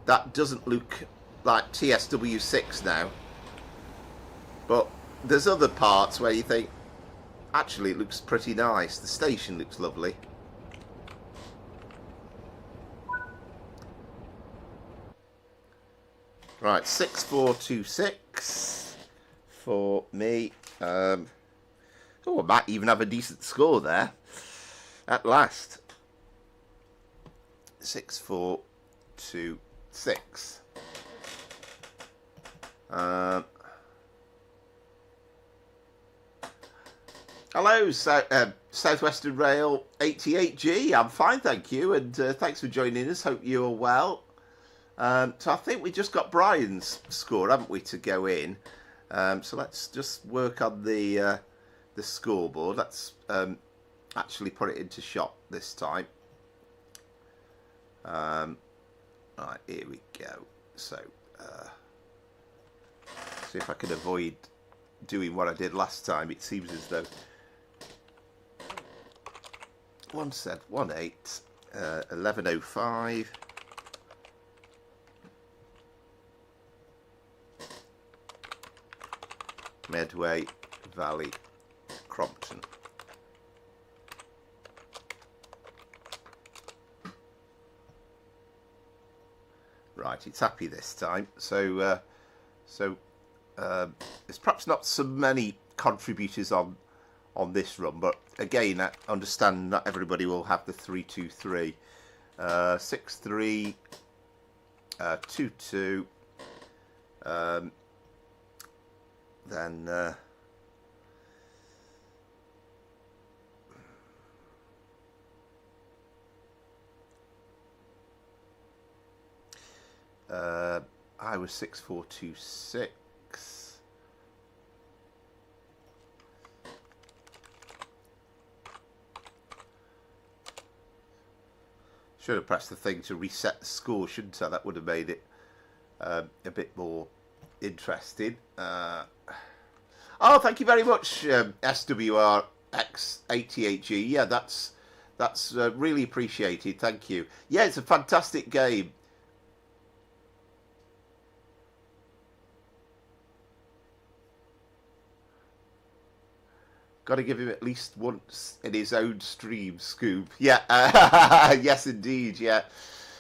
that doesn't look like TSW6 now. But there's other parts where you think, actually it looks pretty nice. The station looks lovely. Right, 6426 for me. Oh, I might even have a decent score there at last. 6426. Hello, Southwestern Rail 88G. I'm fine, thank you, and thanks for joining us. Hope you're well. So I think we just got Brian's score, haven't we, to go in? So let's just work on the scoreboard. Let's actually put it into shot this time. Right, here we go. So, see if I can avoid doing what I did last time. It seems as though 18, 1105. Medway Valley, Crompton. Right, it's happy this time. So, there's perhaps not so many contributors on this run, but again, I understand not everybody will have the 323, 63, 22. Then I was 6426. Should have pressed the thing to reset the score, shouldn't I? That would have made it a bit more interesting. Oh, thank you very much, SWRX88G. Yeah, that's really appreciated. Thank you. Yeah, it's a fantastic game. Got to give him at least once in his own stream, Scoob. Yeah, yes, indeed. Yeah,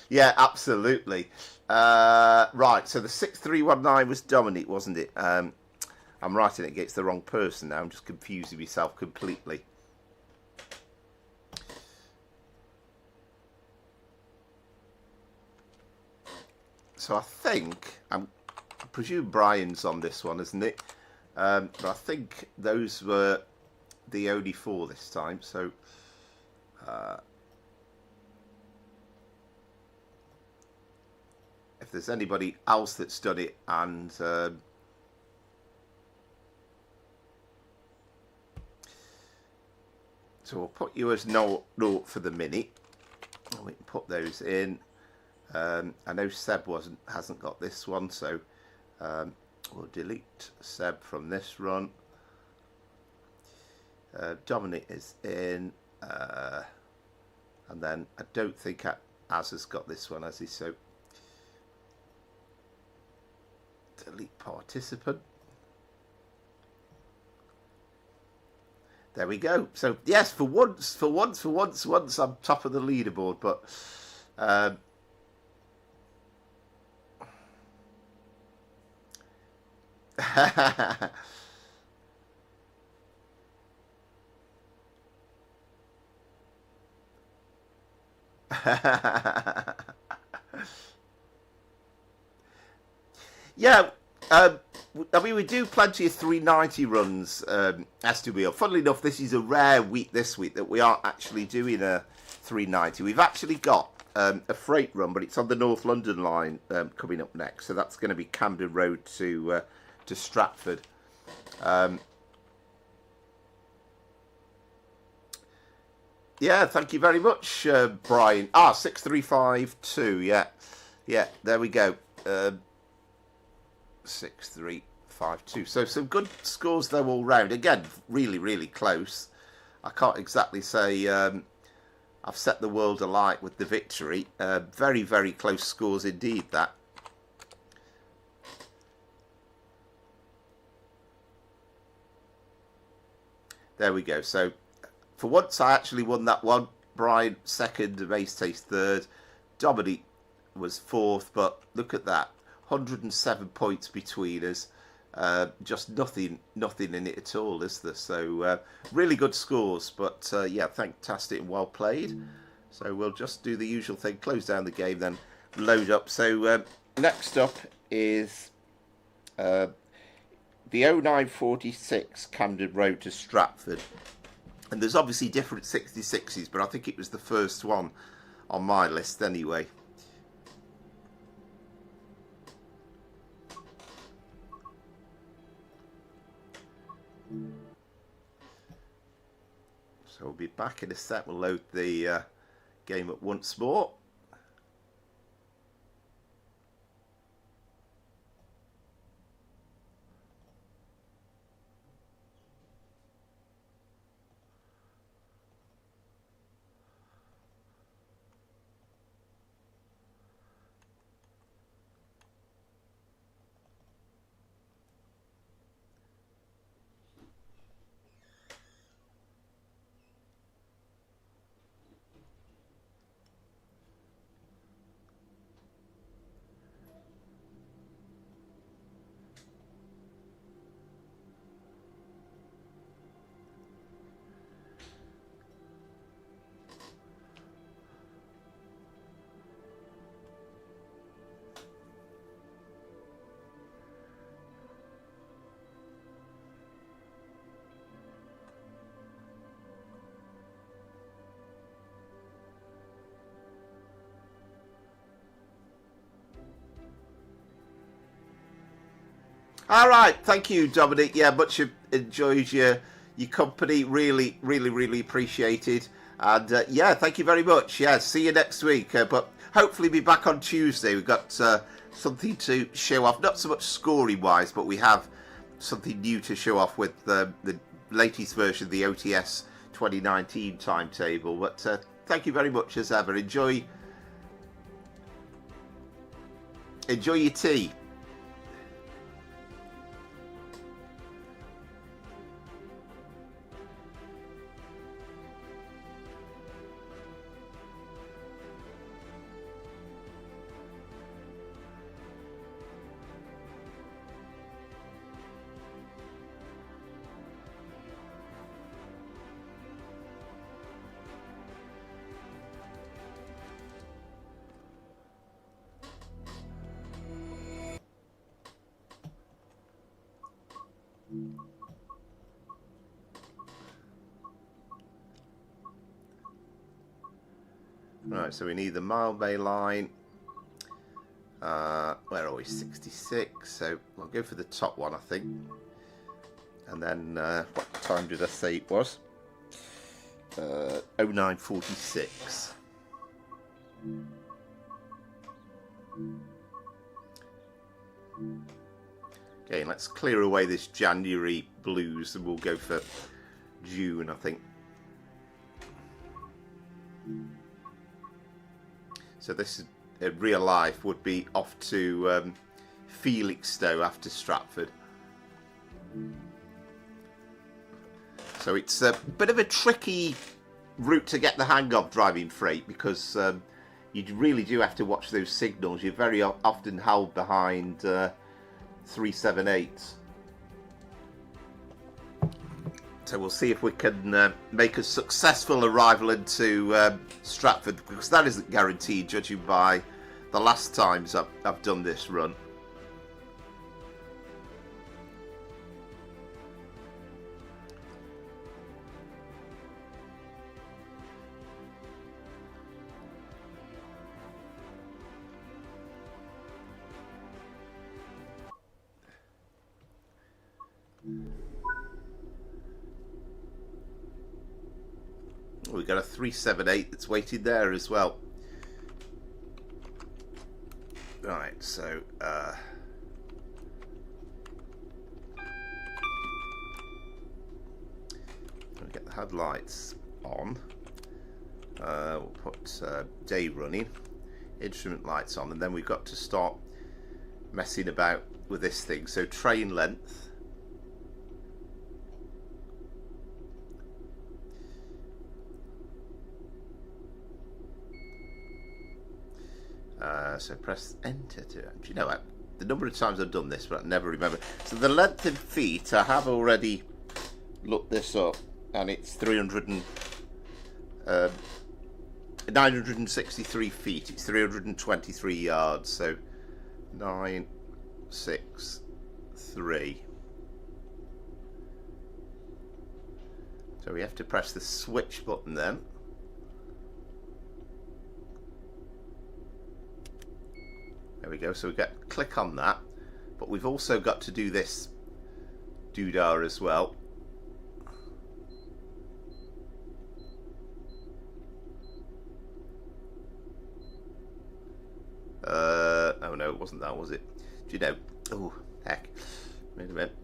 yeah, absolutely. Right, so the 6319 was Dominic, wasn't it? I'm writing it against the wrong person now. I'm just confusing myself completely. So I think, I presume Brian's on this one, isn't it? But I think those were the only four this time. So if there's anybody else that's done it and So we'll put you as naught for the minute. We can put those in. I know Seb hasn't got this one, so we'll delete Seb from this run. Dominic is in, and then I don't think Az has got this one, has he? So delete participant. There we go. So yes, for once, I'm top of the leaderboard, but yeah. I mean, we do plenty of 390 runs, as to be. Funnily enough, this is a rare week this week that we aren't actually doing a 390. We've actually got a freight run, but it's on the North London line coming up next. So that's going to be Camden Road to Stratford. Yeah, thank you very much, Brian. 6352. Yeah, there we go. 6352. So some good scores though all round. Again, really close. I can't exactly say I've set the world alight with the victory. Very close scores indeed, that. There we go. So for once I actually won that one. Brian second, Mace Taste third, Dominic was fourth, but look at that. 107 points between us. Just nothing in it at all, is there? So really good scores, but yeah, fantastic and well played. So we'll just do the usual thing, close down the game, then load up. So next up is the 0946 Camden Road to Stratford. And there's obviously different 66s, but I think it was the first one on my list anyway. So we'll be back in a sec. We'll load the game up once more. All right, thank you, Dominic. Yeah, much enjoyed your company. Really appreciated. And yeah, thank you very much. Yeah, see you next week. But hopefully be back on Tuesday. We've got something to show off. Not so much scoring wise, but we have something new to show off with the latest version of the OTS 2019 timetable. But thank you very much as ever. Enjoy your tea. Right, so we need the Mile Bay line. Where are we? 66. So we'll go for the top one, I think. And then what time did I say it was? 0946. Okay, let's clear away this January blues and we'll go for June, I think. So this is, in real life would be off to Felixstowe after Stratford. So it's a bit of a tricky route to get the hang of driving freight, because you really do have to watch those signals. You're very often held behind 378s. So we'll see if we can make a successful arrival into Stratford, because that isn't guaranteed, judging by the last times I've done this run. We've got a 378 that's waiting there as well. Right, so we'll get the headlights on. We'll put day running, instrument lights on, and then we've got to start messing about with this thing. So train length. So press enter to. Do you know what? The number of times I've done this, but I never remember. So the length in feet, I have already looked this up, and it's 963 feet. It's 323 yards. So 963. So we have to press the switch button then. There we go, so we get click on that, but we've also got to do this doodah as well. Oh no, it wasn't that, was it? Do you know? Oh, heck. Wait a minute.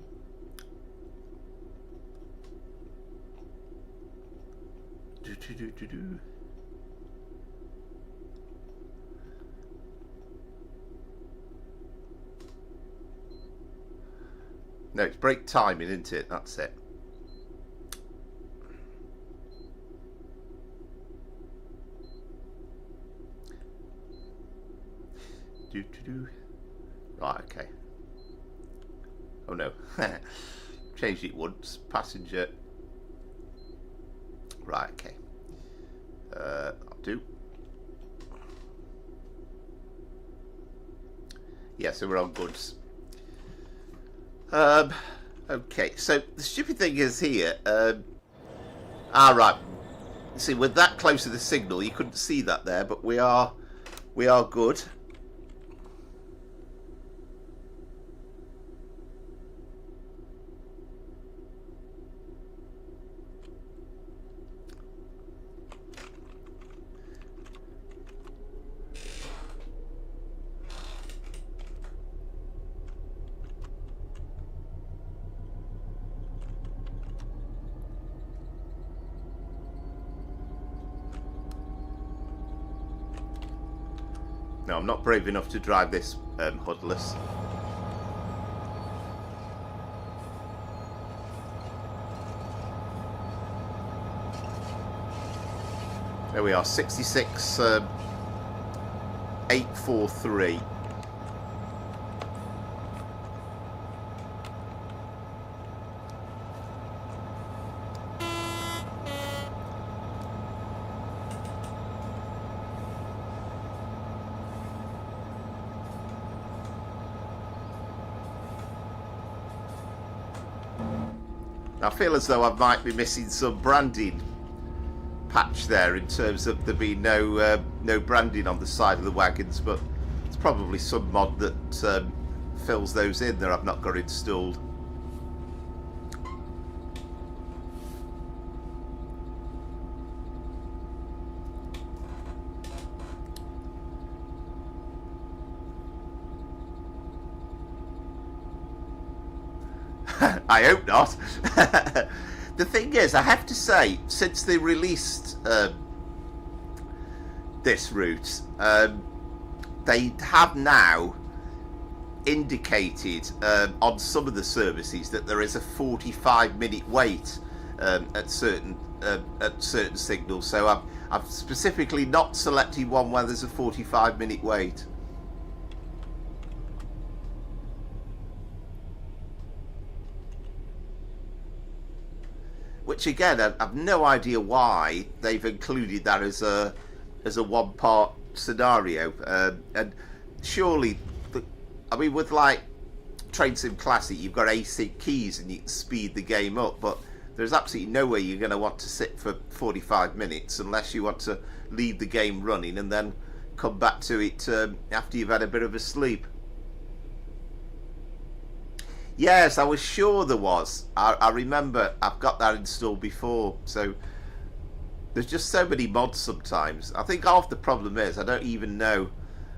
Do. No, it's break timing, isn't it? That's it. Do. Right, okay. Oh no. Changed it once. Passenger. Right, okay. I'll do. Yeah, so we're on goods. Okay, so the stupid thing is here, right, see, we're that close to the signal, you couldn't see that there, but we are good. No, I'm not brave enough to drive this hoodless. There we are, 66 843. I feel as though I might be missing some branding patch there in terms of there being no branding on the side of the wagons, but it's probably some mod that fills those in that I've not got installed. I hope not. The thing is, I have to say, since they released this route, they have now indicated on some of the services that there is a 45-minute wait at certain signals. So I've specifically not selected one where there's a 45-minute wait. Which again, I've no idea why they've included that as a one-part scenario. And surely, I mean, with like Train Sim Classic, you've got async keys and you can speed the game up, but there's absolutely no way you're going to want to sit for 45 minutes unless you want to leave the game running and then come back to it after you've had a bit of a sleep. Yes, I was sure there was. I remember I've got that installed before. So there's just so many mods sometimes. I think half the problem is I don't even know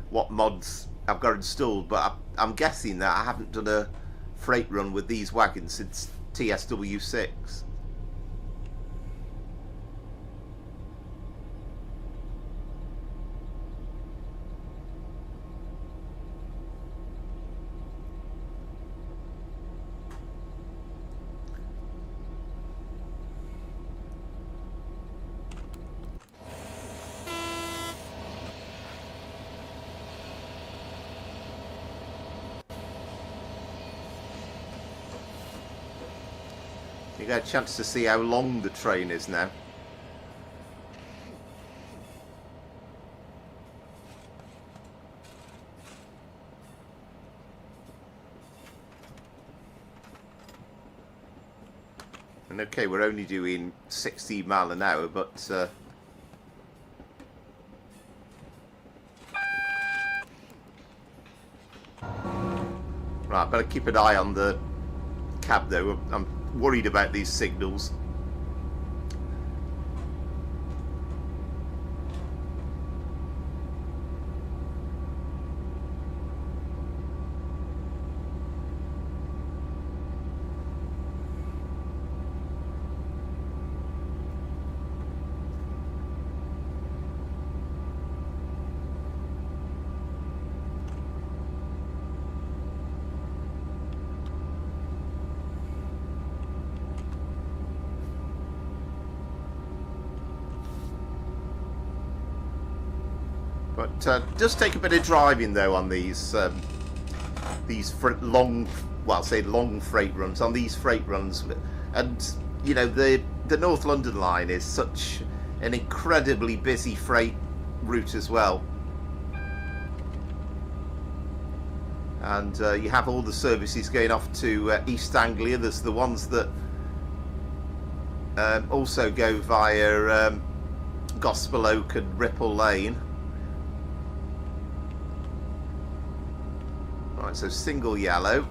what mods I've got installed, but I'm guessing that I haven't done a freight run with these wagons since TSW6. You get a chance to see how long the train is now. And okay, we're only doing 60 mile an hour, but right, better keep an eye on the cab though. I'm worried about these signals. But does take a bit of driving though on these long, well, say long freight runs. On these freight runs, and you know the North London line is such an incredibly busy freight route as well, and you have all the services going off to East Anglia. There's the ones that also go via Gospel Oak and Ripple Lane. Right, so single yellow.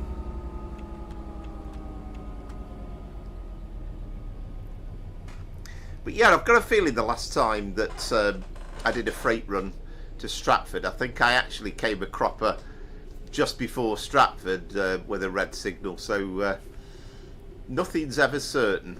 But yeah, I've got a feeling the last time that I did a freight run to Stratford, I think I actually came a cropper just before Stratford with a red signal, so nothing's ever certain.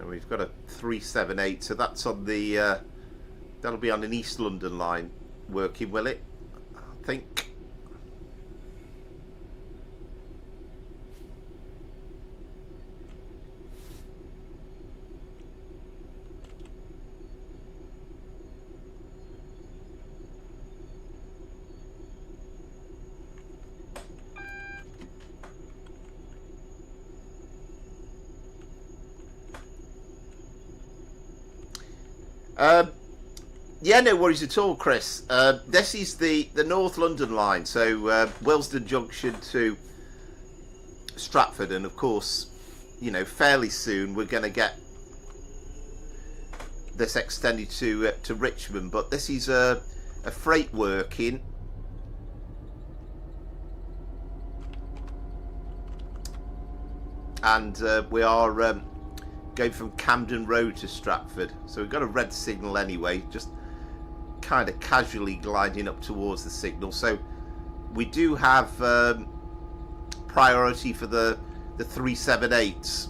We've got a 378, so that's on the that'll be on an East London line working, will it? I think. Yeah, no worries at all, Chris. This is the North London line, so Willesden Junction to Stratford, and of course, you know, fairly soon we're going to get this extended to Richmond. But this is a freight working. and we are going from Camden Road to Stratford. So we've got a red signal anyway, just kind of casually gliding up towards the signal. So we do have priority for the 378s.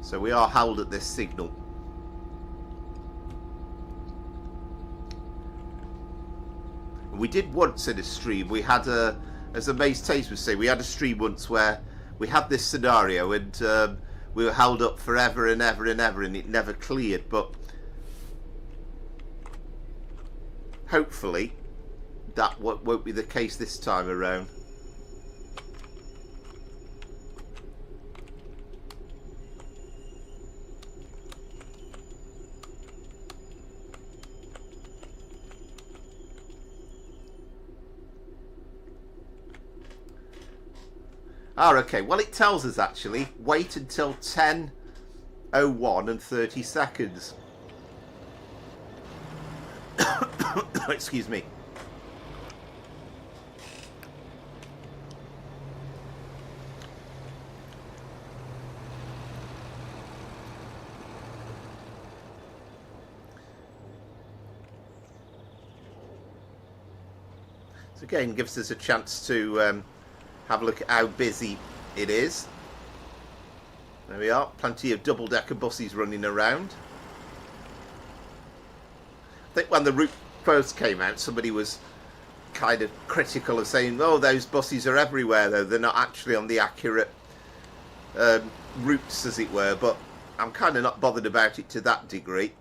So we are held at this signal. We did once in a stream, we had a, as a Maze Taste would say, we had a stream once where we had this scenario and we were held up forever and ever and ever and it never cleared, but hopefully that won't be the case this time around. Okay, well it tells us actually, wait until 10:01 and 30 seconds. Excuse me. So again, gives us a chance to have a look at how busy it is. There we are, plenty of double-decker buses running around. I think when the route first came out, somebody was kind of critical of saying, oh, those buses are everywhere, though they're not actually on the accurate routes, as it were, but I'm kind of not bothered about it to that degree.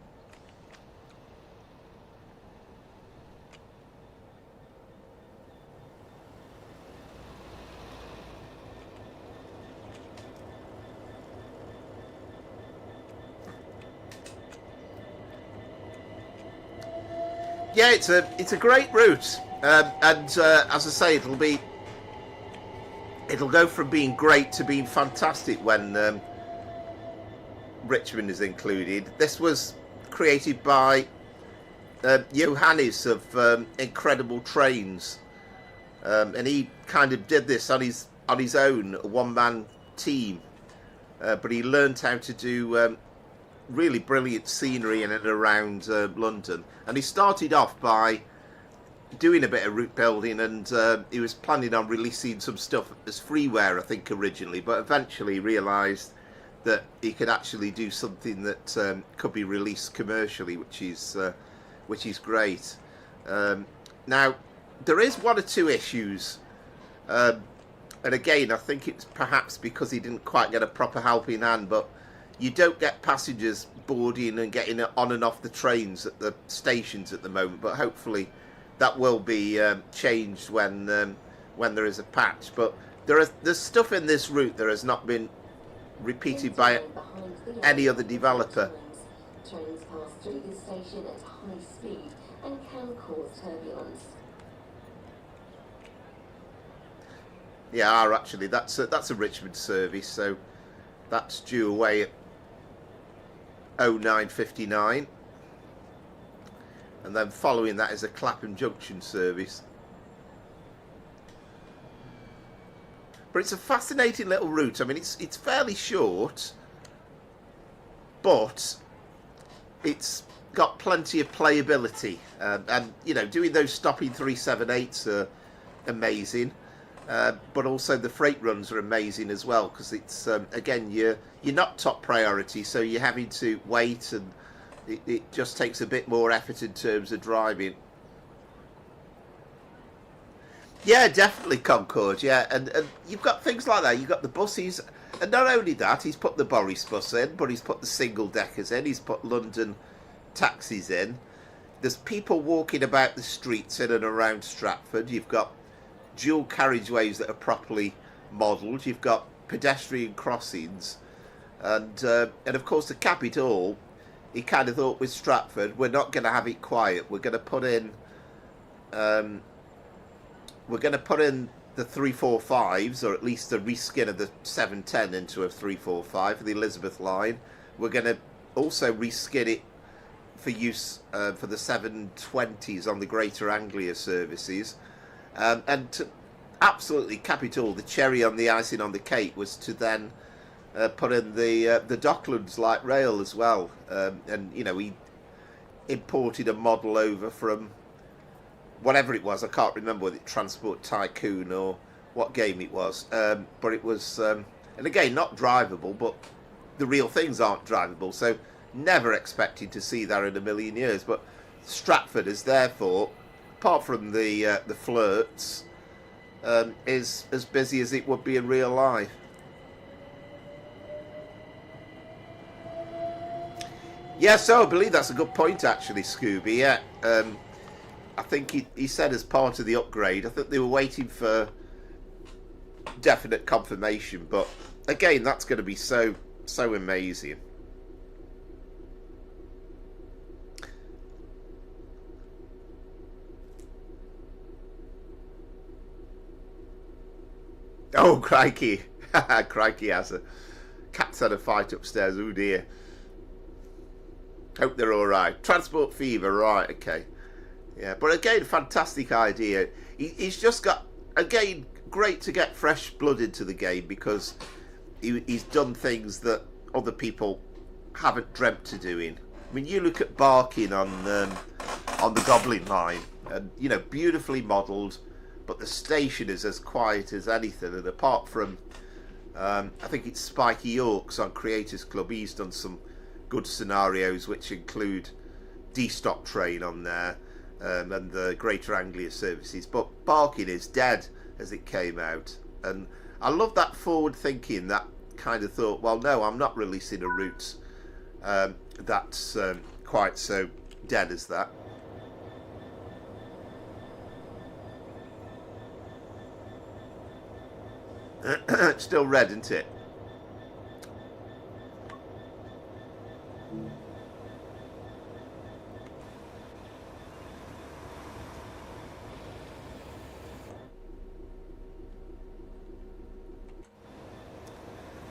Yeah, it's a great route, and as I say, it'll go from being great to being fantastic when Richmond is included. This was created by Johannes of Incredible Trains, and he kind of did this on his own, a one-man team, but he learned how to do really brilliant scenery in and around London, and he started off by doing a bit of route building, and he was planning on releasing some stuff as freeware, I think, originally, but eventually realised that he could actually do something that could be released commercially, which is great. Now there is one or two issues, and again I think it's perhaps because he didn't quite get a proper helping hand, but you don't get passengers boarding and getting on and off the trains at the stations at the moment, but hopefully that will be changed when there is a patch. But there's stuff in this route that has not been repeated by any other developer. Trains pass through this station at high speed and can cause turbulence. Yeah, actually that's a Richmond service, so that's due away at 09:59, and then following that is a Clapham Junction service. But it's a fascinating little route. I mean, it's fairly short, but it's got plenty of playability, and you know, doing those stopping 378s are amazing. But also the freight runs are amazing as well, because it's again, you're not top priority, so you're having to wait, and it just takes a bit more effort in terms of driving. Yeah, definitely Concord. Yeah, and you've got things like that. You've got the buses, and not only that, he's put the Boris bus in, but he's put the single deckers in. He's put London taxis in. There's people walking about the streets in and around Stratford. You've got dual carriageways that are properly modelled. You've got pedestrian crossings, and of course to cap it all, he kind of thought with Stratford, we're not going to have it quiet. We're going to put in the 345s, or at least a reskin of the 710 into a 345 for the Elizabeth line. We're going to also reskin it for use for the 720s on the Greater Anglia services. And to absolutely cap it all, the cherry on the icing on the cake was to then put in the Docklands light rail as well, and you know, he imported a model over from whatever it was. I can't remember whether it Transport Tycoon or what game it was, but it was, and again, not drivable, but the real things aren't drivable, so never expected to see that in a million years. But Stratford is therefore, apart from the flirts, is as busy as it would be in real life. Yeah, so I believe that's a good point actually, Scooby. Yeah, I think he said as part of the upgrade, I think they were waiting for definite confirmation, but again, that's going to be so amazing. Oh, crikey. Crikey has a cat's had a fight upstairs. Oh dear. Hope they're alright. Transport fever, right, okay. Yeah, but again, fantastic idea. He's just got, again, great to get fresh blood into the game, because he's done things that other people haven't dreamt of doing. I mean, you look at Barking on the Goblin line, and you know, beautifully modelled, but the station is as quiet as anything. And apart from, I think it's Spiky Yorks on Creators Club, he's done some good scenarios, which include D-Stop Train on there, and the Greater Anglia services. But Barking is dead as it came out, and I love that forward thinking, that kind of thought, well, no, I'm not releasing a route that's quite so dead as that. It's still red, isn't it?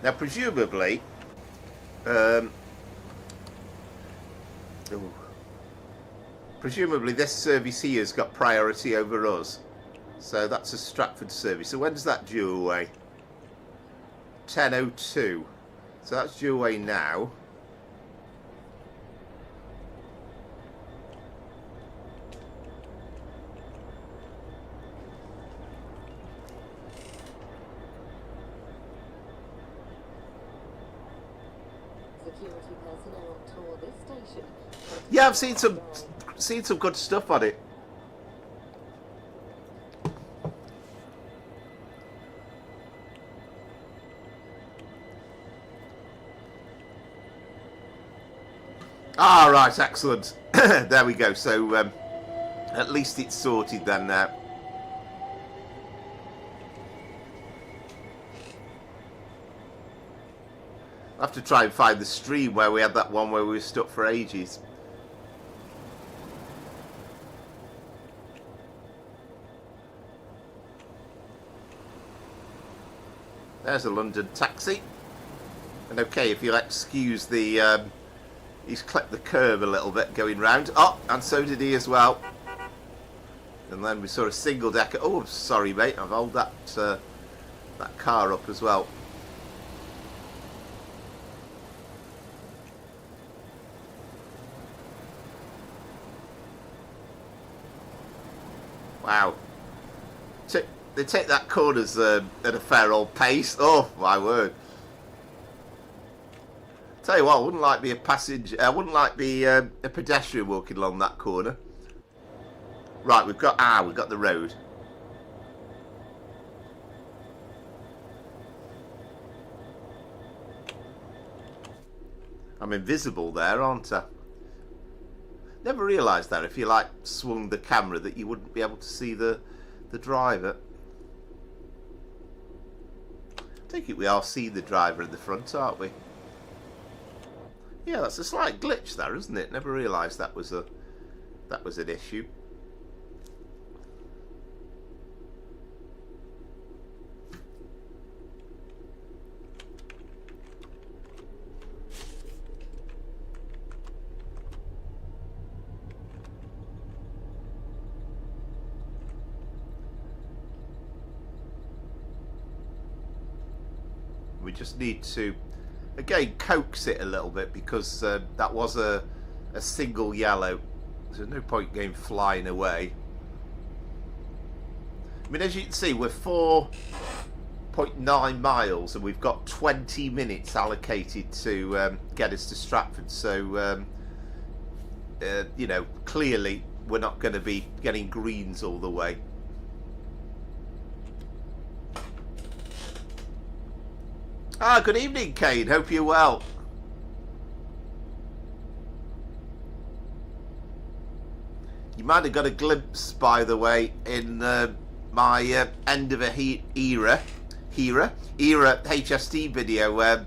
Now, presumably, this service here has got priority over us. So that's a Stratford service. So when does that due away? 10:02. So that's due away now. Security personnel tour this station. Yeah, I've seen some good stuff on it. Ah, right, excellent. There we go. So at least it's sorted then now. I'll have to try and find the stream where we had that one where we were stuck for ages. There's a London taxi. And okay, if you'll excuse the... he's clipped the curve a little bit going round. Oh, and so did he as well. And then we saw a single decker. Oh, sorry, mate. I've held that car up as well. Wow. They take that corners at a fair old pace. Oh, my word. Tell you what, I wouldn't like to be a passenger. I wouldn't like to be a pedestrian walking along that corner. Right, we've got the road. I'm invisible there, aren't I? Never realised that if you like swung the camera that you wouldn't be able to see the driver. I take it we are seeing the driver in the front, aren't we? Yeah, that's a slight glitch there, isn't it? Never realised that was an issue. We just need to again coax it a little bit, because that was a single yellow. There's no point going flying away. I mean, as you can see, we're 4.9 miles and we've got 20 minutes allocated to get us to Stratford. So, you know, clearly we're not going to be getting greens all the way. Ah, good evening, Kane. Hope you're well. You might have got a glimpse, by the way, in my end of a era HST video, where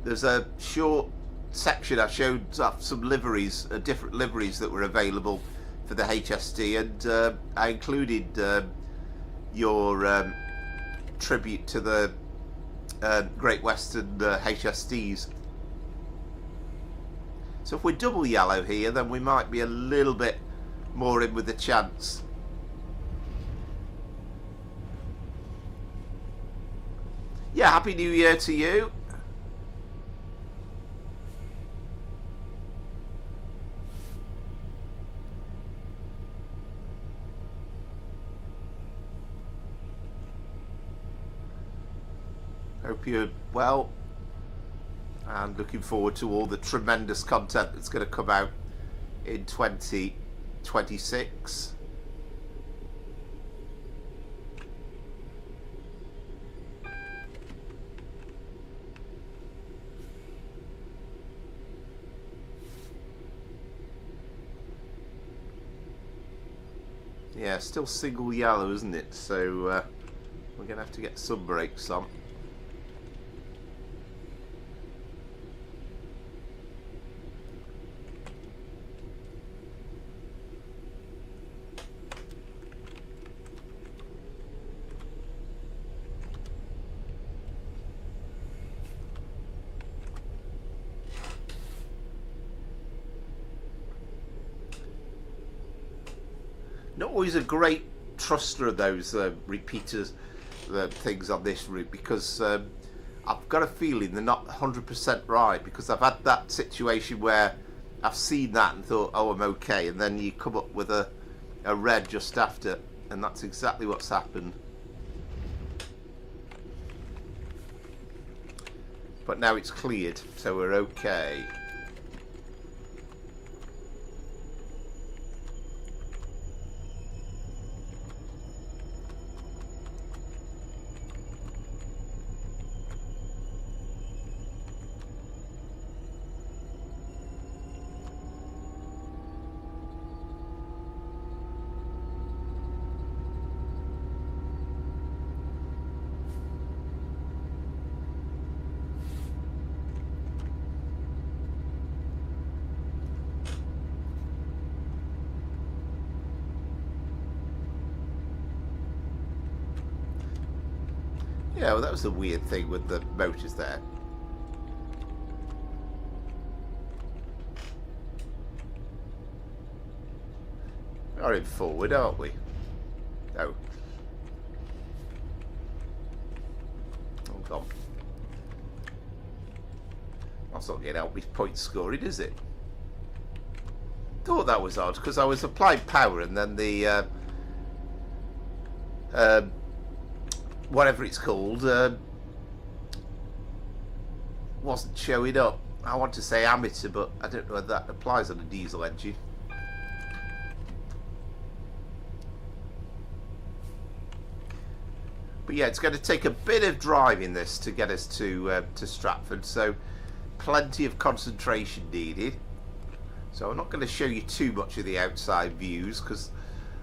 there's a short section I showed some liveries, different liveries that were available for the HST, and I included your tribute to the Great Western HSTs. So if we're double yellow here, then we might be a little bit more in with a chance. Yeah, Happy New Year to you. Hope you're well, and looking forward to all the tremendous content that's going to come out in 2026. Yeah, still single yellow, isn't it? So we're going to have to get some brakes on. Not always a great truster of those repeaters things on this route, because I've got a feeling they're not 100% right, because I've had that situation where I've seen that and thought, oh, I'm okay, and then you come up with a red just after, and that's exactly what's happened. But now it's cleared, so we're okay. Yeah, well, that was the weird thing with the motors there. We are in forward, aren't we? No. Hold on. That's not going to help me point scoring, is it? Thought that was odd, because I was applying power and then the whatever it's called wasn't showing up. I want to say amateur, but I don't know whether that applies on a diesel engine. But yeah, it's going to take a bit of driving this to get us to Stratford, so plenty of concentration needed. So I'm not going to show you too much of the outside views, because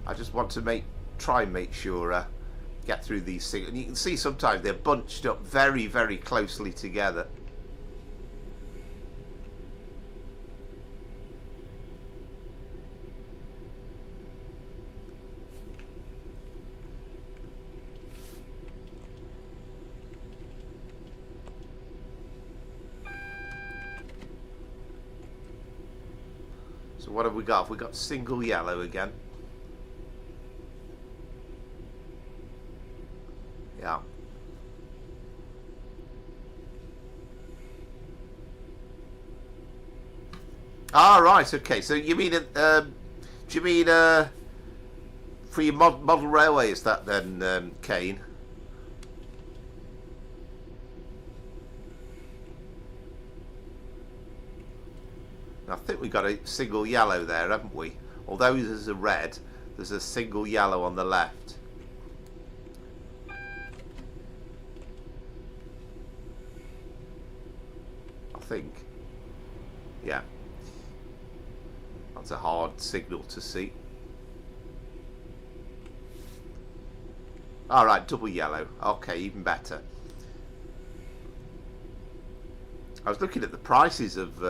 I just want to try and make sure get through these things. And you can see sometimes they're bunched up very, very closely together. So what have we got? Have we got single yellow again? Yeah. Ah, right, okay. So you mean, do you mean for your model railway, is that then, Kane? I think we got a single yellow there, haven't we? Although there's a red, there's a single yellow on the left. I think. Yeah. That's a hard signal to see. Alright, double yellow. Okay, even better. I was looking at the prices of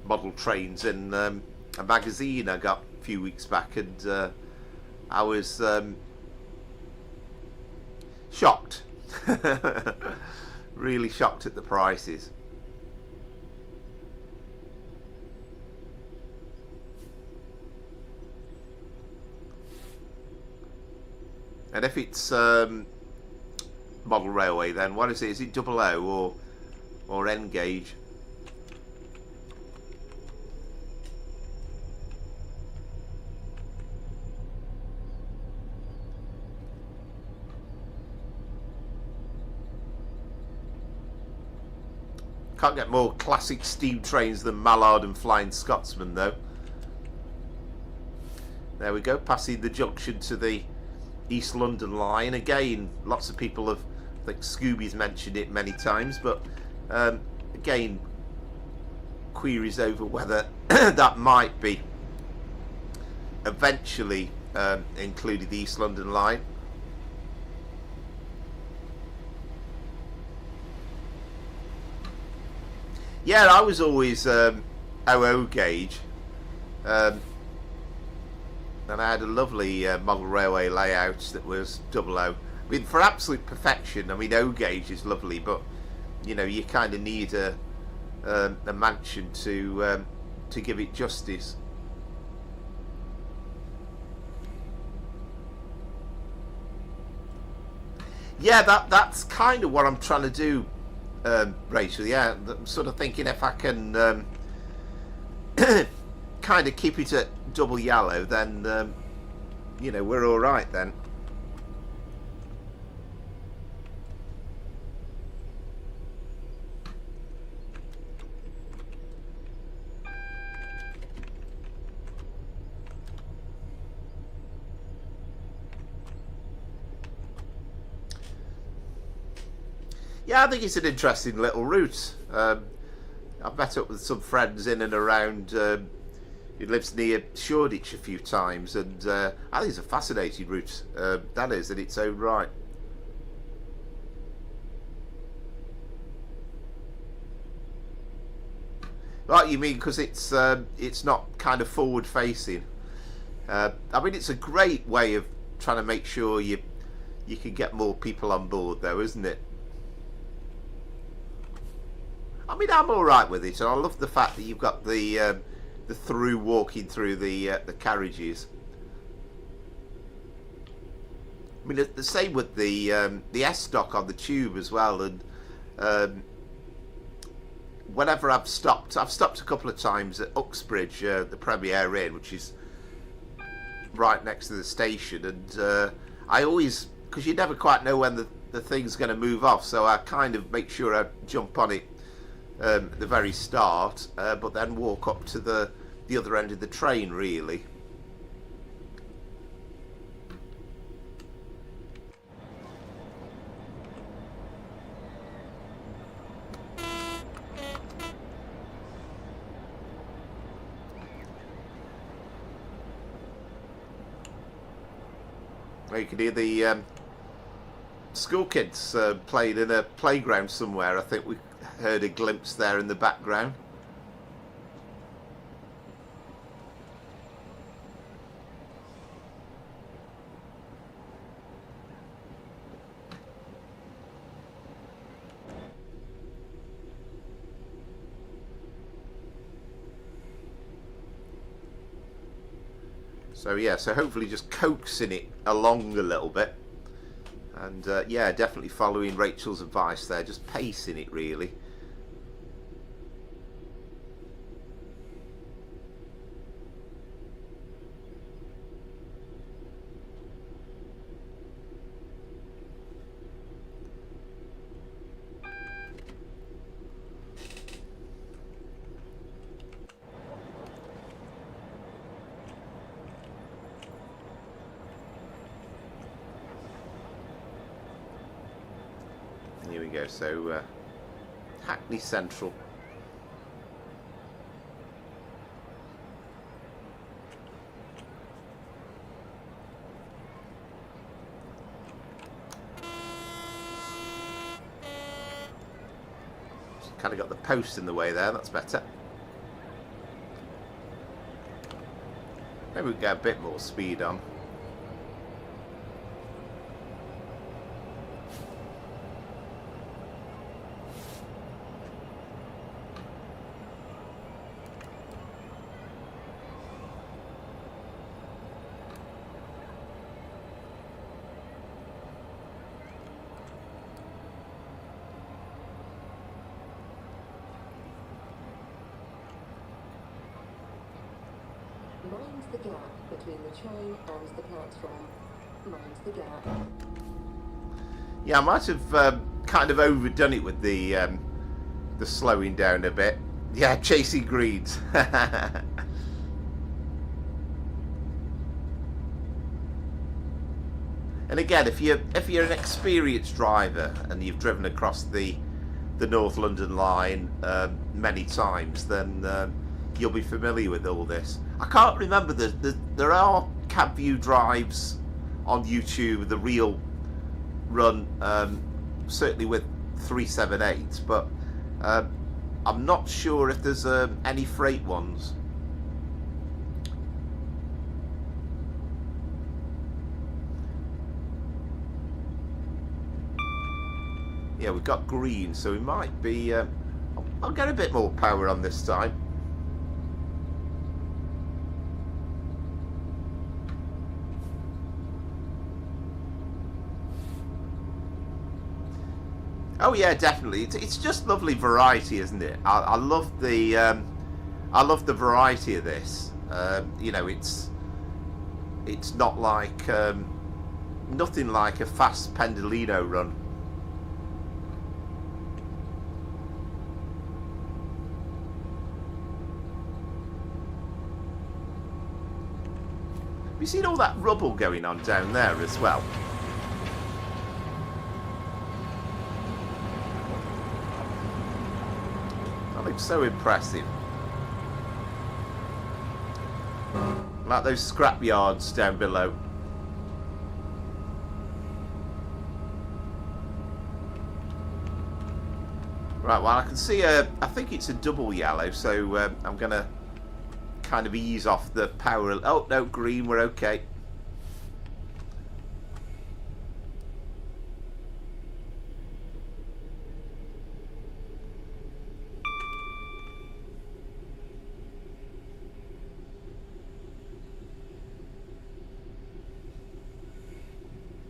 model trains in a magazine I got a few weeks back, and I was shocked. Really shocked at the prices. And if it's model railway, then what is it? Is it double O or N gauge? Can't get more classic steam trains than Mallard and Flying Scotsman, though. There we go, passing the junction to the East London line. Again, lots of people have, I think Scooby's mentioned it many times, but again, queries over whether that might be eventually included the East London line. Yeah, I was always OO gauge, and I had a lovely model railway layout that was double O. I mean, for absolute perfection, I mean, O gauge is lovely, but you know, you kind of need a mansion to give it justice. Yeah, that's kind of what I'm trying to do, Rachel. Yeah, I'm sort of thinking if I can kind of keep it at double yellow, then you know, we're all right then. Yeah, I think it's an interesting little route. I've met up with some friends in and around who lives near Shoreditch a few times, and I think it's a fascinating route, that is, in its own right. Right, you mean because it's not kind of forward facing? I mean, it's a great way of trying to make sure you can get more people on board, though, isn't it? I mean, I'm all right with it, and I love the fact that you've got the through walking through the carriages. I mean, the same with the S-Dock on the tube as well. And whenever I've stopped a couple of times at Uxbridge, the Premier Inn, which is right next to the station, and I always, because you never quite know when the thing's going to move off, so I kind of make sure I jump on it at the very start, but then walk up to the other end of the train, really. Well, you can hear the school kids playing in a playground somewhere. I think we heard a glimpse there in the background. So yeah, so hopefully just coaxing it along a little bit. And yeah, definitely following Rachel's advice there, just pacing it really. we go. So Hackney Central. Kind of got the post in the way there, that's better. Maybe we can get a bit more speed on. Mind the gap between the train and the platform. Mind the gap. Yeah, I might have kind of overdone it with the slowing down a bit. Yeah, chasing greens. And again, if you're an experienced driver and you've driven across the North London line many times, then you'll be familiar with all this. I can't remember, there are cab view drives on YouTube, the real run, certainly with 378, but I'm not sure if there's any freight ones. Yeah, we've got green, so we might be... I'll get a bit more power on this time. Oh yeah, definitely. It's just lovely variety, isn't it? I love the variety of this. You know, it's not like nothing like a fast Pendolino run. Have you seen all that rubble going on down there as well? That looks so impressive. Like those scrap yards down below. Right, well I can see I think it's a double yellow, so I'm going to kind of ease off the power. Oh no, green, we're okay.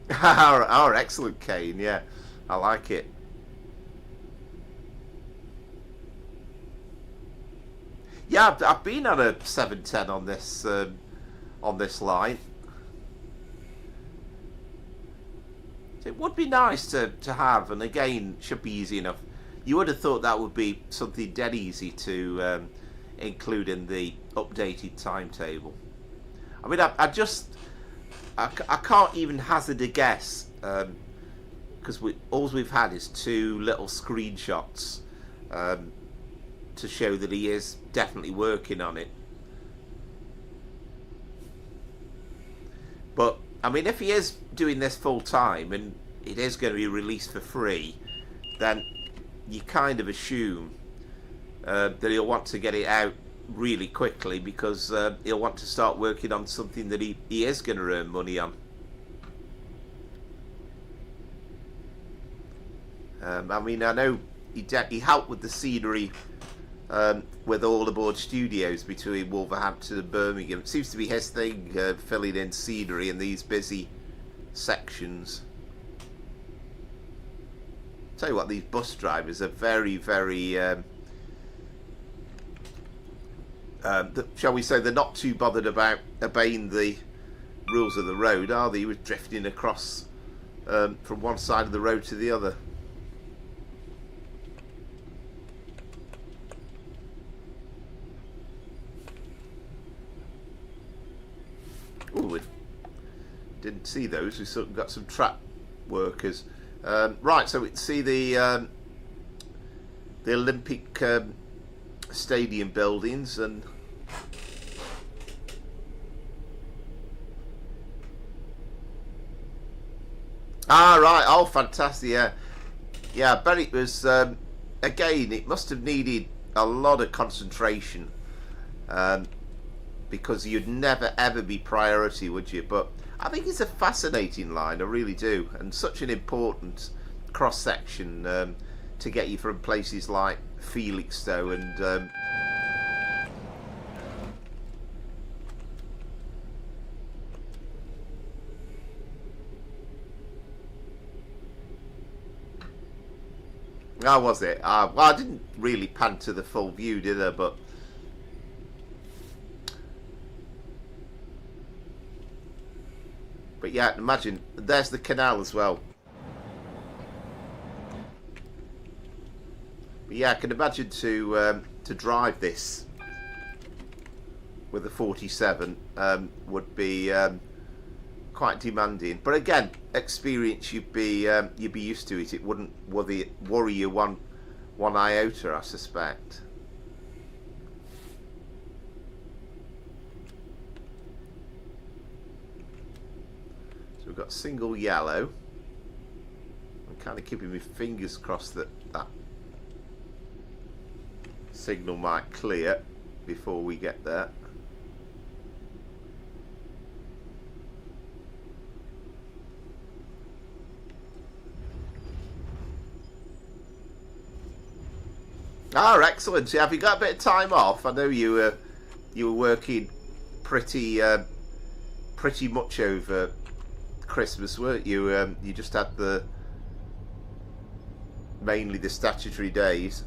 Our excellent cane, yeah, I like it. Yeah, I've been on a 710 on this line. It would be nice to have, and again, should be easy enough. You would have thought that would be something dead easy to include in the updated timetable. I mean, I can't even hazard a guess, because all we've had is two little screenshots to show that he is definitely working on it. But I mean, if he is doing this full time and it is going to be released for free, then you kind of assume that he'll want to get it out really quickly, because he'll want to start working on something that he is going to earn money on. I mean, I know he helped with the scenery with All Aboard Studios between Wolverhampton and Birmingham. It seems to be his thing, filling in scenery in these busy sections. Tell you what, these bus drivers are very, very, shall we say, they're not too bothered about obeying the rules of the road, are they? With drifting across from one side of the road to the other. Ooh, we didn't see those. We've got some track workers. Right, so we see the Olympic stadium buildings and right, oh fantastic, yeah. Yeah, I bet it was again, it must have needed a lot of concentration, because you'd never ever be priority, would you? But I think it's a fascinating line, I really do, and such an important cross section to get you from places like Felixstowe and how was it? Well, I didn't really pan to the full view, did I? But yeah, imagine there's the canal as well. But yeah, I can imagine to drive this with a 47 would be quite demanding. But again, experience, you'd be used to it. It wouldn't worry you one iota, I suspect. So we've got single yellow. I'm kind of keeping my fingers crossed that that signal might clear before we get there. Ah, excellent. So have you got a bit of time off? I know you were working pretty much over Christmas, weren't you? You just had mainly the statutory days.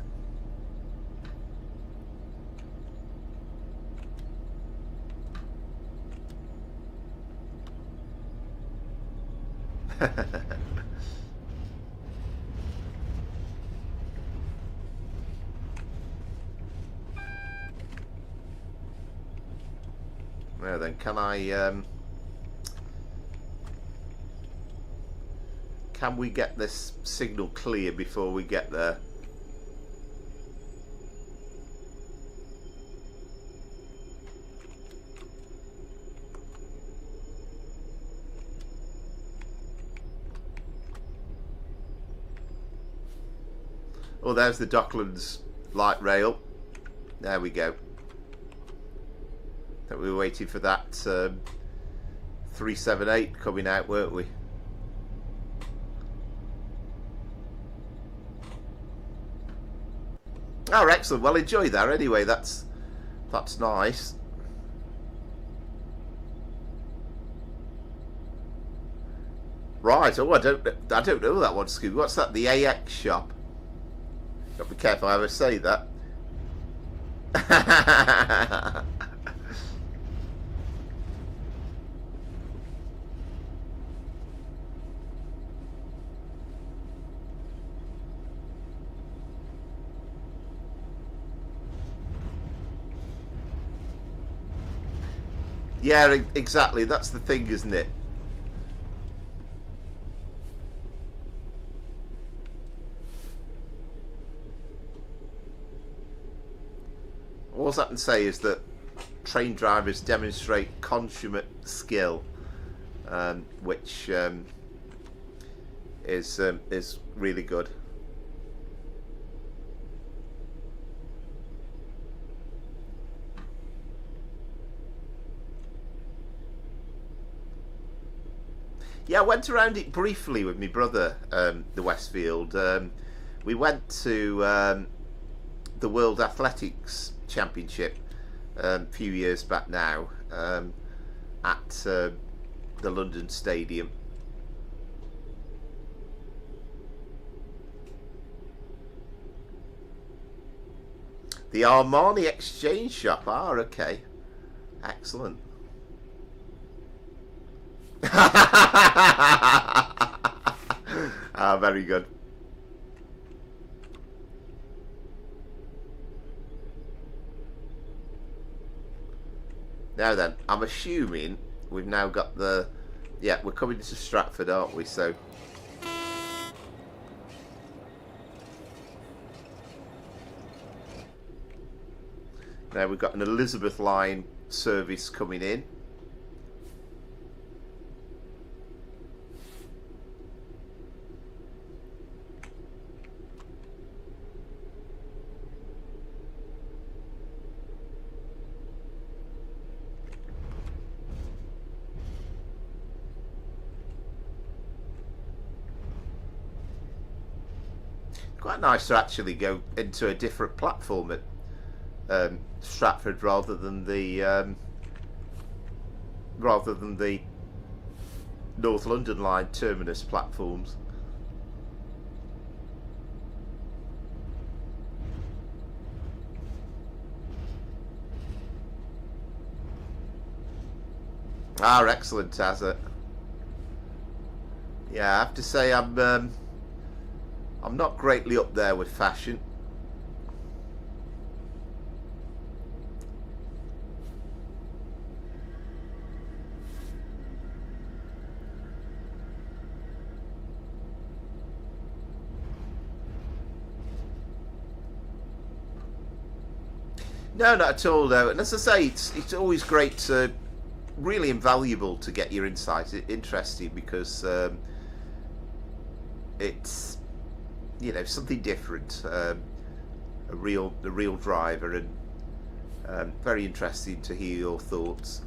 Now then, can we get this signal clear before we get there? Oh, there's the Docklands light rail. There we go. That we were waiting for that 378 coming out, weren't we? Oh, excellent. Well, enjoy that anyway. That's nice. Right. Oh, I don't know that one, Scooby. What's that? The AX shop. Got to be careful how I say that. Yeah, exactly. That's the thing, isn't it? All I can say is that train drivers demonstrate consummate skill, which is really good. Yeah, I went around it briefly with my brother, the Westfield. We went to the World Athletics Championship a few years back now at the London Stadium. The Armani Exchange Shop. Ah, okay. Excellent. Ah, very good. Now then, I'm assuming we've now got the... Yeah, we're coming to Stratford, aren't we? So... Now we've got an Elizabeth line service coming in. Quite nice to actually go into a different platform at Stratford rather than the North London line terminus platforms. Ah, excellent, has it? Yeah, I have to say I'm not greatly up there with fashion. No, not at all, though. And as I say, it's always great to, really invaluable to get your insight. It's interesting because it's, you know, something different, a real driver, and very interesting to hear your thoughts.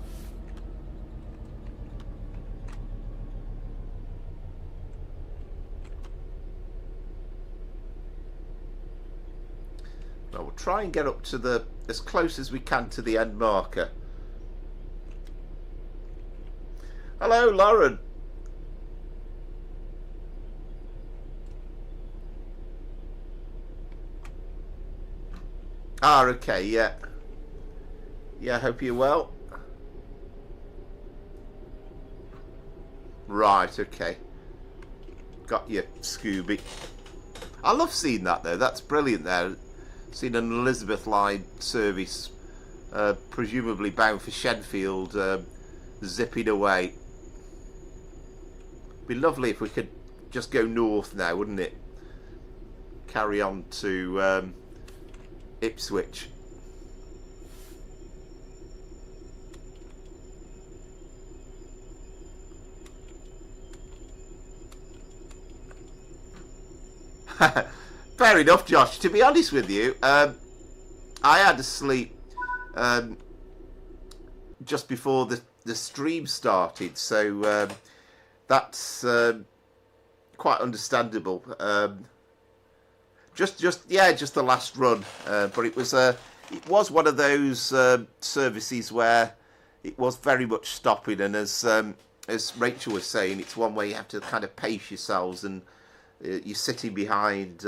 Well, we'll try and get up to as close as we can to the end marker. Hello, Lauren. Ah, okay, yeah. Yeah, hope you're well. Right, okay. Got you, Scooby. I love seeing that, though. That's brilliant there. Seen an Elizabeth line service, presumably bound for Shenfield, zipping away. Be lovely if we could just go north now, wouldn't it? Carry on to Ipswich. Fair enough, Josh. To be honest with you, I had to sleep just before the stream started, so that's quite understandable. Just the last run, but it was one of those services where it was very much stopping, and as Rachel was saying, it's one where you have to kind of pace yourselves, and you're sitting behind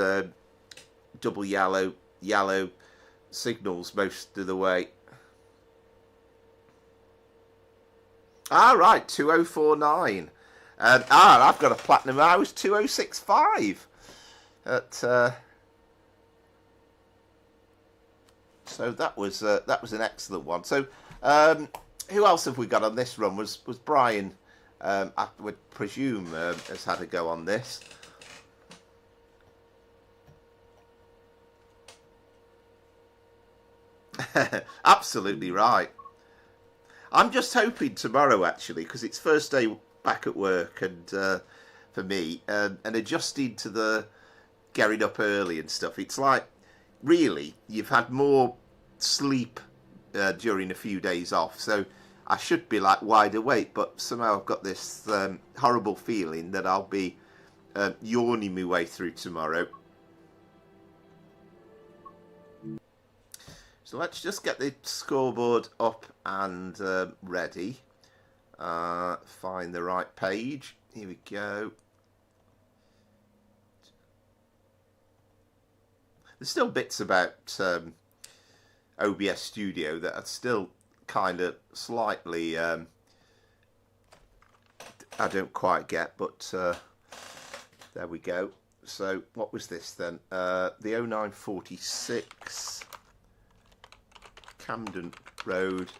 double yellow signals most of the way. Right, 2049. I've got a platinum. I was 2065. So that was an excellent one. So who else have we got on this run? Was Brian? I would presume has had a go on this. Absolutely right. I'm just hoping tomorrow, actually, because it's first day back at work, and for me, and adjusting to the getting up early and stuff. It's like, really, you've had more sleep during a few days off, so I should be like wide awake, but somehow I've got this horrible feeling that I'll be yawning my way through tomorrow. So let's just get the scoreboard up and ready. Find the right page. Here we go. There's still bits about OBS Studio that are still kind of slightly I don't quite get, but there we go. So what was this then? The 0946 Camden Road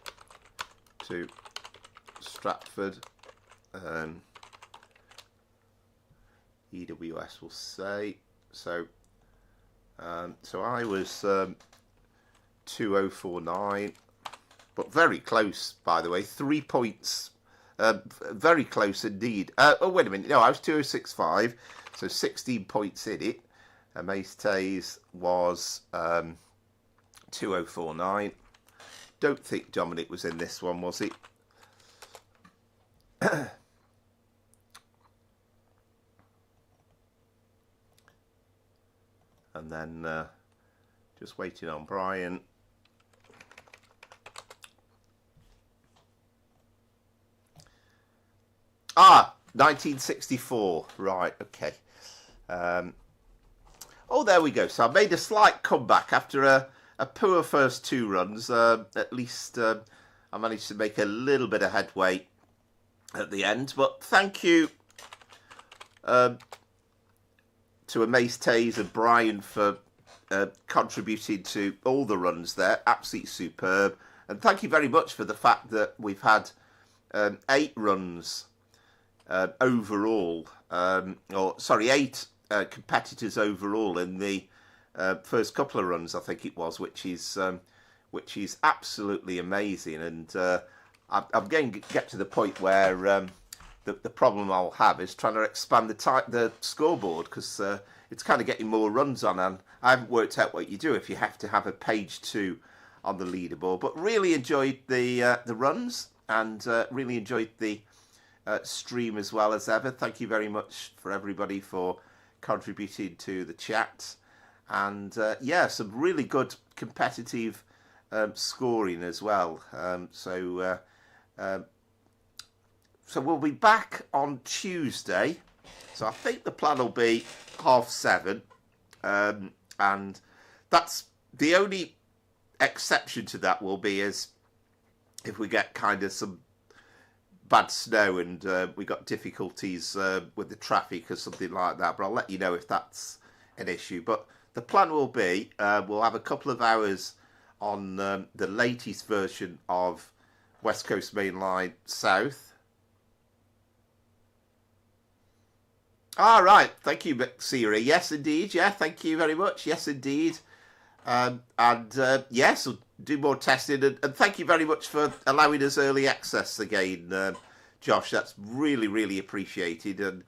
to Stratford, EWS will say. So I was 2049. But very close, by the way. 3 points. Very close indeed. Oh, wait a minute. No, I was 2065. So 16 points in it. Mace Tays was 2049. Don't think Dominic was in this one, was he? And then just waiting on Brian. Ah, 1964. Right, okay. Oh, there we go. So I made a slight comeback after a poor first 2 runs. At least I managed to make a little bit of headway at the end. But thank you to Amaze Tays and Brian for contributing to all the runs there. Absolutely superb. And thank you very much for the fact that we've had 8 runs overall. 8 competitors overall in the first couple of runs, I think it was, which is absolutely amazing. And I'm going to get to the point where the problem I'll have is trying to expand the scoreboard, because it's kind of getting more runs on, and I haven't worked out what you do if you have to have a page 2 on the leaderboard. But really enjoyed the runs, and really enjoyed the stream as well as ever. Thank you very much for everybody for contributing to the chat, and yeah, some really good competitive scoring as well. So we'll be back on Tuesday. So I think the plan will be 7:30, and that's the only exception to that will be is if we get kind of some bad snow and we got difficulties with the traffic or something like that. But I'll let you know if that's an issue. But the plan will be we'll have a couple of hours on the latest version of West Coast Main Line South. All right, thank you, Siri. Yes, indeed. Yeah, thank you very much. Yes, indeed. Yes, we'll do more testing. And thank you very much for allowing us early access again, Josh. That's really, really appreciated. And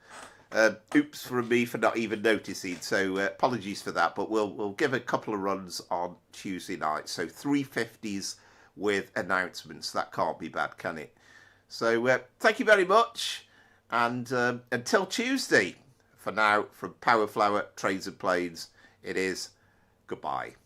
oops from me for not even noticing. So apologies for that. But we'll give a couple of runs on Tuesday night. So 350s with announcements. That can't be bad, can it? So thank you very much. And until Tuesday, for now, from Power Flower Trains and Planes, it is goodbye.